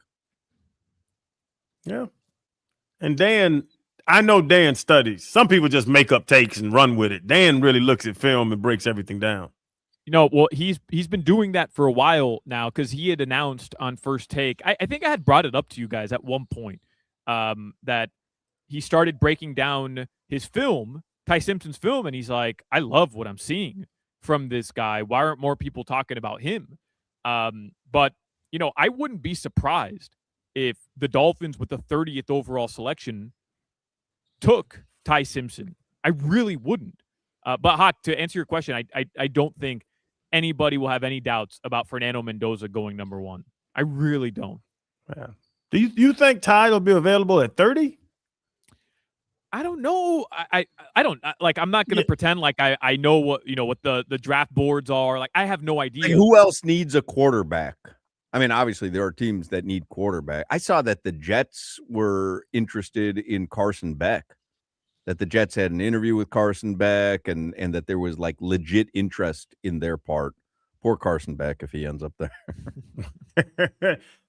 Yeah. And Dan, I know Dan studies. Some people just make up takes and run with it. Dan really looks at film and breaks everything down. Well, he's been doing that for a while now, because he had announced on First Take. I think I had brought it up to you guys at one point that he started breaking down his film, Ty Simpson's film, and he's like, I love what I'm seeing from this guy. Why aren't more people talking about him? But I wouldn't be surprised if the Dolphins, with the 30th overall selection, took Ty Simpson. I really wouldn't. But Hoch, to answer your question, I don't think anybody will have any doubts about Fernando Mendoza going number one. I really don't. Yeah. Do you think Ty will be available at 30? I don't know. I don't like. I'm not going to pretend like I know what the draft boards are. Like, I have no idea. Like, who else needs a quarterback? I mean, obviously there are teams that need quarterback. I saw that the Jets were interested in Carson Beck. That the Jets had an interview with Carson Beck, and that there was like legit interest in their part. Poor Carson Beck if he ends up there.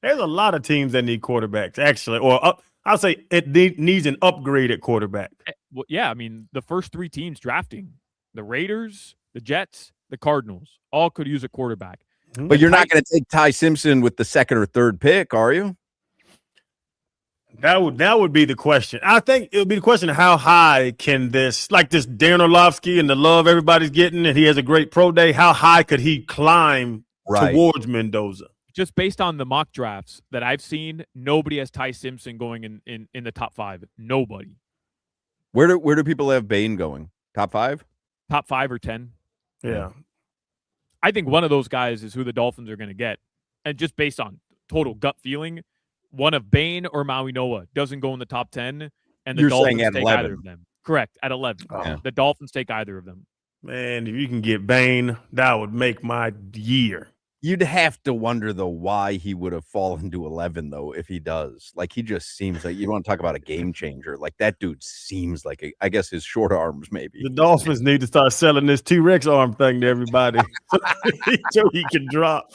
There's a lot of teams that need quarterbacks, actually, or I'll say it needs an upgraded quarterback. Well, yeah, I mean, the first three teams drafting, the Raiders, the Jets, the Cardinals, all could use a quarterback. But you're not going to take Ty Simpson with the second or third pick, are you? That would be the question. I think it would be the question of how high can this Dan Orlovsky and the love everybody's getting, and he has a great pro day, how high could he climb towards Mendoza? Just based on the mock drafts that I've seen, nobody has Ty Simpson going in the top 5. Nobody. Where do people have Bain going? Top 5? Top 5 or 10. Yeah. I think one of those guys is who the Dolphins are going to get. And just based on total gut feeling, one of Bain or Maui Noah doesn't go in the top 10, and the Dolphins take 11. either of them. Correct, at 11. Oh. The Dolphins take either of them. Man, if you can get Bain, that would make my year. You'd have to wonder, though, why he would have fallen to 11, though, if he does. Like, he just seems like, you want to talk about a game changer. Like, that dude seems like, I guess his short arms, maybe. The Dolphins need to start selling this T-Rex arm thing to everybody so he can drop.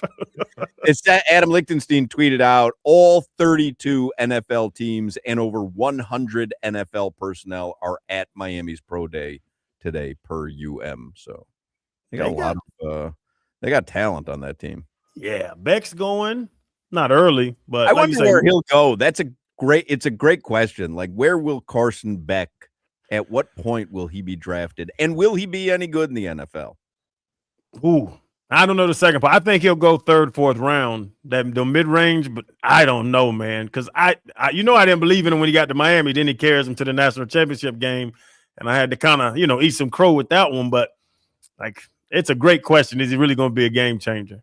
It's that Adam Lichtenstein tweeted out all 32 NFL teams and over 100 NFL personnel are at Miami's Pro Day today per So they got a lot of they got talent on that team. Yeah, Beck's going. Not early, but I like wonder where he'll go. It's a great question. Like, where will Carson Beck, at what point will he be drafted? And will he be any good in the NFL? Ooh, I don't know the second part. I think he'll go third, fourth round, the mid-range, but I don't know, man. Because I didn't believe in him when he got to Miami. Then he carries him to the national championship game, and I had to kind of, eat some crow with that one. But like, it's a great question. Is he really going to be a game changer?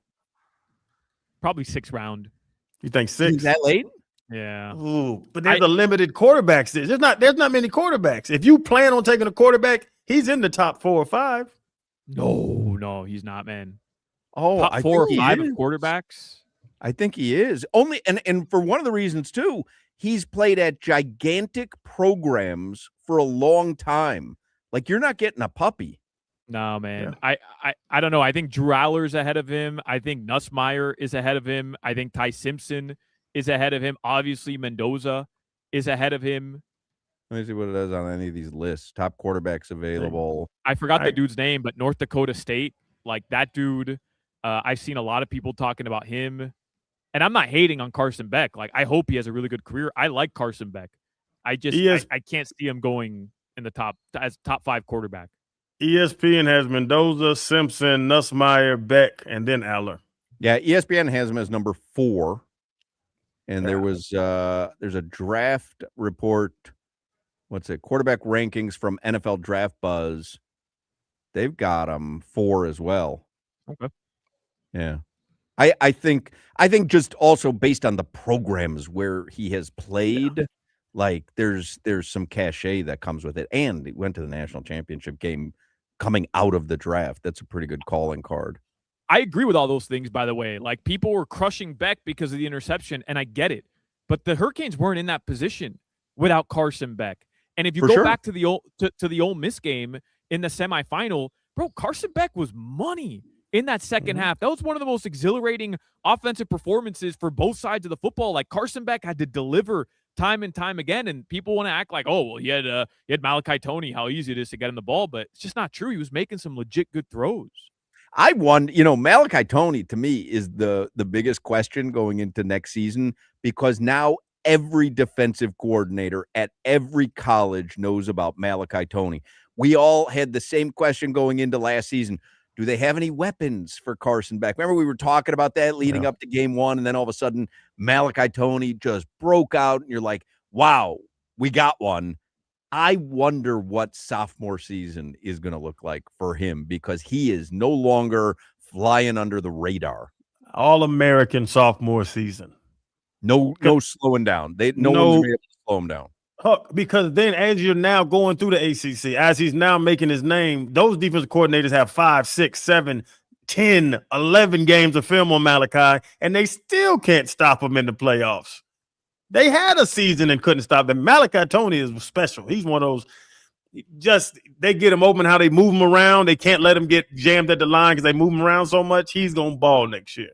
Probably 6th round. You think 6? Is that late? Yeah. Ooh, but there's a limited quarterbacks. There's not many quarterbacks. If you plan on taking a quarterback, he's in the top 4 or 5. No, he's not, man. Oh, top 4 or 5 of quarterbacks. I think he is. Only and for one of the reasons too, he's played at gigantic programs for a long time. Like, you're not getting a puppy. No, man. Yeah. I don't know. I think Drew Aller's ahead of him. I think Nussmeier is ahead of him. I think Ty Simpson is ahead of him. Obviously, Mendoza is ahead of him. Let me see what it is on any of these lists. Top quarterbacks available. I forgot the dude's name, but North Dakota State, like that dude, I've seen a lot of people talking about him. And I'm not hating on Carson Beck. Like, I hope he has a really good career. I like Carson Beck. I can't see him going in the top 5 quarterback. ESPN has Mendoza, Simpson, Nussmeier, Beck, and then Aller. Yeah, ESPN has him as number 4. And there's a draft report. What's it? Quarterback rankings from NFL Draft Buzz. They've got him 4 as well. Okay. Yeah. I think just also based on the programs where he has played, like there's some cachet that comes with it. And he went to the national championship game coming out of the draft. That's a pretty good calling card. I agree with all those things, by the way. Like, people were crushing Beck because of the interception, and I get it. But the Hurricanes weren't in that position without Carson Beck. And if you go back to the Ole Miss game in the semifinal, bro, Carson Beck was money in that second half. That was one of the most exhilarating offensive performances for both sides of the football. Like, Carson Beck had to deliver time and time again, and people want to act like, oh, well, he had Malachi Toney, how easy it is to get him the ball, but it's just not true. He was making some legit good throws. Malachi Toney to me is the biggest question going into next season, because now every defensive coordinator at every college knows about Malachi Toney. We all had the same question going into last season. Do they have any weapons for Carson Beck? Remember, we were talking about that leading up to game 1, and then all of a sudden Malachi Toney just broke out, and you're like, wow, we got one. I wonder what sophomore season is going to look like for him, because he is no longer flying under the radar. All-American sophomore season. No slowing down. No one's able to slow him down. Hoch, because then as you're now going through the ACC, as he's now making his name, those defensive coordinators have 5, 6, 7, 10, 11 games of film on Malachi, and they still can't stop him in the playoffs. They had a season and couldn't stop them. Malachi Toney is special. He's one of those, they get him open, how they move him around. They can't let him get jammed at the line because they move him around so much. He's going to ball next year.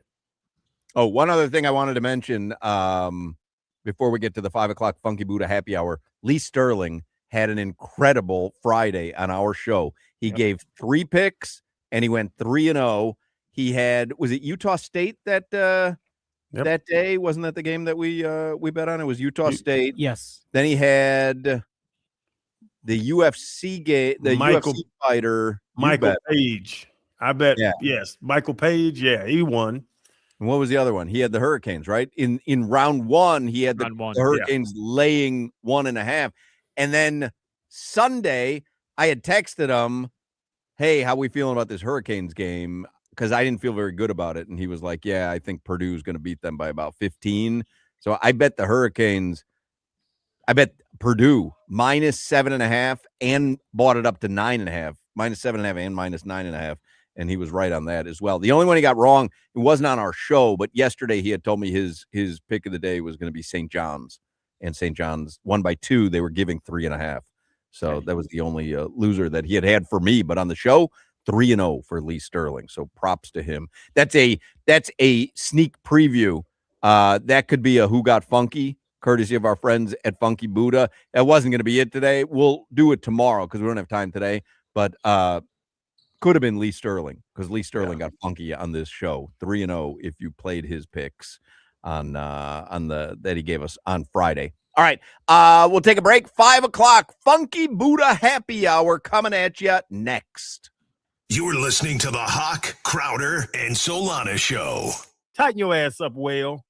Oh, one other thing I wanted to mention before we get to the 5 o'clock Funky Buddha happy hour. Lee Sterling had an incredible Friday on our show. He gave 3 picks and he went 3-0. He had, was it Utah State that that day? Wasn't that the game that we bet on? It was Utah State. Yes. Then he had the UFC game, the UFC fighter Michael Page. I bet. Yes, Michael Page. Yeah, he won. And what was the other one? He had the Hurricanes, right? In round 1, he had the Hurricanes laying 1.5. And then Sunday, I had texted him, hey, how we feeling about this Hurricanes game? Because I didn't feel very good about it. And he was like, yeah, I think Purdue's going to beat them by about 15. So I bet the Hurricanes, I bet Purdue -7.5 and bought it up to 9.5, -7.5 and -9.5. and he was right on that as well. The only one he got wrong, it wasn't on our show, but yesterday he had told me his pick of the day was going to be St. John's, and St. John's won by 2. They were giving 3.5. So that was the only loser that he had for me. But on the show, 3-0 for Lee Sterling. So props to him. That's a sneak preview. That could be a Who Got Funky, courtesy of our friends at Funky Buddha. That wasn't going to be it today. We'll do it tomorrow because we don't have time today. But could have been Lee Sterling because Lee Sterling got funky on this show. 3-0 if you played his picks on the that he gave us on Friday. All right, we'll take a break. 5 o'clock, Funky Buddha Happy Hour coming at you next. You're listening to the Hoch, Crowder, and Solana Show. Tighten your ass up, Whale.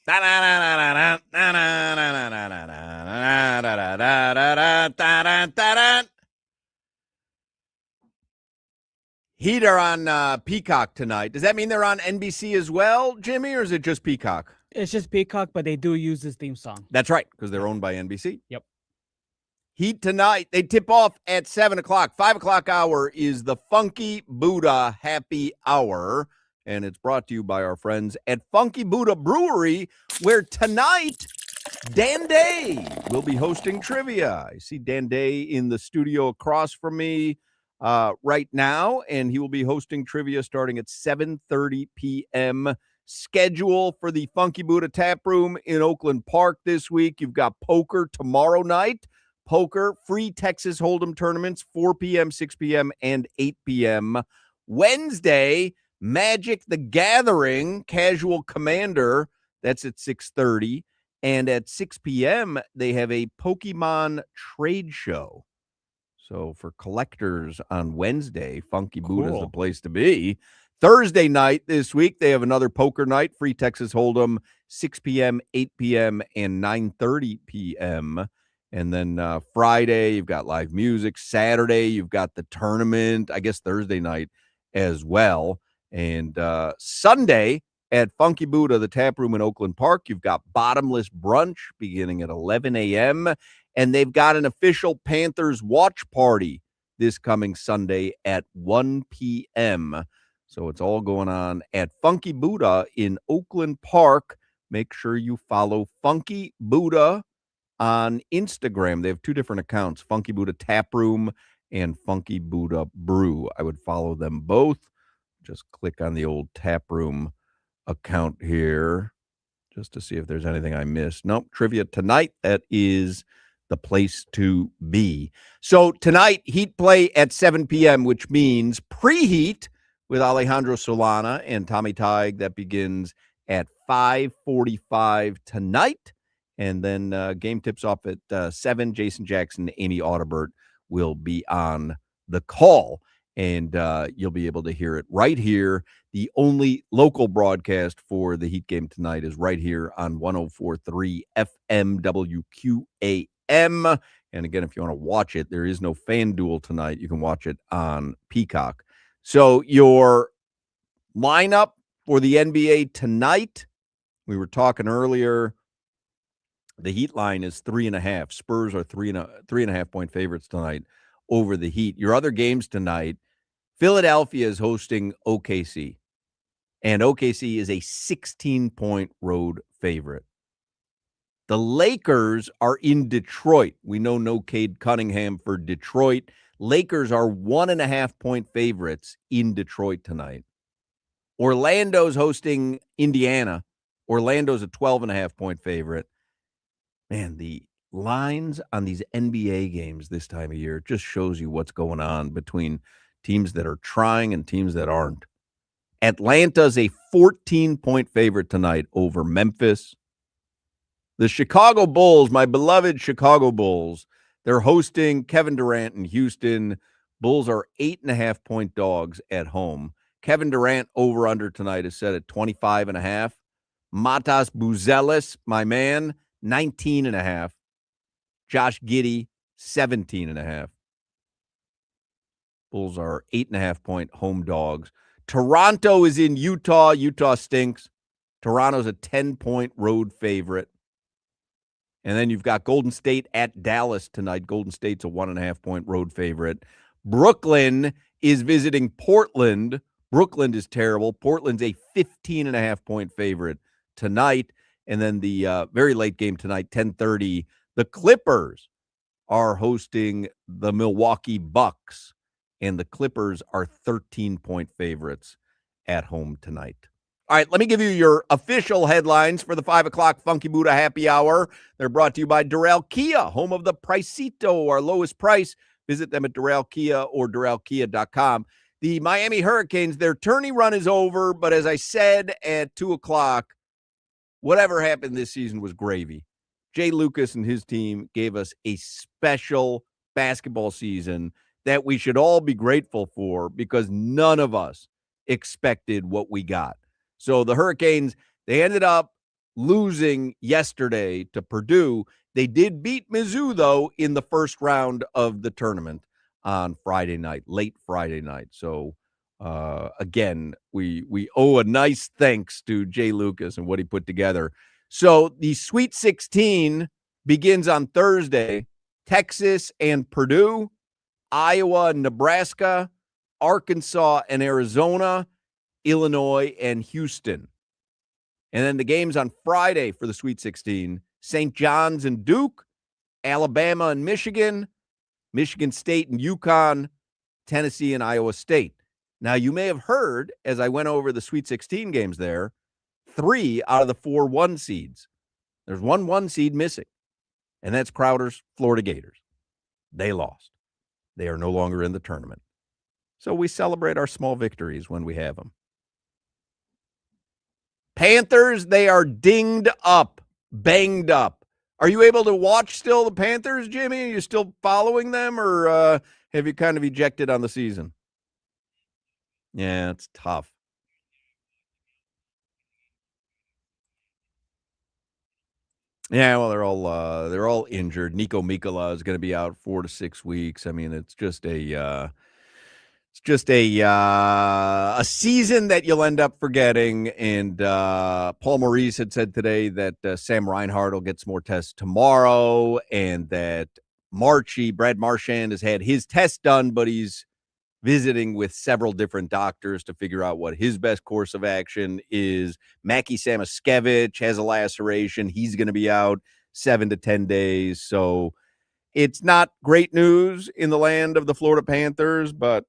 Heat are on Peacock tonight. Does that mean they're on NBC as well, Jimmy, or is it just Peacock? It's just Peacock, but they do use this theme song. That's right, because they're owned by NBC. Yep. Heat tonight. They tip off at 7 o'clock. 5 o'clock hour is the Funky Buddha Happy Hour, and it's brought to you by our friends at Funky Buddha Brewery, where tonight Dan Day will be hosting trivia. I see Dan Day in the studio across from me right now, and he will be hosting trivia starting at 7:30 p.m. Schedule for the Funky Buddha Tap Room in Oakland Park this week. You've got poker tomorrow night. Poker, free Texas Hold'em tournaments, 4 p.m., 6 p.m., and 8 p.m. Wednesday, Magic the Gathering, Casual Commander, that's at 6:30. And at 6 p.m., they have a Pokemon trade show. So for collectors on Wednesday, Funky Buddha is the place to be. Thursday night this week, they have another poker night, free Texas Hold'em, 6 p.m., 8 p.m., and 9:30 p.m. And then Friday, you've got live music. Saturday, you've got the tournament, I guess Thursday night as well. And Sunday at Funky Buddha, the tap room in Oakland Park, you've got bottomless brunch beginning at 11 a.m. And they've got an official Panthers watch party this coming Sunday at 1 p.m. So it's all going on at Funky Buddha in Oakland Park. Make sure you follow Funky Buddha on Instagram. They have two different accounts, Funky Buddha Tap Room and Funky Buddha Brew. I would follow them both. Just click on the old Tap Room account here just to see if there's anything I missed. Nope, trivia tonight. That is the place to be. So tonight, Heat play at 7 p.m., which means preheat with Alejandro Solana and Tommy Tighe. That begins at 5:45 tonight. And then game tips off at 7. Jason Jackson, Amy Audibert will be on the call. And you'll be able to hear it right here. The only local broadcast for the Heat game tonight is right here on 104.3 FM WQAM. And again, if you want to watch it, there is no FanDuel tonight. You can watch it on Peacock. So your lineup for the NBA tonight, we were talking earlier, the Heat line is 3.5. Spurs are 3.5 point favorites tonight over the Heat. Your other games tonight, Philadelphia is hosting OKC, and OKC is a 16-point road favorite. The Lakers are in Detroit. We know no Cade Cunningham for Detroit. Lakers are 1.5 point favorites in Detroit tonight. Orlando's hosting Indiana. Orlando's a 12.5 point favorite. Man, the lines on these NBA games this time of year just shows you what's going on between teams that are trying and teams that aren't. Atlanta's a 14-point favorite tonight over Memphis. The Chicago Bulls, my beloved Chicago Bulls, they're hosting Kevin Durant in Houston. Bulls are 8.5 point dogs at home. Kevin Durant over under tonight is set at 25.5. Matas Buzelis, my man, 19.5. Josh Giddey, 17.5. Bulls are 8.5 point home dogs. Toronto is in Utah. Utah stinks. Toronto's a 10-point road favorite. And then you've got Golden State at Dallas tonight. Golden State's a 1.5 point road favorite. Brooklyn is visiting Portland. Brooklyn is terrible. Portland's a 15.5 point favorite tonight. And then the very late game tonight, 10:30, the Clippers are hosting the Milwaukee Bucks. And the Clippers are 13-point favorites at home tonight. All right, let me give you your official headlines for the 5 o'clock Funky Buddha Happy Hour. They're brought to you by Doral Kia, home of the Pricito, our lowest price. Visit them at Doral Kia or DoralKia.com. The Miami Hurricanes, their tourney run is over, but as I said at 2 o'clock, whatever happened this season was gravy. Jay Lucas and his team gave us a special basketball season that we should all be grateful for because none of us expected what we got. So the Hurricanes, they ended up losing yesterday to Purdue. They did beat Mizzou, though, in the first round of the tournament on Friday night, late Friday night. So, again, we owe a nice thanks to Jay Lucas and what he put together. So the Sweet 16 begins on Thursday. Texas and Purdue, Iowa and Nebraska, Arkansas and Arizona, Illinois and Houston. And then the games on Friday for the Sweet 16, St. John's and Duke, Alabama and Michigan, Michigan State and UConn, Tennessee and Iowa State. Now, you may have heard, as I went over the Sweet 16 games there, 3 out of the 4 1 seeds. There's one 1 seed missing, and that's Crowder's Florida Gators. They lost. They are no longer in the tournament. So we celebrate our small victories when we have them. Panthers, they are dinged up, banged up. Are you able to watch still the Panthers, Jimmy? Are you still following them, or have you kind of ejected on the season? Yeah, it's tough. Yeah, well, they're all injured. Nico Mikkola is going to be out 4 to 6 weeks. I mean, it's just a season that you'll end up forgetting. And Paul Maurice had said today that Sam Reinhart will get some more tests tomorrow, and that Brad Marchand has had his test done, but he's visiting with several different doctors to figure out what his best course of action is. Mackie Samoskevich has a laceration. He's going to be out 7 to 10 days. So it's not great news in the land of the Florida Panthers, but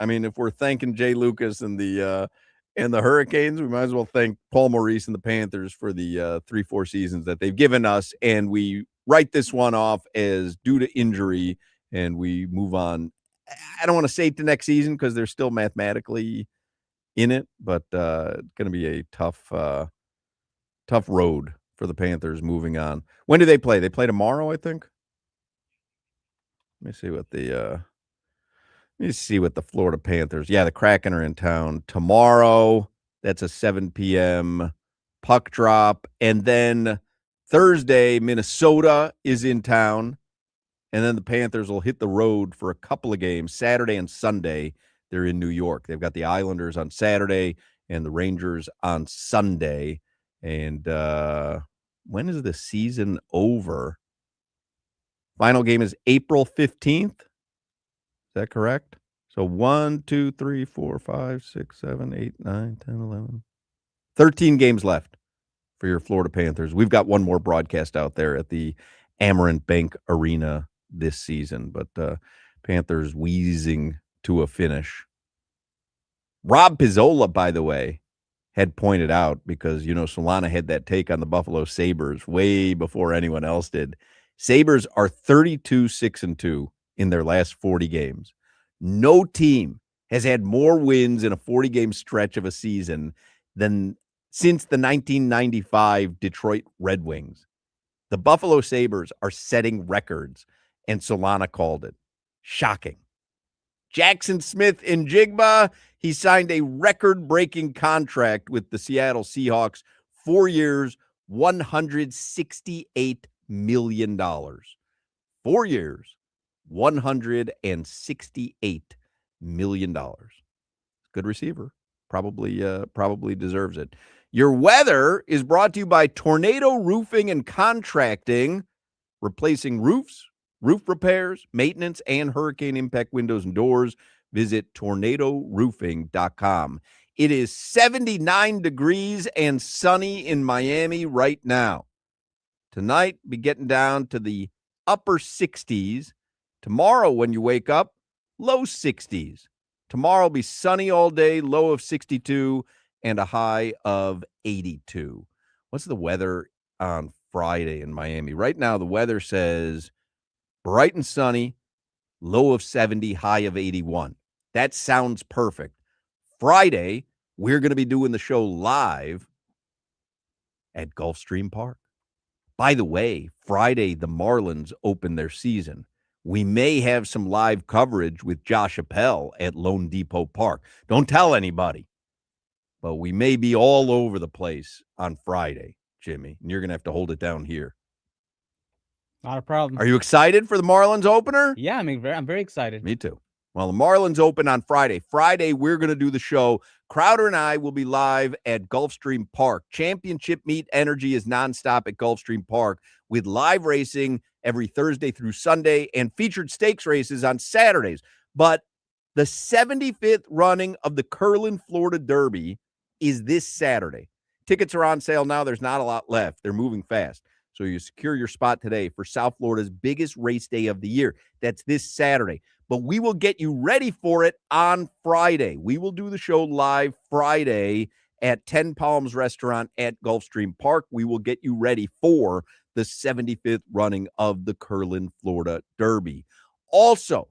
I mean, if we're thanking Jay Lucas and the Hurricanes, we might as well thank Paul Maurice and the Panthers for the 3-4 seasons that they've given us. And we write this one off as due to injury, and we move on. I don't want to say to next season because they're still mathematically in it, but it's going to be a tough road for the Panthers moving on. When do they play? They play tomorrow, I think. Let me see what the Florida Panthers. Yeah, the Kraken are in town tomorrow. That's a 7 p.m. puck drop. And then Thursday, Minnesota is in town. And then the Panthers will hit the road for a couple of games. Saturday and Sunday, they're in New York. They've got the Islanders on Saturday and the Rangers on Sunday. And when is the season over? Final game is April 15th. Is that correct? So 1, 2, 3, 4, 5, 6, 7, 8, 9, 10, 11. 13 games left for your Florida Panthers. We've got one more broadcast out there at the Amerant Bank Arena this season, but Panthers wheezing to a finish. Rob Pizzola, by the way, had pointed out, because, Solana had that take on the Buffalo Sabres way before anyone else did. Sabres are 32-6-2 in their last 40 games. No team has had more wins in a 40-game stretch of a season than since the 1995 Detroit Red Wings. The Buffalo Sabres are setting records, and Solana called it. Shocking. Jackson Smith in Jigba, he signed a record-breaking contract with the Seattle Seahawks, 4 years, $168 million. 4 years, $168 million. Good receiver. Probably deserves it. Your weather is brought to you by Tornado Roofing and Contracting, replacing roofs, roof repairs, maintenance, and hurricane impact windows and doors. Visit tornadoroofing.com. It is 79 degrees and sunny in Miami right now. Tonight, be getting down to the upper 60s. Tomorrow, when you wake up, low 60s. Tomorrow will be sunny all day, low of 62, and a high of 82. What's the weather on Friday in Miami? Right now, the weather says bright and sunny, low of 70, high of 81. That sounds perfect. Friday, we're going to be doing the show live at Gulfstream Park. By the way, Friday, the Marlins open their season. We may have some live coverage with Josh Appel at Lone Depot Park. Don't tell anybody, but we may be all over the place on Friday. Jimmy, and you're going to have to hold it down here. Not a problem. Are you excited for the Marlins opener? Yeah, I'm very excited. Me too. Well, the Marlins open on Friday. Friday, we're going to do the show. Crowder and I will be live at Gulfstream Park. Championship Meet Energy is nonstop at Gulfstream Park with live racing every Thursday through Sunday and featured stakes races on Saturdays. But the 75th running of the Curlin Florida Derby is this Saturday. Tickets are on sale now. There's not a lot left. They're moving fast. So you secure your spot today for South Florida's biggest race day of the year. That's this Saturday. But we will get you ready for it on Friday. We will do the show live Friday at 10 Palms Restaurant at Gulfstream Park. We will get you ready for the 75th running of the Curlin Florida Derby. Also,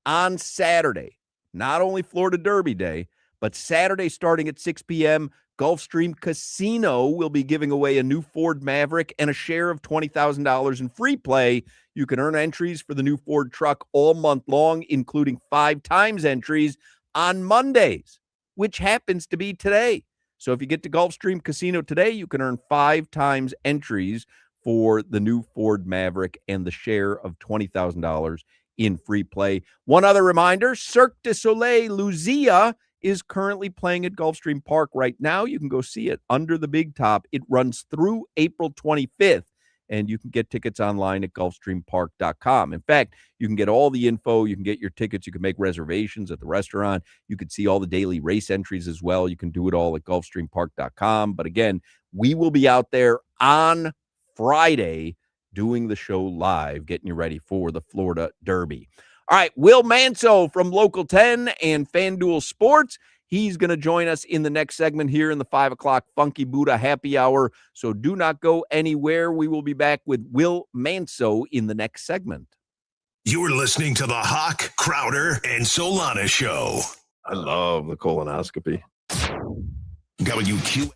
on Saturday, not only Florida Derby Day, but Saturday starting at 6 p.m., Gulfstream Casino will be giving away a new Ford Maverick and a share of $20,000 in free play. You can earn entries for the new Ford truck all month long, including 5 times entries on Mondays, which happens to be today. So if you get to Gulfstream Casino today, you can earn 5 times entries for the new Ford Maverick and the share of $20,000 in free play. One other reminder, Cirque du Soleil Lucia is currently playing at Gulfstream Park right now. You can go see it under the big top. It runs through April 25th, and you can get tickets online at gulfstreampark.com. In fact, you can get all the info. You can get your tickets. You can make reservations at the restaurant. You can see all the daily race entries as well. You can do it all at gulfstreampark.com. But again, we will be out there on Friday doing the show live, getting you ready for the Florida Derby. All right, Will Manso from Local 10 and FanDuel Sports. He's going to join us in the next segment here in the 5 o'clock Funky Buddha Happy Hour. So do not go anywhere. We will be back with Will Manso in the next segment. You're listening to the Hoch, Crowder, and Solana Show. I love the colonoscopy. WQ.